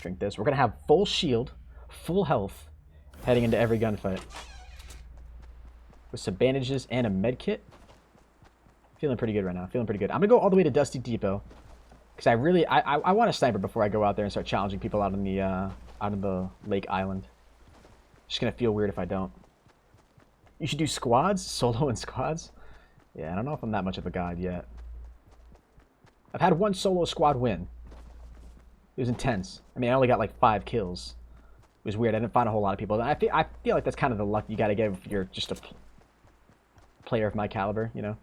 Drink this. We're gonna have full shield, full health, heading into every gunfight. With some bandages and a med kit. Feeling pretty good right now. Feeling pretty good. I'm gonna go all the way to Dusty Depot. Because I want a sniper before I go out there and start challenging people out on the lake island. Just gonna feel weird if I don't. You should do squads, solo and squads. Yeah, I don't know if I'm that much of a god yet. I've had one solo squad win. It was intense. I mean, I only got like 5 kills. It was weird. I didn't find a whole lot of people. I feel like that's kind of the luck you gotta get if you're just a player of my caliber, you know?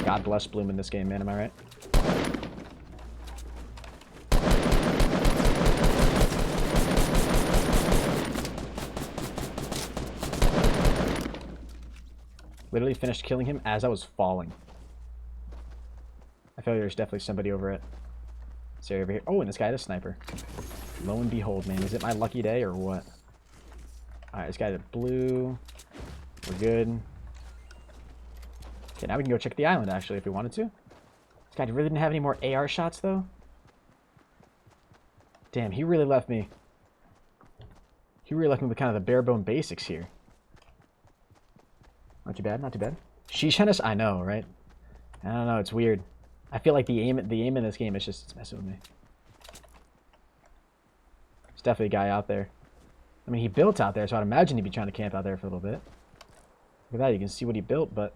God bless Bloom in this game, man. Am I right? Literally finished killing him as I was falling. I feel like there's definitely somebody over it. This area over here. Oh, and this guy had a sniper. Lo and behold, man. Is it my lucky day or what? Alright, this guy's a blue. We're good. Okay, now we can go check the island, actually, if we wanted to. This guy really didn't have any more AR shots, though. Damn, he really left me. He really left me with kind of the bare bone basics here. Not too bad, not too bad. Sheesh, GFuel, I know, right? I don't know, it's weird. I feel like the aim in this game is just it's messing with me. There's definitely a guy out there. I mean, he built out there, so I'd imagine he'd be trying to camp out there for a little bit. Look at that, you can see what he built, but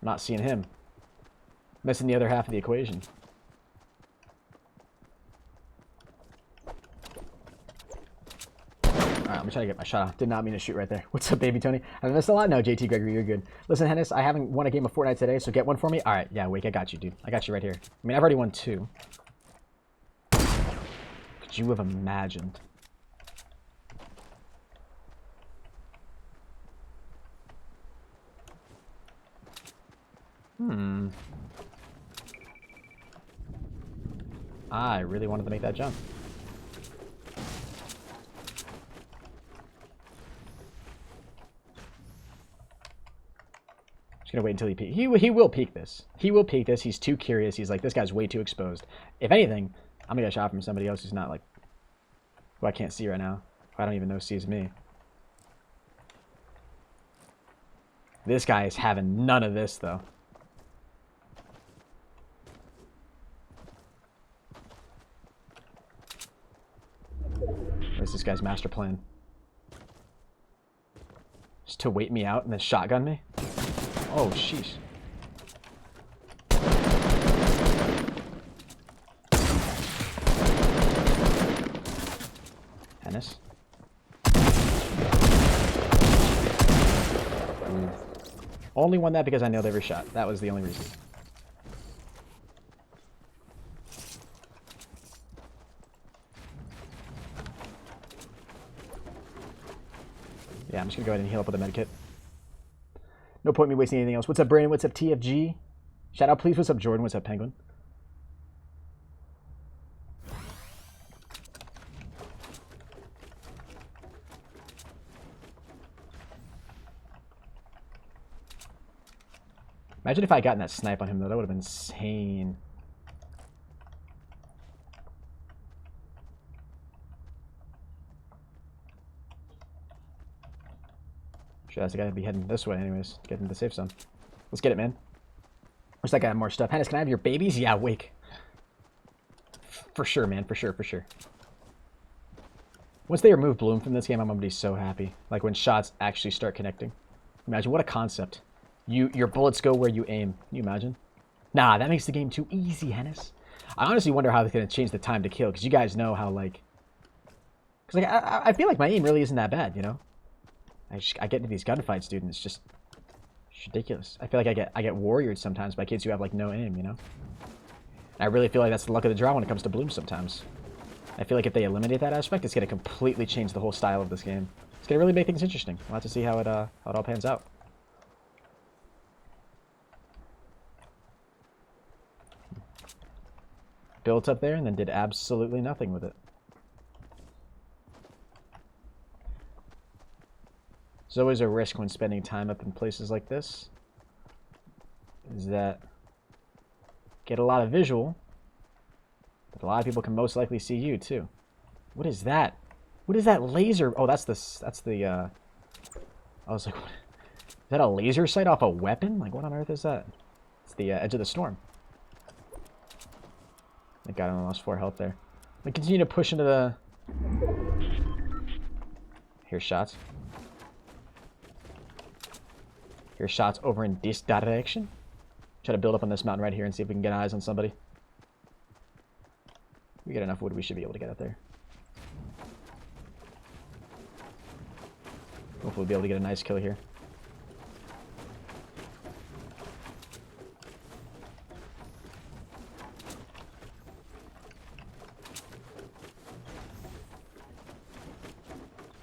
I'm not seeing him. Missing the other half of the equation. Alright, I'm gonna try to get my shot off. Did not mean to shoot right there. What's up, baby Tony? Have I missed a lot? No, JT Gregory, you're good. Listen, Hennis, I haven't won a game of Fortnite today, so get one for me. Alright, yeah, Wake, I got you, dude. I got you right here. I mean, I've already won 2. Could you have imagined? I really wanted to make that jump. Just gonna wait until he peeks. He will peek this. He will peek this. He's too curious. He's like, this guy's way too exposed. If anything, I'm gonna get a shot from somebody else who's not like, who I can't see right now. Who I don't even know sees me. This guy is having none of this though. What's this guy's master plan? Just to wait me out and then shotgun me? Oh, sheesh. Hennis. Only won that because I nailed every shot. That was the only reason. Yeah, I'm just gonna go ahead and heal up with a medkit. No point in me wasting anything else. What's up, Brandon? What's up, TFG? Shout out, please. What's up, Jordan? What's up, Penguin? Imagine if I had gotten that snipe on him, though. That would have been insane. Sure, that's the guy to be heading this way anyways. Get into the safe zone. Let's get it, man. Wish that guy had more stuff. Hennis, can I have your babies? Yeah, Wake. For sure, man. For sure, for sure. Once they remove Bloom from this game, I'm going to be so happy. Like, when shots actually start connecting. Imagine, what a concept. Your bullets go where you aim. Can you imagine? Nah, that makes the game too easy, Hennis. I honestly wonder how they're going to change the time to kill, because you guys know how, like... Because, like, I feel like my aim really isn't that bad, you know? I get into these gunfights, dude, and it's just ridiculous. I feel like I get warriored sometimes by kids who have, like, no aim, you know? And I really feel like that's the luck of the draw when it comes to Bloom sometimes. I feel like if they eliminate that aspect, it's going to completely change the whole style of this game. It's going to really make things interesting. We'll have to see how it all pans out. Built up there and then did absolutely nothing with it. There's always a risk when spending time up in places like this, is that get a lot of visual, but a lot of people can most likely see you too. What is that? What is that laser? Oh, that's the I was like, what? Is that a laser sight off a weapon? Like, what on earth is that? It's the Edge of the Storm. I got him, lost 4 health there. We continue to push into the... Here's shots. Here's shots over in this direction. Try to build up on this mountain right here and see if we can get eyes on somebody. We get enough wood, we should be able to get up there. Hopefully we'll be able to get a nice kill here.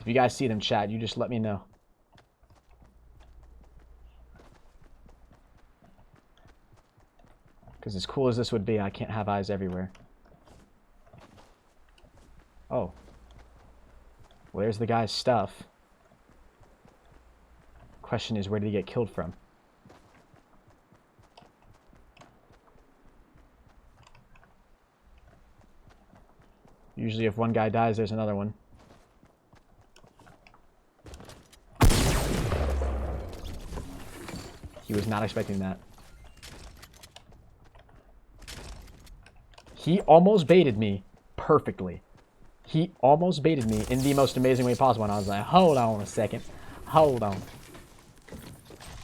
If you guys see them, chat, you just let me know. Because as cool as this would be, I can't have eyes everywhere. Oh. Well, there's the guy's stuff. Question is, where did he get killed from? Usually if one guy dies, there's another one. He was not expecting that. He almost baited me perfectly. He almost baited me in the most amazing way possible, and I was like, hold on a second. Hold on.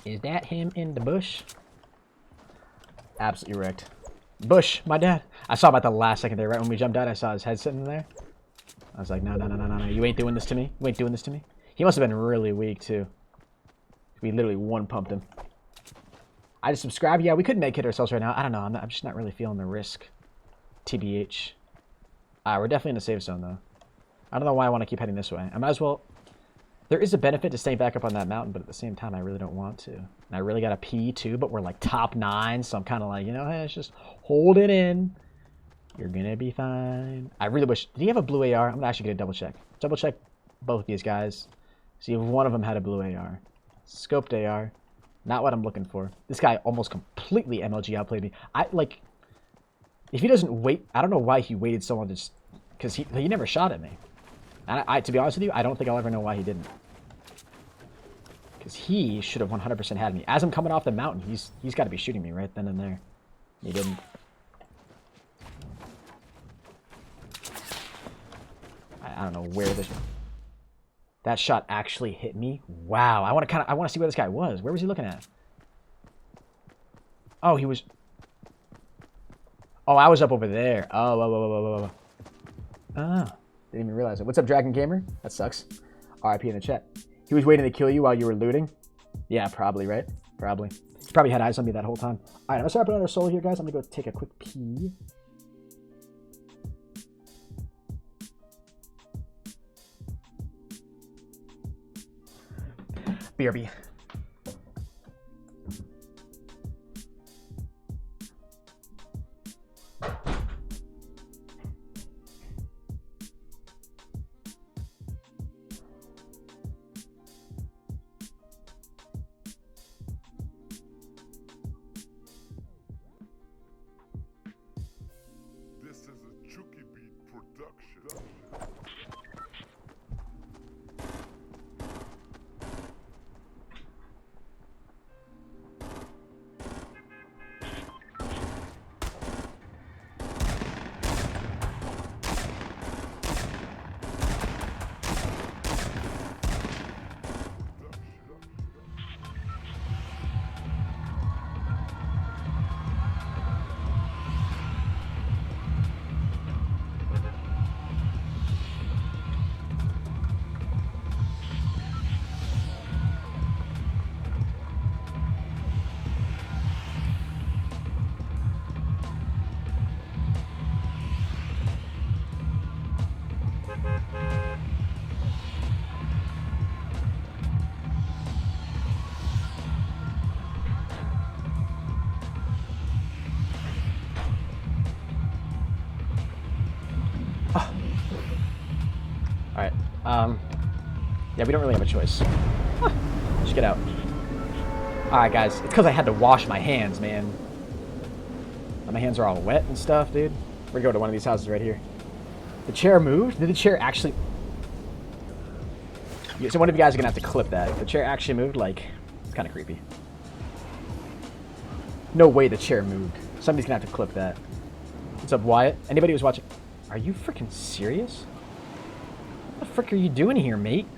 Is that him in the bush? Absolutely wrecked. Bush, my dad. I saw about the last second there, right when we jumped out, I saw his head sitting there. I was like, no, no, no, no, no, no. You ain't doing this to me. You ain't doing this to me. He must have been really weak, too. We literally one-pumped him. I just subscribed. Yeah, we could make it ourselves right now. I don't know. I'm just not really feeling the risk. TBH. We're definitely in a safe zone, though. I don't know why I want to keep heading this way. I might as well... There is a benefit to staying back up on that mountain, but at the same time, I really don't want to. And I really got to pee, too, but we're like top 9, so I'm kind of like, you know, hey, let's just hold it in. You're going to be fine. I really wish... Did he have a blue AR? I'm actually going to double check. Double check both these guys. See if one of them had a blue AR. Scoped AR. Not what I'm looking for. This guy almost completely MLG outplayed me. If he doesn't wait... I don't know why he waited so long to just... Because he never shot at me. And to be honest with you, I don't think I'll ever know why he didn't. Because he should have 100% had me. As I'm coming off the mountain, he's got to be shooting me right then and there. He didn't. I don't know where this... That shot actually hit me. Wow. I want to see where this guy was. Where was he looking at? Oh, he was... Oh, I was up over there. Oh. Didn't even realize it. What's up, Dragon Gamer? That sucks. RIP in the chat. He was waiting to kill you while you were looting? Yeah, probably, right? Probably. He probably had eyes on me that whole time. Alright, I'm gonna start putting another solo here, guys. I'm gonna go take a quick pee. BRB. Yeah, we don't really have a choice. Just get out. Alright, guys. It's because I had to wash my hands, man. My hands are all wet and stuff, dude. We're gonna go to one of these houses right here. The chair moved? Did the chair actually... Yeah, so one of you guys are gonna have to clip that. If the chair actually moved, like... It's kind of creepy. No way the chair moved. Somebody's gonna have to clip that. What's up, Wyatt? Anybody who's watching... Are you freaking serious? What the frick are you doing here, mate?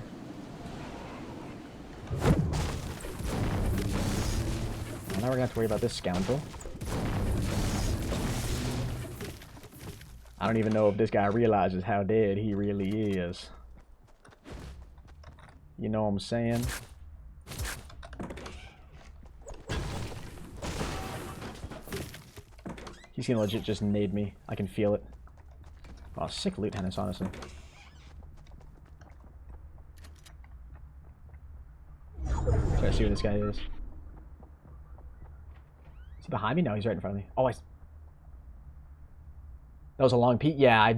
Now we're gonna have to worry about this scoundrel. I don't even know if this guy realizes how dead he really is. You know what I'm saying? He's gonna legit just nade me. I can feel it. Oh, sick loot, Hennis, honestly. Try to see where this guy is. Is he behind me? No, he's right in front of me. Oh, That was a long peek. Yeah,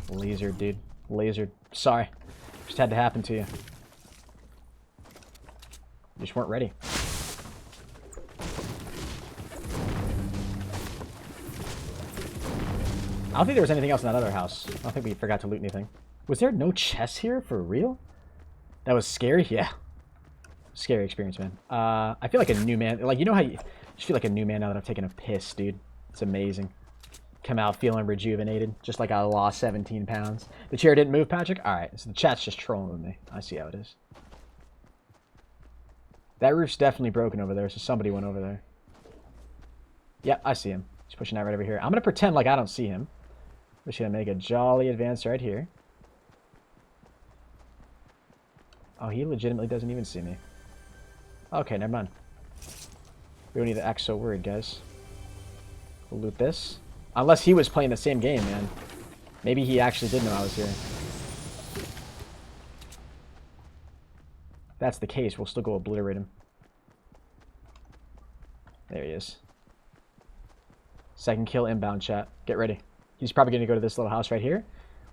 Laser, dude. Laser. Sorry. Just had to happen to you. You just weren't ready. I don't think there was anything else in that other house. I don't think we forgot to loot anything. Was there no chest here for real? That was scary? Yeah. Scary experience, man. I feel like a new man. Like, you know how you just feel like a new man now that I've taken a piss, dude. It's amazing. Come out feeling rejuvenated. Just like I lost 17 pounds. The chair didn't move, Patrick? Alright, so the chat's just trolling with me. I see how it is. That roof's definitely broken over there, so somebody went over there. Yep, I see him. He's pushing out right over here. I'm going to pretend like I don't see him. We're just going to make a jolly advance right here. Oh, he legitimately doesn't even see me. Okay, never mind. We don't need to act so worried, guys. We'll loot this. Unless he was playing the same game, man. Maybe he actually did know I was here. If that's the case, we'll still go obliterate him. There he is. Second kill inbound, chat. Get ready. He's probably going to go to this little house right here.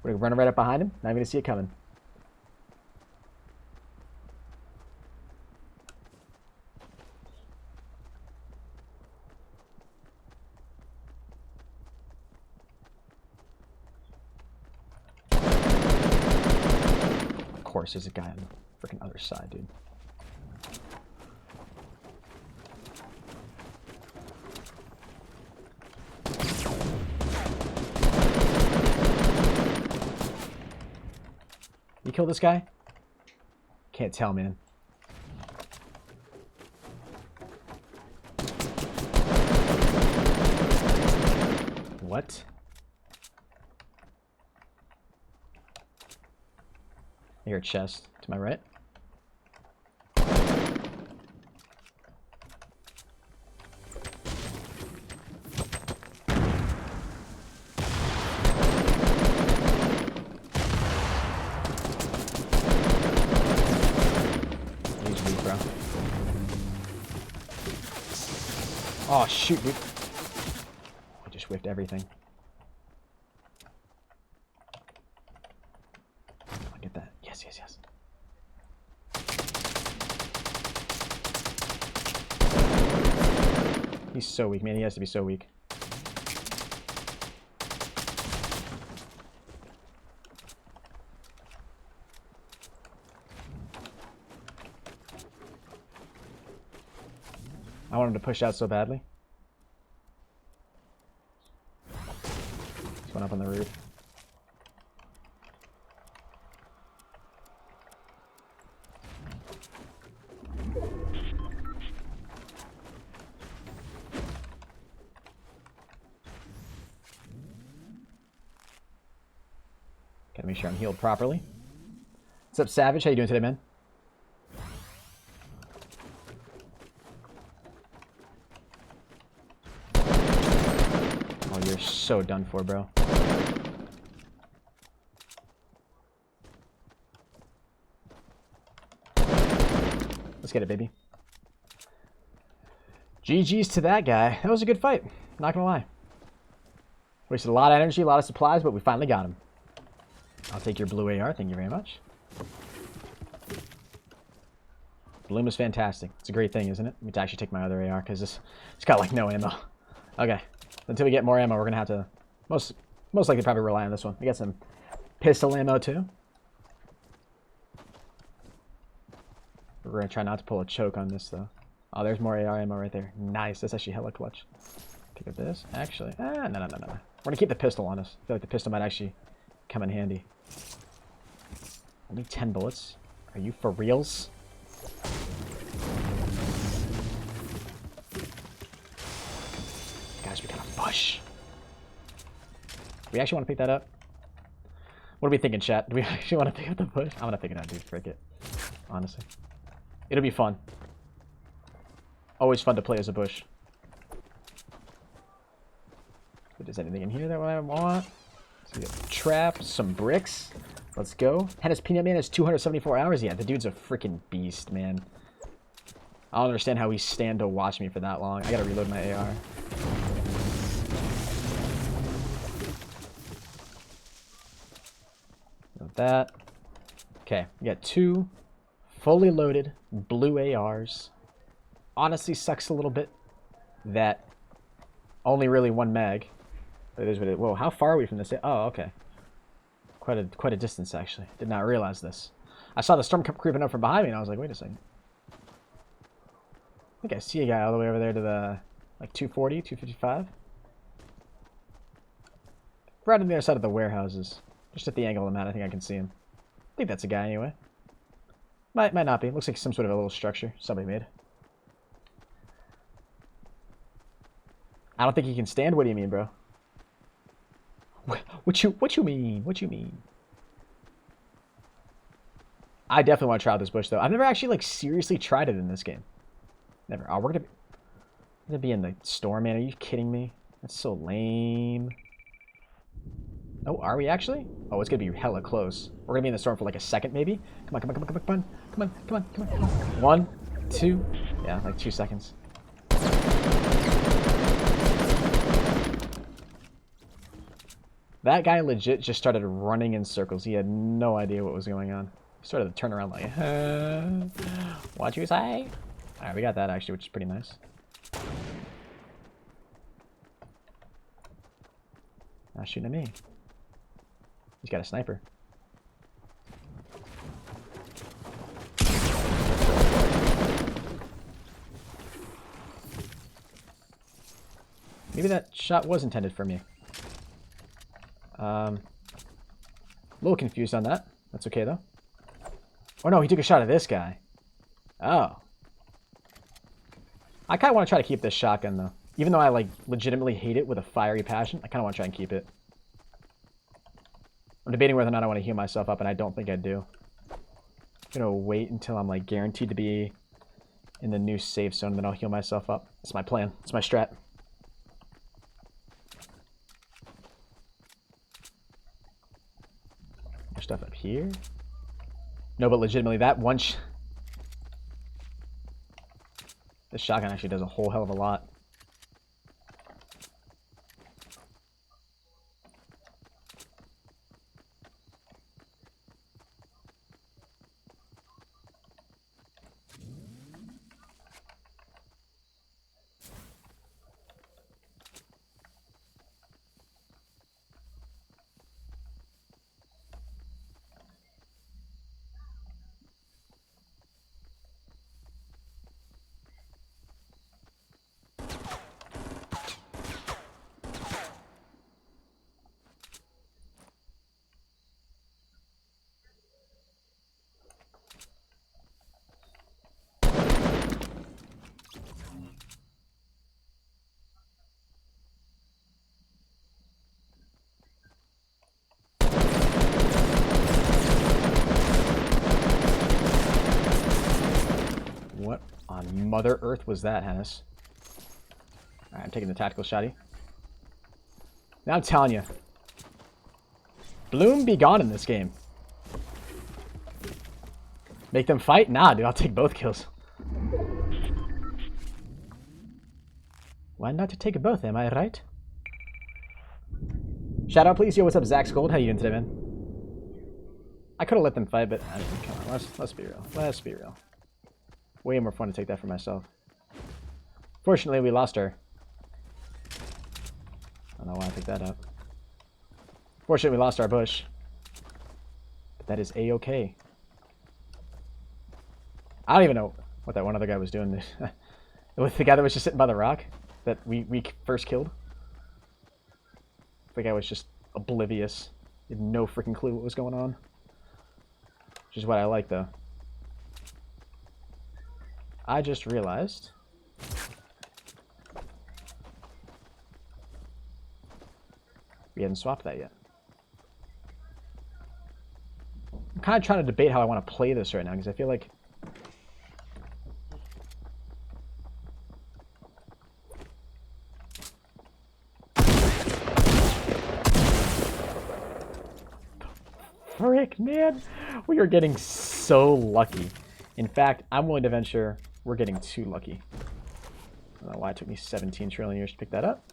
We're going to run right up behind him. Not even going to see it coming. Of course, there's a guy on the freaking other side, dude. You kill this guy? Can't tell, man. What? I hear a chest to my right. He's weak, bro. Oh, shoot, dude. I just whiffed everything. Get that. Yes, yes, yes. He's so weak, man. He has to be so weak. I want him to push out so badly. He's going up on the roof. Gotta make sure I'm healed properly. What's up, Savage? How you doing today, man? Oh, you're so done for, bro. Let's get it, baby. GG's to that guy. That was a good fight. Not gonna lie. Wasted a lot of energy, a lot of supplies, but we finally got him. I'll take your blue AR. Thank you very much. Bloom is fantastic. It's a great thing, isn't it? Let me actually take my other AR because it's got like no ammo. Okay. Until we get more ammo, we're gonna have to most likely probably rely on this one. We got some pistol ammo too. We're gonna try not to pull a choke on this though. Oh, there's more AR ammo right there. Nice. That's actually hella clutch. Pick up this. Actually, no. We're gonna keep the pistol on us. I feel like the pistol might actually come in handy. Only 10 bullets? Are you for reals? Guys, we got a bush. We actually want to pick that up? What are we thinking, chat? Do we actually want to pick up the bush? I'm gonna pick it up, dude. Frick it. Honestly. It'll be fun. Always fun to play as a bush. If there's anything in here that I want. So we got trap, some bricks. Let's go. Hennis Peanut Man has 274 hours. Yeah, the dude's a freaking beast, man. I don't understand how he stand to watch me for that long. I gotta reload my AR. Got that. Okay, we got 2 fully loaded blue ARs. Honestly, sucks a little bit that only really 1 mag. But it is what it. Whoa, how far are we from this? Oh, okay. Quite a distance actually. Did not realize this. I saw the storm creeping up from behind me, and I was like, wait a second. I think I see a guy all the way over there to the like 240, 255. Right on the other side of the warehouses, just at the angle I'm at. I think I can see him. I think that's a guy anyway. Might not be. Looks like some sort of a little structure somebody made. I don't think he can stand. What do you mean, bro? What you mean? What you mean? I definitely want to try out this bush though. I've never actually like seriously tried it in this game. Never. Oh, we're gonna be in the storm, man. Are you kidding me? That's so lame. Oh, are we actually? Oh, it's gonna be hella close. We're gonna be in the storm for like a second, maybe. Come on, come on, come on, come on, come on, come on, come on, come on. 1, 2, yeah, like 2 seconds. That guy legit just started running in circles. He had no idea what was going on. He started to turn around like, what you say? All right, we got that actually, which is pretty nice. Not shooting at me. He's got a sniper. Maybe that shot was intended for me. A little confused on that. That's okay though. Oh no, he took a shot at this guy. Oh. I kind of want to try to keep this shotgun though. Even though I like legitimately hate it with a fiery passion, I kind of want to try and keep it. I'm debating whether or not I want to heal myself up, and I don't think I do. I'm gonna wait until I'm like guaranteed to be in the new safe zone, and then I'll heal myself up. That's my plan. That's my strat. There's stuff up here. No, but legitimately, that one this shotgun actually does a whole hell of a lot. What on Mother Earth was that, Hennis? Alright, I'm taking the tactical shotty. Now I'm telling you. Bloom be gone in this game. Make them fight? Nah, dude, I'll take both kills. Why not to take both, am I right? Shout out, please. Yo, what's up, Zach Scold? How you doing today, man? I could have let them fight, but I mean, come on, let's be real. Let's be real. Way more fun to take that for myself. Fortunately, we lost her. I don't know why I picked that up. Fortunately, we lost our bush. But that is A-okay. I don't even know what that one other guy was doing. With the guy that was just sitting by the rock that we first killed. The guy was just oblivious. He had no freaking clue what was going on. Which is what I like, though. I just realized we hadn't swapped that yet. I'm kind of trying to debate how I want to play this right now, because I feel like frick, man, we are getting so lucky. In fact, I'm willing to venture We're getting too lucky. I don't know why it took me 17 trillion years to pick that up.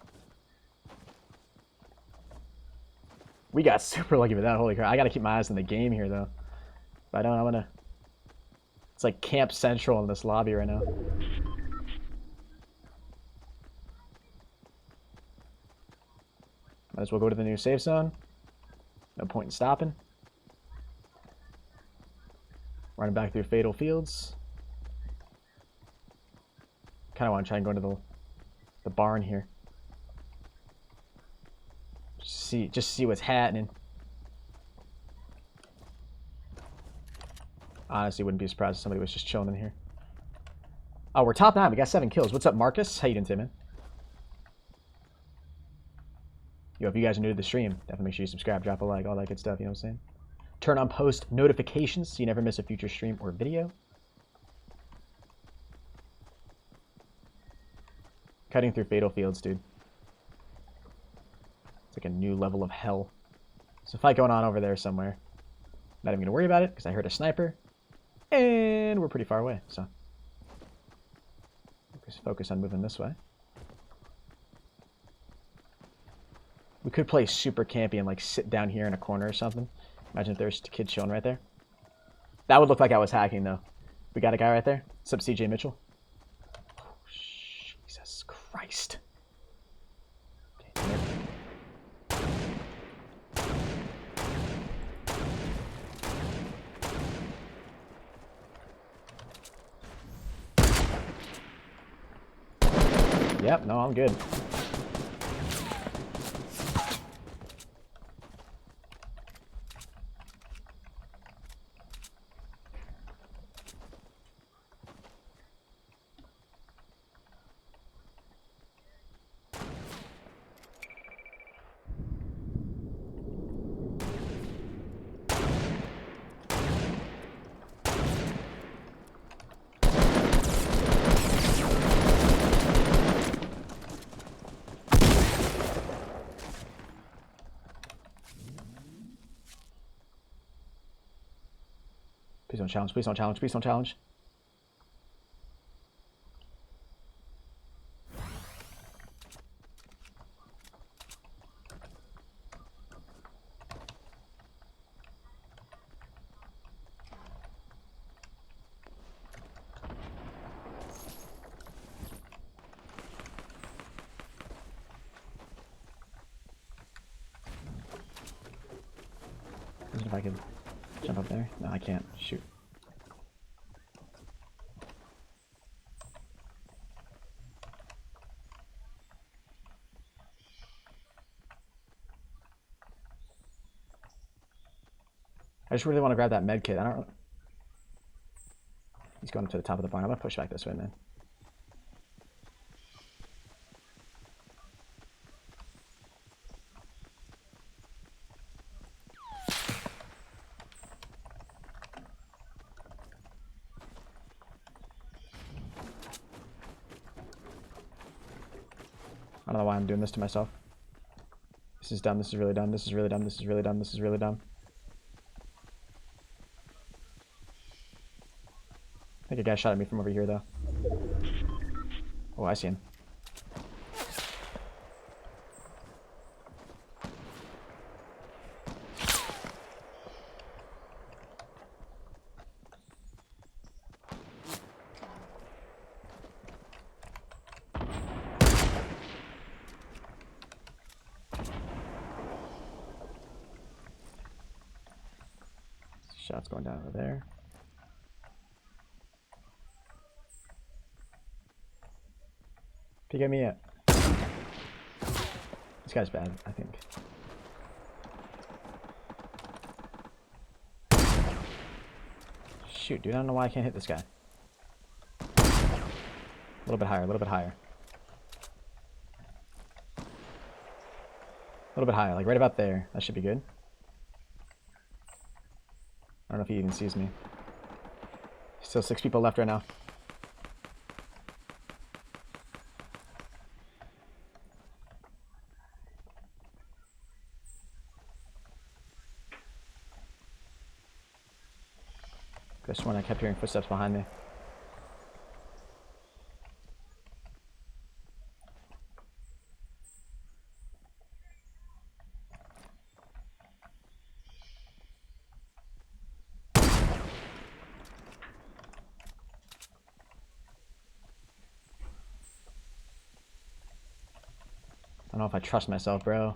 We got super lucky with that. Holy crap. I gotta keep my eyes on the game here, though. If I don't, I'm gonna... It's like Camp Central in this lobby right now. Might as well go to the new safe zone. No point in stopping. Running back through Fatal Fields. Kind of want to try and go into the barn here. Just see what's happening. Honestly, wouldn't be surprised if somebody was just chilling in here. Oh, we're top 9. We got 7 kills. What's up, Marcus? How you doing today, man? Yo, if you guys are new to the stream, definitely make sure you subscribe, drop a like, all that good stuff, you know what I'm saying? Turn on post notifications so you never miss a future stream or video. Cutting through Fatal Fields, dude. It's like a new level of hell. There's a fight going on over there somewhere. Not even going to worry about it because I heard a sniper. And we're pretty far away, so. Focus on moving this way. We could play super campy and like sit down here in a corner or something. Imagine if there's a kid chilling right there. That would look like I was hacking though. We got a guy right there. What's up, CJ Mitchell? Oh, Jesus Christ. Okay, yep, no, I'm good. Please don't challenge, please don't challenge, please don't challenge. If I can jump up there. No, I can't. Shoot. I just really want to grab that med kit. I don't. He's going up to the top of the barn. I'm gonna push back this way, man. I don't know why I'm doing this to myself. This is dumb. This is really dumb. This is really dumb. This is really dumb. This is really dumb. I think a guy shot at me from over here, though. Oh, I see him. Shots going down over there. Pick at me up. This guy's bad, I think. Shoot, dude, I don't know why I can't hit this guy. A little bit higher, a little bit higher. A little bit higher, like right about there. That should be good. I don't know if he even sees me. Still 6 people left right now. Just when I kept hearing footsteps behind me. know if I trust myself, bro.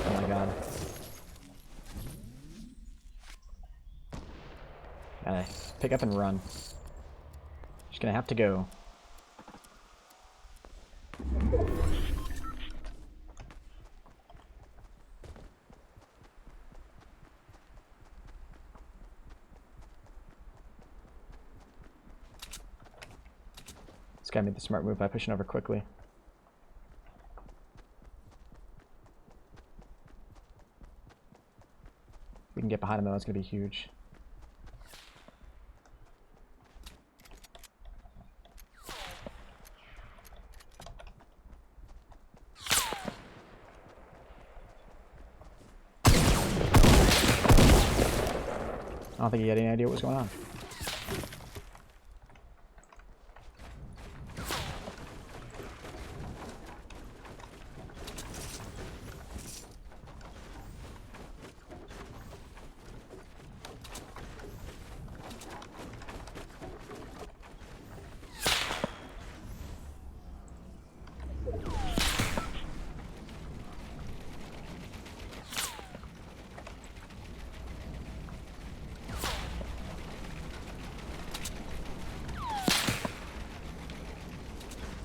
Oh my god. Gotta pick up and run. Just gonna have to go. This guy made the smart move by pushing over quickly. If we can get behind him though, that's gonna be huge. I don't think he had any idea what was going on.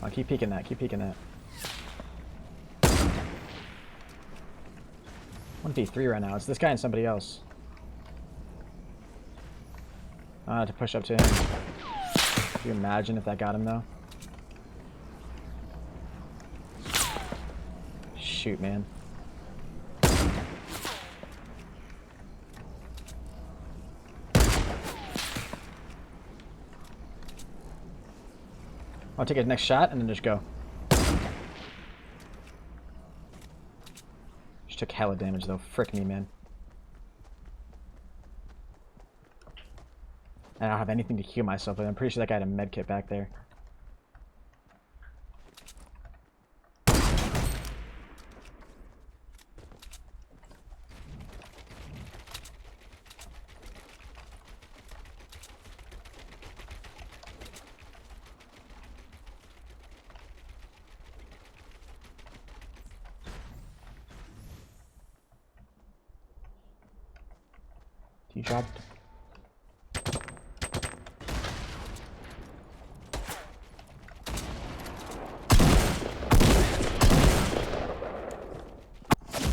Oh, keep peeking that, keep peeking that. 1v3 right now. It's this guy and somebody else. To push up to him. Can you imagine if that got him though? Shoot, man. I'll take a next shot and then just go. Just took hella damage though. Frick me, man. I don't have anything to heal myself, but I'm pretty sure that guy had a med kit back there. He dropped.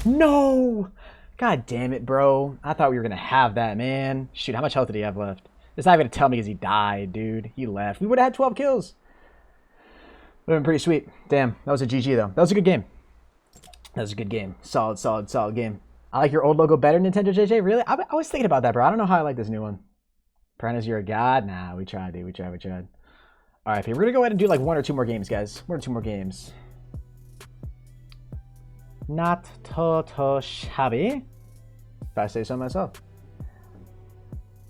No! God damn it, bro. I thought we were gonna have that, man. Shoot, how much health did he have left? It's not even gonna tell me because he died, dude. He left. We would have had 12 kills. Would have been pretty sweet. Damn, that was a GG, though. That was a good game. That was a good game. Solid, solid, solid game. I like your old logo better, Nintendo JJ. Really? I was thinking about that, bro. I don't know how I like this new one. Piranhas, you're a god? Nah, we tried, dude. We tried. All right, we're going to go ahead and do like one or two more games, guys. One or two more games. Not to shabby, if I say so myself.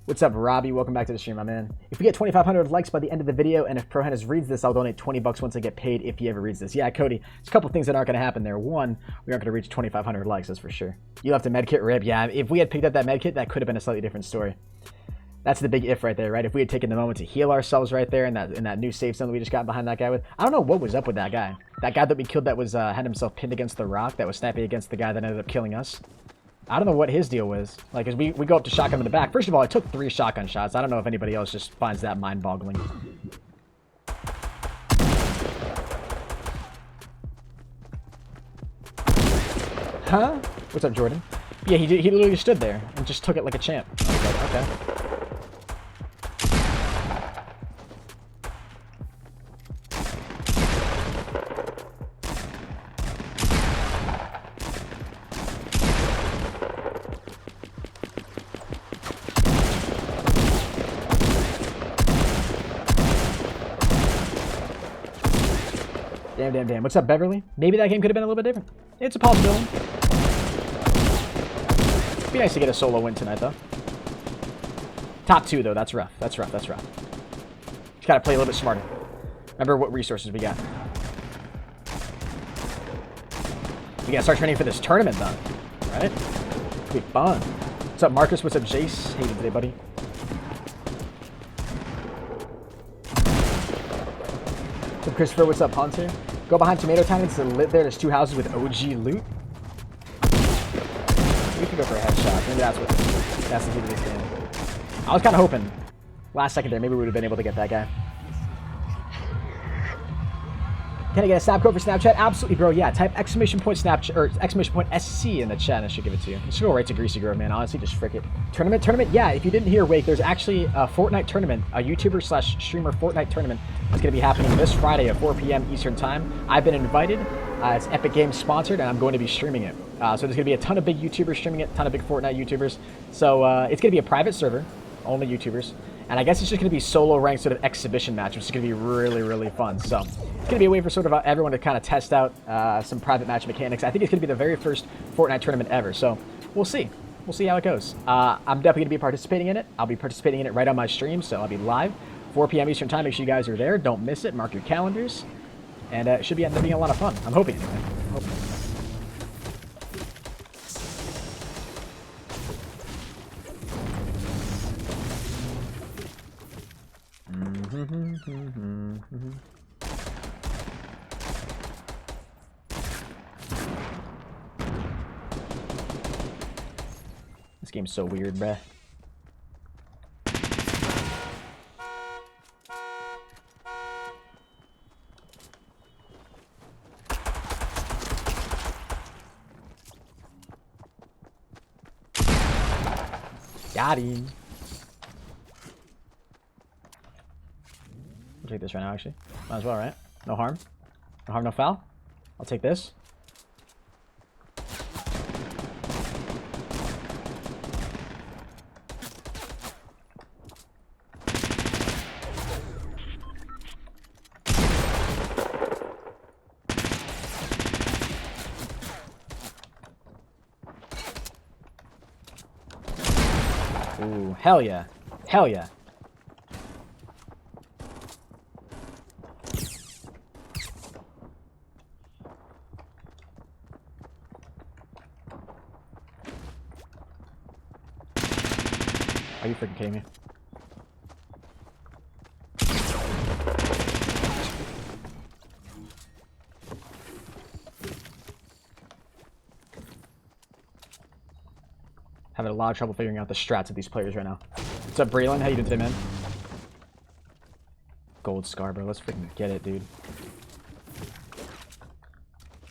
What's up, Robbie? Welcome back to the stream, my man. If we get 2,500 likes by the end of the video, and if proHype reads this, I'll donate 20 bucks once I get paid if he ever reads this. Yeah, Cody, there's a couple things that aren't going to happen there. One, we aren't going to reach 2,500 likes, that's for sure. You left a medkit, RIP. Yeah, if we had picked up that medkit, that could have been a slightly different story. That's the big if right there, right? If we had taken the moment to heal ourselves right there in that new safe zone that we just got behind that guy with. I don't know what was up with that guy. That guy that we killed that was had himself pinned against the rock that was snapping against the guy that ended up killing us. I don't know what his deal was. Like, as we go up to shotgun in the back. First of all, I took 3 shotgun shots. I don't know if anybody else just finds that mind-boggling. Huh? What's up, Jordan? Yeah, he literally stood there and just took it like a champ. I was like, okay. Damn. What's up, Beverly? Maybe that game could have been a little bit different. It's a possibility. Be nice to get a solo win tonight, though. Top 2, though. That's rough. Just gotta play a little bit smarter. Remember what resources we got. We gotta start training for this tournament, though. Right? It's gonna be fun. What's up, Marcus? What's up, Jace? How you doing today, buddy? What's up, Christopher? What's up, Hunter? Go behind Tomato Town. It's lit there. There's 2 houses with OG loot. We could go for a headshot. Maybe that's the key to this game. I was kind of hoping last second there, maybe we would have been able to get that guy. Can I get a snap code for Snapchat? Absolutely, bro. Yeah, type exclamation point Snapchat or exclamation point SC in the chat and I should give it to you. Just go right to Greasy Grove, man. Honestly, just frick it. Tournament? Yeah, if you didn't hear, Wake, there's actually a Fortnite tournament, a YouTuber / streamer Fortnite tournament that's going to be happening this Friday at 4 p.m. Eastern Time. I've been invited. It's Epic Games sponsored, and I'm going to be streaming it. So there's going to be a ton of big YouTubers streaming it, a ton of big Fortnite YouTubers. So it's going to be a private server, only YouTubers. And I guess it's just going to be solo ranked sort of exhibition match, which is going to be really, really fun. So it's going to be a way for sort of everyone to kind of test out some private match mechanics. I think it's going to be the very first Fortnite tournament ever. So we'll see. We'll see how it goes. I'm definitely going to be participating in it. I'll be participating in it right on my stream, so I'll be live. 4 p.m. Eastern Time. Make sure you guys are there. Don't miss it. Mark your calendars. And it should end up being a lot of fun. I'm hoping, anyway. I'm hoping. This game's so weird, bruh. Got him. I'll take this right now, actually. Might as well, right? No harm. No harm, no foul. I'll take this. Ooh, hell yeah. Hell yeah. Are you freaking kidding me? Having a lot of trouble figuring out the strats of these players right now. What's up, Braylon? How you doing today, man? Gold scar, bro. Let's freaking get it, dude.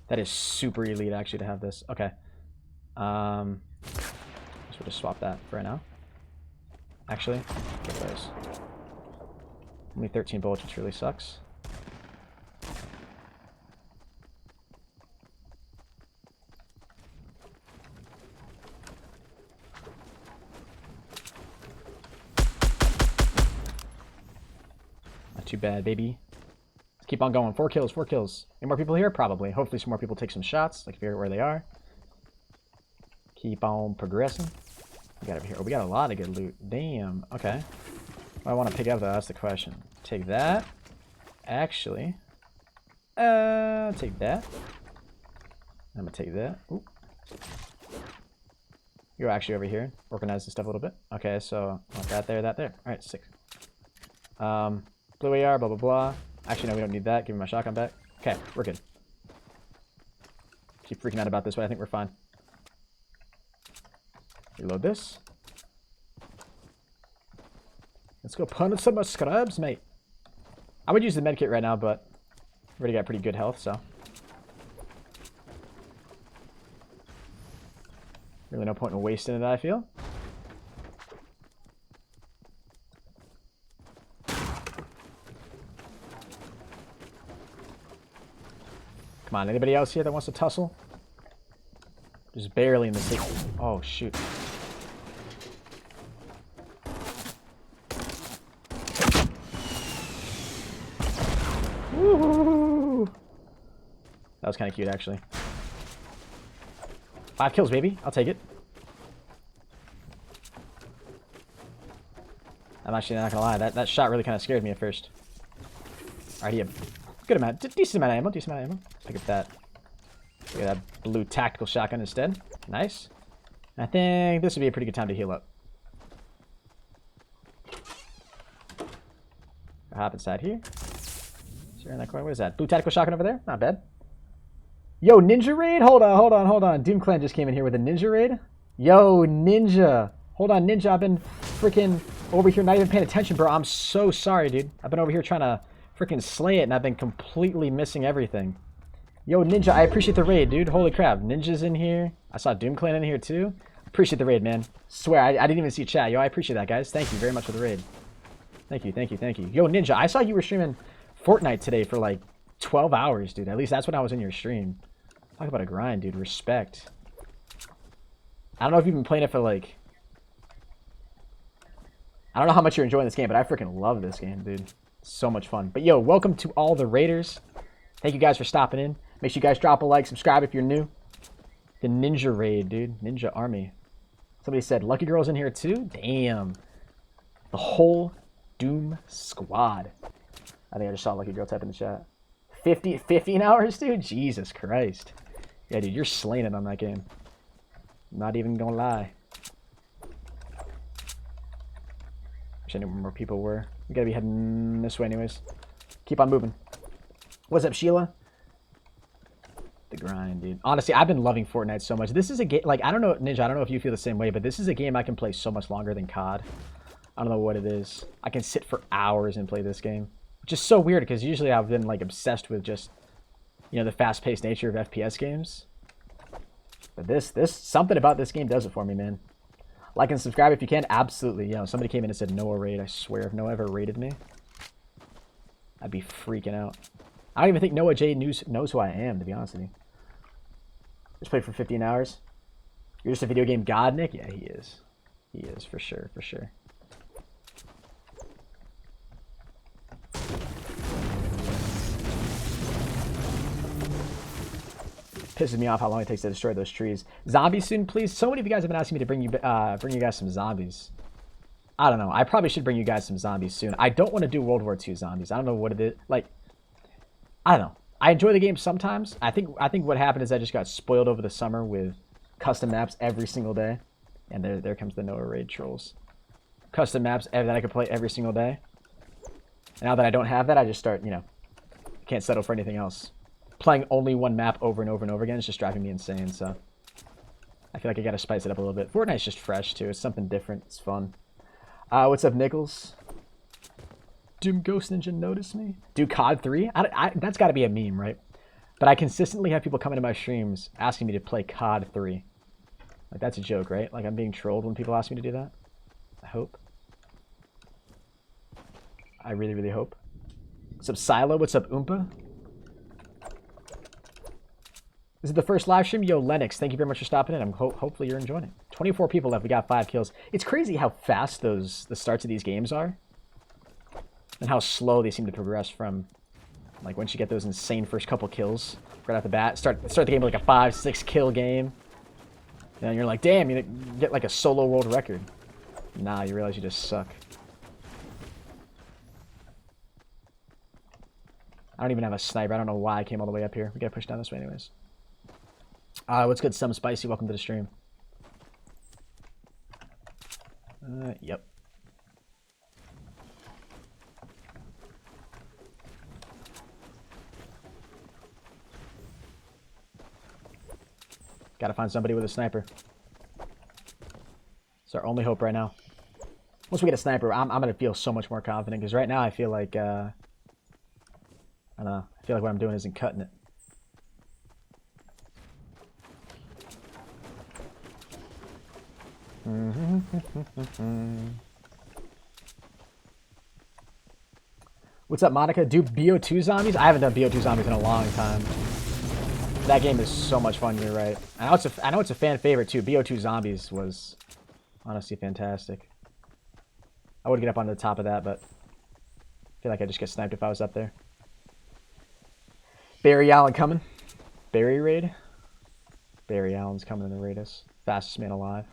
That is super elite, actually, to have this. Okay. So we'll just swap that for right now. Actually, get those. Only 13 bullets, which really sucks. Not too bad, baby. Let's keep on going. 4 kills, 4 kills. Any more people here? Probably. Hopefully some more people take some shots, like figure out where they are. Keep on progressing. We got over here. Oh, we got a lot of good loot. Damn. Okay. I want to pick up though. That's the question. Take that. Actually. Take that. I'm gonna take that. Ooh. You're actually over here. Organize this stuff a little bit. Okay, so that there, that there. Alright, sick. Blue AR, blah blah blah. Actually no, we don't need that. Give me my shotgun back. Okay, we're good. Keep freaking out about this, but I think we're fine. Reload this. Let's go punish some scrubs, mate. I would use the medkit right now, but I've already got pretty good health, so. Really no point in wasting it, I feel. Come on, anybody else here that wants to tussle? Just barely in the six. Oh, shoot. Woo! That was kind of cute, actually. 5 kills, baby. I'll take it. I'm actually not gonna lie. That shot really kind of scared me at first. Alright, he had good amount, decent amount of ammo. Decent amount of ammo. Pick up that. Look at that blue tactical shotgun instead. Nice. I think this would be a pretty good time to heal up. I'll hop inside here. Is there in that corner? What is that? Blue tactical shotgun over there? Not bad. Yo, Ninja Raid? Hold on. Doom Clan just came in here with a Ninja Raid. Yo, Ninja. Hold on, Ninja. I've been freaking over here not even paying attention, bro. I'm so sorry, dude. I've been over here trying to freaking slay it, and I've been completely missing everything. Yo, Ninja, I appreciate the raid, dude. Holy crap. Ninja's in here. I saw Doom Clan in here, too. Appreciate the raid, man. Swear, I didn't even see chat. Yo, I appreciate that, guys. Thank you very much for the raid. Thank you. Yo, Ninja, I saw you were streaming Fortnite today for like 12 hours, dude. At least that's when I was in your stream. Talk about a grind, dude. Respect. I don't know if you've been playing it for like... I don't know how much you're enjoying this game, but I freaking love this game, dude. So much fun. But yo, welcome to all the raiders. Thank you guys for stopping in. Make sure you guys drop a like, subscribe if you're new. The Ninja Raid, dude. Ninja Army. Somebody said, Lucky Girl's in here too? Damn. The whole Doom squad. I think I just saw Lucky Girl type in the chat. 15 hours, dude? Jesus Christ. Yeah, dude, you're slaying it on that game. Not even gonna lie. Wish I knew where more people were. We gotta be heading this way anyways. Keep on moving. What's up, Sheila? The grind, dude. Honestly, I've been loving Fortnite so much. This is a game, like, I don't know, Ninja, I don't know if you feel the same way, but this is a game I can play so much longer than COD. I don't know what it is. I can sit for hours and play this game. Which is so weird, because usually I've been, like, obsessed with just, you know, the fast-paced nature of FPS games. But this, something about this game does it for me, man. Like and subscribe if you can. Absolutely. You know, somebody came in and said Noah raid. I swear, if Noah ever raided me, I'd be freaking out. I don't even think Noah J knows who I am, to be honest with you. Just played for 15 hours. You're just a video game god, Nick? Yeah, he is. He is, for sure, for sure. Pisses me off how long it takes to destroy those trees. Zombies soon, please. So many of you guys have been asking me to bring you guys some zombies. I don't know. I probably should bring you guys some zombies soon. I don't want to do World War II zombies. I don't know what it is. Like, I don't know. I enjoy the game sometimes. I think what happened is I just got spoiled over the summer with custom maps every single day. And there comes the Noah raid trolls. Custom maps that I could play every single day. And now that I don't have that, I just start, you know, can't settle for anything else. Playing only one map over and over and over again is just driving me insane, so I feel like I gotta spice it up a little bit. Fortnite's just fresh, too. It's something different. It's fun. What's up, Nichols? Doom Ghost Ninja notice me? Do COD 3? That's gotta be a meme, right? But I consistently have people come into my streams asking me to play COD 3. Like, that's a joke, right? Like, I'm being trolled when people ask me to do that? I hope. I really, really hope. What's up, Silo? What's up, Oompa? This is the first live stream. Yo, Lennox, thank you very much for stopping in. Hopefully you're enjoying it. 24 people left. We got 5 kills. It's crazy how fast the starts of these games are. And how slow they seem to progress from, like, once you get those insane first couple kills right off the bat. Start the game with like a 5-6 kill game. And you're like, damn, you get like a solo world record. Nah, you realize you just suck. I don't even have a sniper. I don't know why I came all the way up here. We gotta push down this way anyways. What's good, Some Spicy? Welcome to the stream. Yep. Gotta find somebody with a sniper. It's our only hope right now. Once we get a sniper, I'm gonna feel so much more confident, because right now I feel like, I don't know, I feel like what I'm doing isn't cutting it. What's up, Monica? Do BO2 zombies? I haven't done BO2 zombies in a long time. That game is so much fun, you're right. I know it's a fan favorite too. BO2 zombies was honestly fantastic. I would get up onto the top of that, but I feel like I'd just get sniped if I was up there. Barry Allen coming. Barry raid? Barry Allen's coming in to raid us. Fastest man alive.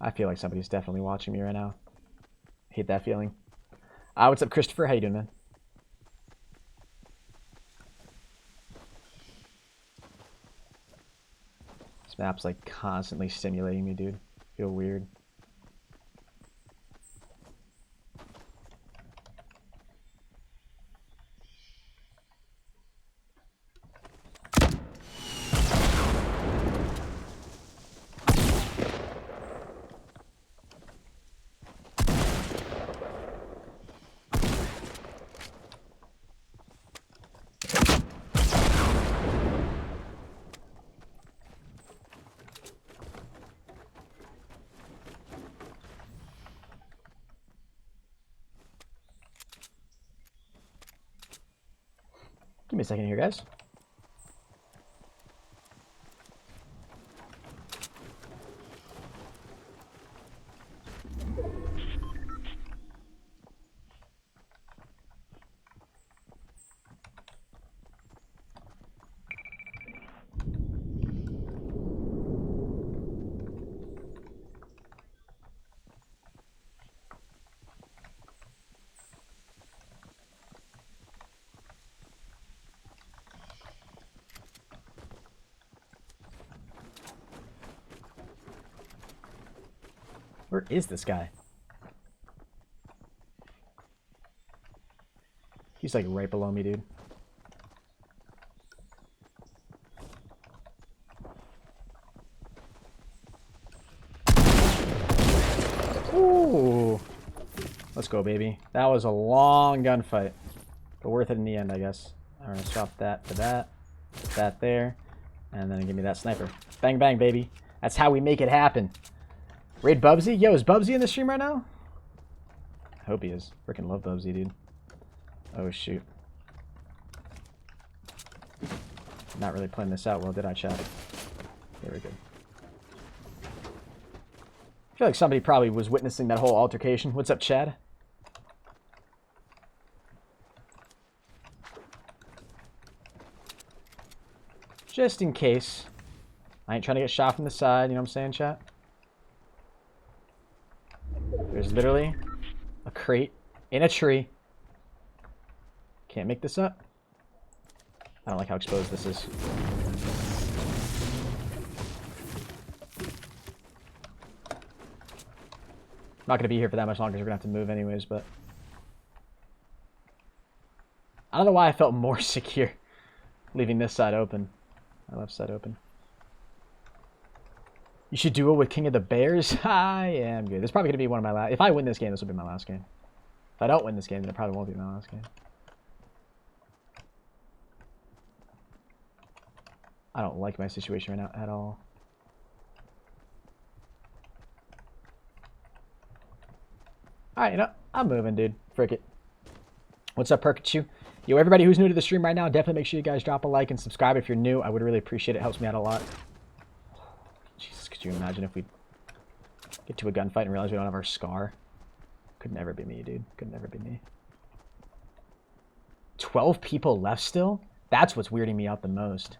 I feel like somebody's definitely watching me right now. Hate that feeling. What's up, Christopher? How you doing, man? This map's like constantly stimulating me, dude. Feel weird. Give me a second here, guys. Where is this guy? He's like right below me, dude. Ooh. Let's go, baby. That was a long gunfight, but worth it in the end, I guess. All right, swap that for that. Put that there. And then give me that sniper. Bang, bang, baby. That's how we make it happen. Raid Bubsy? Yo, is Bubsy in the stream right now? I hope he is. Freaking love Bubsy, dude. Oh, shoot. Not really playing this out well, did I, chat? Very good. I feel like somebody probably was witnessing that whole altercation. What's up, Chad? Just in case. I ain't trying to get shot from the side, you know what I'm saying, chat? There's literally a crate in a tree. Can't make this up. I don't like how exposed this is. I'm not going to be here for that much longer because we're going to have to move anyways, but... I don't know why I felt more secure leaving this side open. My left side open. You should duel with King of the Bears? I am good. This is probably going to be one of my last... If I win this game, this will be my last game. If I don't win this game, then it probably won't be my last game. I don't like my situation right now at all. Alright, you know, I'm moving, dude. Frick it. What's up, Perkachu? Yo, everybody who's new to the stream right now, definitely make sure you guys drop a like and subscribe if you're new. I would really appreciate it. It helps me out a lot. Jesus, could you imagine if we get to a gunfight and realize we don't have our scar? Could never be me, dude. Could never be me. 12 people left still? That's what's weirding me out the most.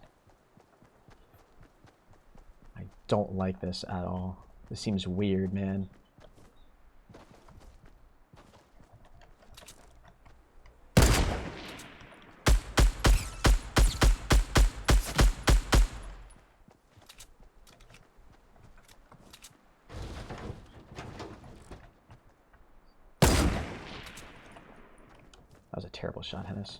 I don't like this at all. This seems weird, man. That was a terrible shot, Hennis.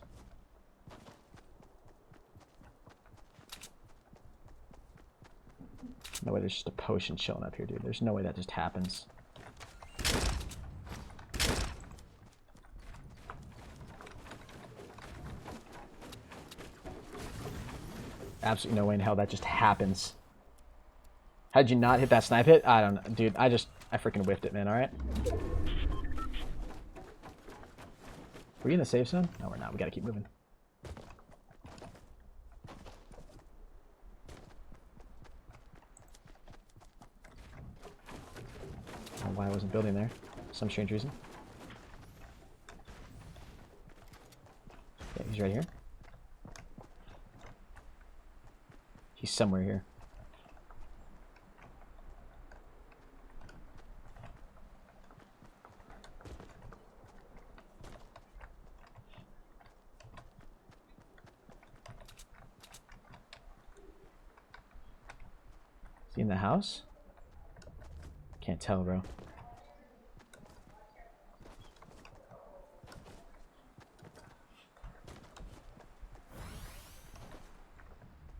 No way there's just a potion chilling up here, dude. There's no way that just happens. Absolutely no way in hell that just happens. How'd you not hit that snipe hit? I don't know. Dude, I freaking whiffed it, man, alright? Are we in the safe zone? No, we're not. We gotta keep moving. I don't know why I wasn't building there. Some strange reason. Okay, he's right here. He's somewhere here. Is he in the house? Can't tell, bro.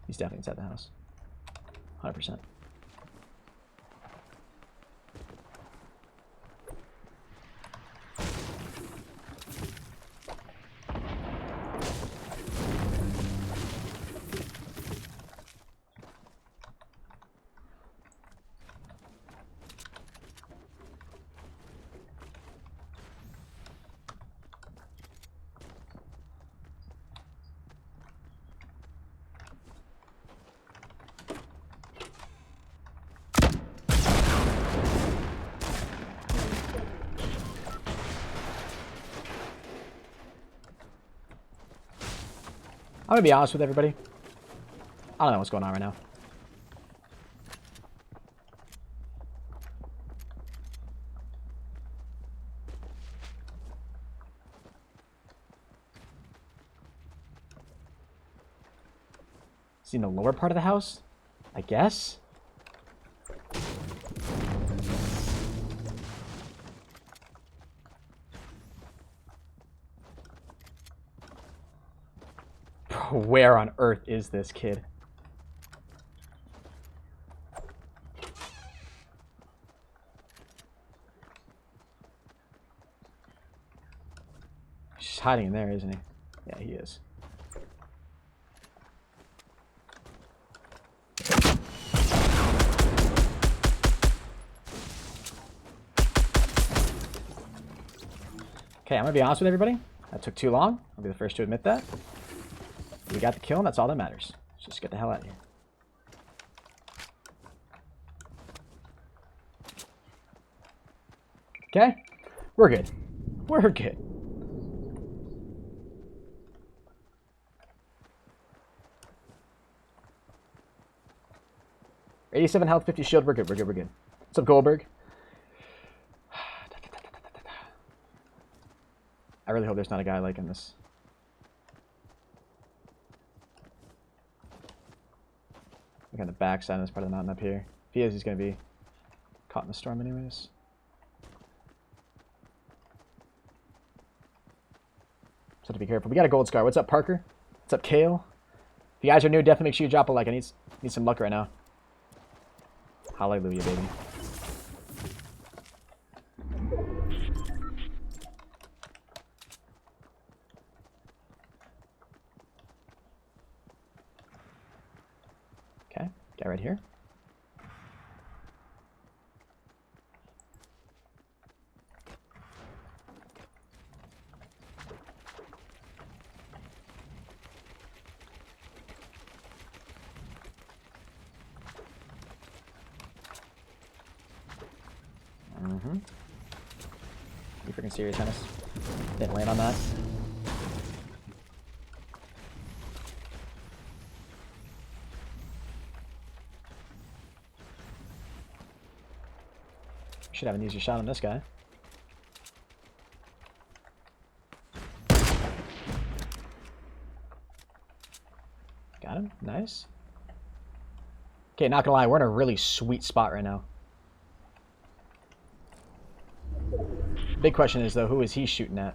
He's definitely inside the house. 100%. I'm gonna be honest with everybody. I don't know what's going on right now. Is he in the lower part of the house? I guess? Where on earth is this kid? He's hiding in there, isn't he? Yeah, he is. Okay, I'm gonna be honest with everybody. That took too long. I'll be the first to admit that. We got the kill, and that's all that matters. Let's just get the hell out of here. Okay? We're good. We're good. $87 health, 50 shield. We're good, we're good, we're good. What's up, Goldberg? I really hope there's not a guy like in this. Look on the back side of this part of the mountain up here. If he is, he's going to be caught in the storm anyways. So have to be careful. We got a gold scar. What's up, Parker? What's up, Kale? If you guys are new, definitely make sure you drop a like. I need some luck right now. Hallelujah, baby. Okay, guy right here. You freaking serious, Hennis? Didn't land on that. Should have an easier shot on this guy. Got him. Nice. Okay, not gonna lie, we're in a really sweet spot right now. Big question is, though, who is he shooting at?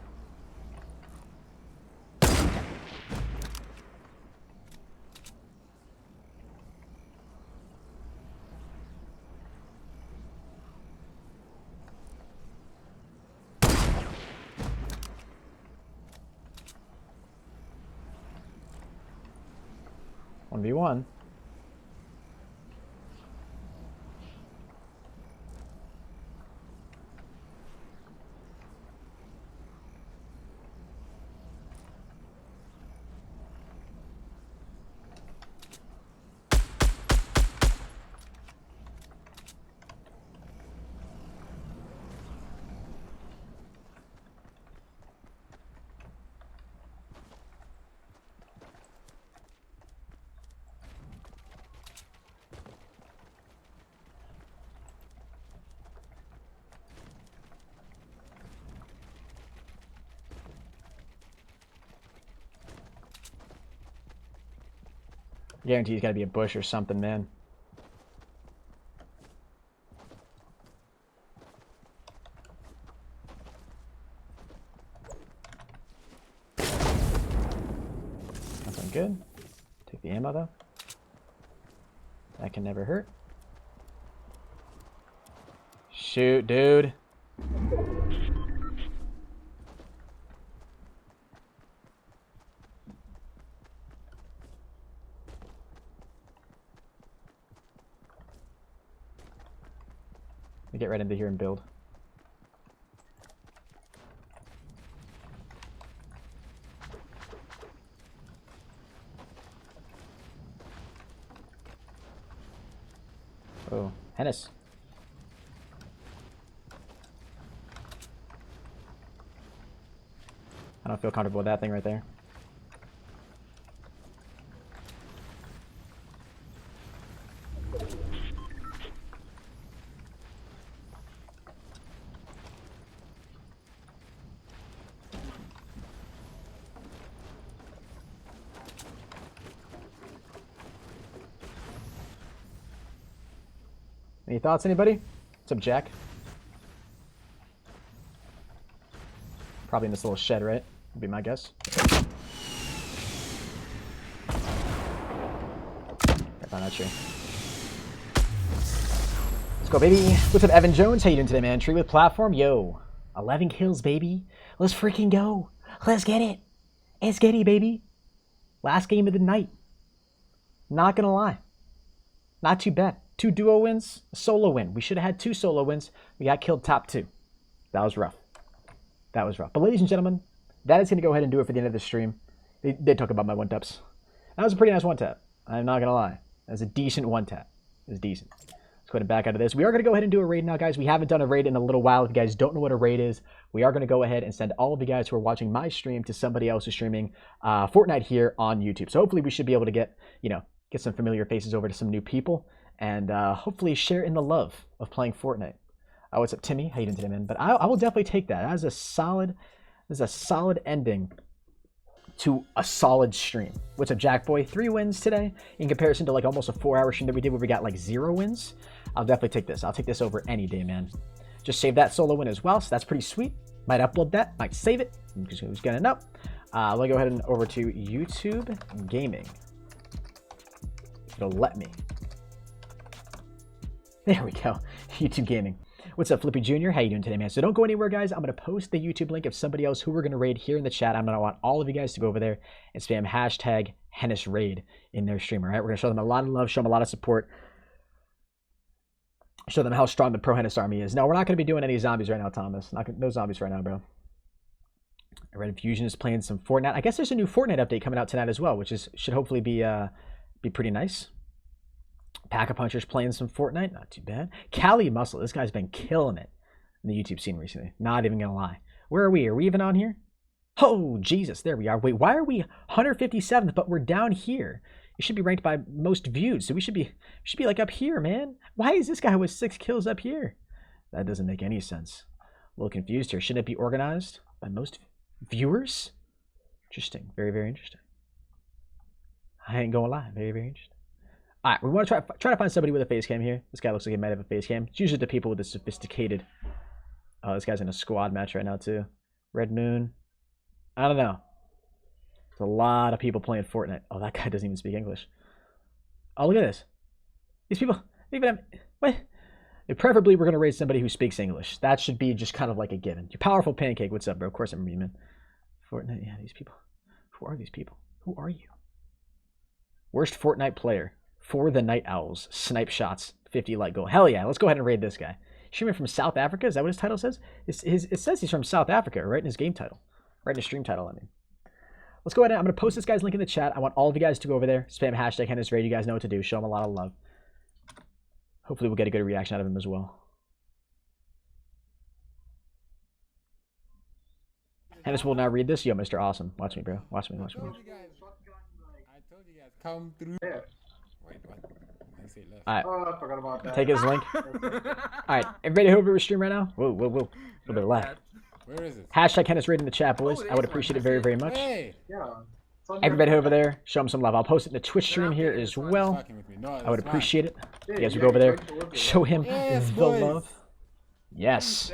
One v one. I guarantee he's got to be a bush or something, man. That can never hurt. Shoot, dude. Let me get right into here and build. Oh, Hennis. I don't feel comfortable with that thing right there. Any thoughts, anybody? What's up, Jack? Probably in this little shed, right? Would be my guess. Right on that tree. Let's go, baby. What's up, Evan Jones? How you doing today, man? Tree with platform? Yo. 11 kills, baby. Let's freaking go. Let's get it. Let's get it, baby. Last game of the night. Not gonna lie. Not too bad. 2 duo wins, a solo win. We should have had 2 solo wins. We got killed top 2. That was rough. That was rough. But ladies and gentlemen, that is going to go ahead and do it for the end of the stream. They did talk about my one-taps. That was a pretty nice one-tap. I'm not going to lie. That was a decent one-tap. It was decent. Let's go ahead and back out of this. We are going to go ahead and do a raid now, guys. We haven't done a raid in a little while. If you guys don't know what a raid is, we are going to go ahead and send all of you guys who are watching my stream to somebody else who's streaming Fortnite here on YouTube. So hopefully we should be able to get some familiar faces over to some new people. And hopefully share in the love of playing Fortnite. What's up, Timmy? How you doing today, man? But I will definitely take that. That is a solid ending to a solid stream. What's up, Jack Boy? 3 wins today in comparison to like almost a 4-hour stream that we did where we got like 0 wins. I'll definitely take this. I'll take this over any day, man. Just save that solo win as well, so that's pretty sweet. Might upload that, might save it. Who's gonna know? Let me go ahead and over to YouTube Gaming. It'll let me. There we go. YouTube Gaming. What's up, Flippy Jr.? How you doing today, man? So don't go anywhere, guys. I'm going to post the YouTube link of somebody else who we're going to raid here in the chat. I'm going to want all of you guys to go over there and spam hashtag Hennis Raid in their stream, all right? We're going to show them a lot of love, show them a lot of support, show them how strong the Pro Hennis army is. No, we're not going to be doing any zombies right now, Thomas. No zombies right now, bro. Red Fusion is playing some Fortnite. I guess there's a new Fortnite update coming out tonight as well, which should hopefully be pretty nice. Pack-a-Puncher's playing some Fortnite. Not too bad. Cali Muscle. This guy's been killing it in the YouTube scene recently. Not even going to lie. Where are we? Are we even on here? Oh, Jesus. There we are. Wait, why are we 157th, but we're down here? You should be ranked by most views. So we should be like up here, man. Why is this guy with 6 kills up here? That doesn't make any sense. A little confused here. Shouldn't it be organized by most viewers? Interesting. Very, very interesting. I ain't going to lie. Very, very interesting. All right, we want to try to find somebody with a face cam here. This guy looks like he might have a face cam. It's usually the people with the sophisticated. Oh, this guy's in a squad match right now too. Red Moon. I don't know. There's a lot of people playing Fortnite. Oh, that guy doesn't even speak English. Oh, look at this. These people even have what? Preferably, we're gonna raise somebody who speaks English. That should be just kind of like a given. You powerful pancake. What's up, bro? Of course I'm you, man. Fortnite. Yeah, these people. Who are these people? Who are you? Worst Fortnite player. For the Night Owls, snipe shots, 50 light goal. Hell yeah, let's go ahead and raid this guy. Streaming from South Africa, is that what his title says? It says he's from South Africa, right in his game title. Right in his stream title, I mean. Let's go ahead and I'm going to post this guy's link in the chat. I want all of you guys to go over there, spam hashtag Hennis Raid. You guys know what to do. Show him a lot of love. Hopefully we'll get a good reaction out of him as well. Hennis will now read this. Yo, Mr. Awesome. Watch me, bro. Watch me. I told you guys, come through. Yeah. Wait, what? I say left. Alright. Oh, I forgot about that. Take his link. Alright, everybody over your stream right now? Whoa. A little bit of lag. Where is it? Hashtag Hennis Raid in the chat, boys. I would appreciate it very, very much. Hey. Yeah. Everybody over there, show them some love. I'll post it in the Twitch stream here as well. I would appreciate it. You guys would go over there, show him the love. Yes.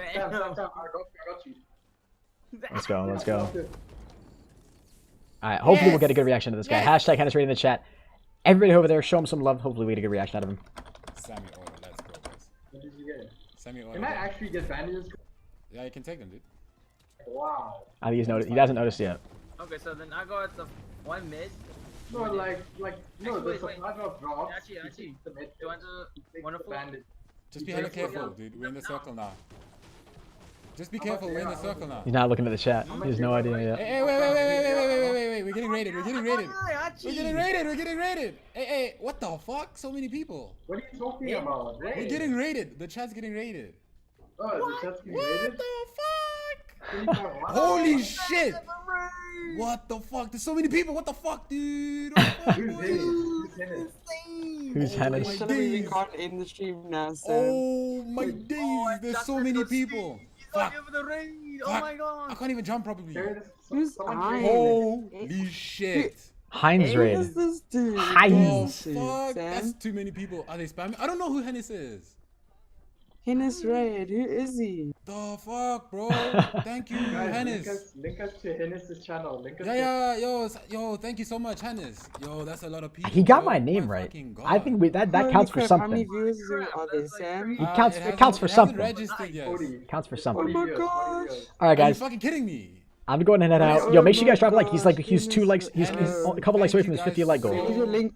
Let's go. Alright, hopefully we'll get a good reaction to this guy. Hashtag Hennis Raid in the chat. Everybody over there, show him some love. Hopefully we get a good reaction out of him. Semi-auto, let's go, guys. What did you get? Semi-auto. Can I actually get bandages? Yeah, you can take them, dude. Wow. I think he hasn't noticed yet. Okay, so then I go at the one mid. No, no, Actually, the wait. supply drop drops. Actually, The mid, do you want to take wonderful? the bandage. Just be hella careful, dude. We're in the circle now. Just be careful, we're in the circle now. He's not looking at the chat. He has no idea yet. Hey, wait, we're getting raided, we're getting raided. We're getting raided. Hey, what the fuck? So many people. What are you talking about? We're getting raided. The chat's getting raided. Oh, the chat's getting What raided? the fuck? 3.1. Holy shit! What the fuck? There's so many people. What the fuck, dude? What the fuck, Who's boy? Hennis? Who's Oh my Hennis? Shouldn't we days. record in the stream now, Sam? Oh my days. There's so many people. Fuck. the raid. Oh Fuck. my god. I can't even jump properly. Who's Someone I? Holy shit. Heinz Who raid. is this dude? Oh Heinz. fuck. Sam? That's too many people. Are they spamming? I don't know who Hennis is. Hennis Raid, who is he? The fuck, bro. Thank you, Guys, Hennis. link us to Hennis' channel. Link us Yeah, yo, thank you so much, Hennis. Yo, that's a lot of people. He got bro. my name right. fucking I God. think that Holy counts for crap, How many something. viewers are there, Sam? It counts- it counts for hasn't something. registered yet. 40. Counts for Oh something. my 40 gosh! views. All right, Are you guys. fucking kidding me? I'm going to head out. Oh Yo, make sure you guys my drop a like. He's gosh, 2 likes. He's a couple likes away from his 50 like goal. Give you a link.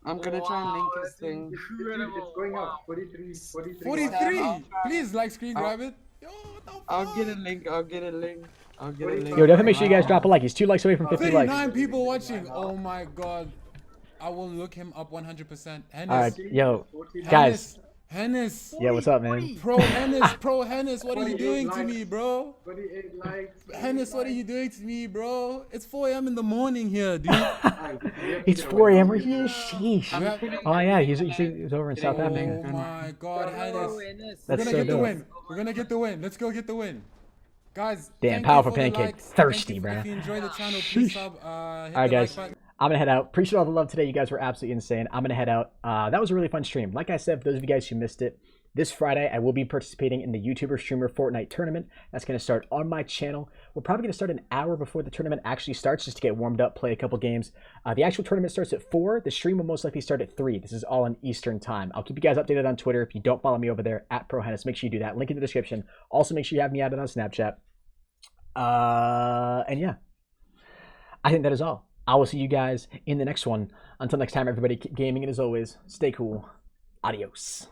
I'm gonna try and link his thing. It's going up. 43. 43. Please like screen grab it. Yo, what the fuck? I'll get a link. I'll get a link. Yo, definitely make sure you guys drop a like. He's 2 likes away from 50 likes. 39 people watching. Oh my god. I will look him up 100%. Hennis. All right, yo, Hennis. guys. Hennis. Yeah, what's up, man? Pro Hennis, what are you doing to me, bro? 48 likes. Hennis, what are you doing to me, bro? It's 4 a.m. in the morning here, dude. It's 4 a.m. We're here. Sheesh. We have- Oh yeah, he's over in South Oh Africa. my god, Hennis. We're That's gonna so get the dope. win. We're gonna get the win. Let's go get the win. Guys, Damn, thank powerful you for the pancake. likes. Thirsty, Thank you. bruh. If you enjoy the channel, please Sheesh. sub. Hit All right, the like guys. button. I'm gonna head out. Appreciate all the love today. You guys were absolutely insane. I'm gonna head out. That was a really fun stream. Like I said, for those of you guys who missed it, this Friday I will be participating in the YouTuber Streamer Fortnite tournament. That's gonna start on my channel. We're probably gonna start an hour before the tournament actually starts, just to get warmed up, play a couple games. The actual tournament starts at 4. The stream will most likely start at 3. This is all on Eastern time. I'll keep you guys updated on Twitter. If you don't follow me over there at proHype, make sure you do that. Link in the description. Also, make sure you have me added on Snapchat. And yeah, I think that is all. I will see you guys in the next one. Until next time, everybody, keep gaming, and as always, stay cool. Adios.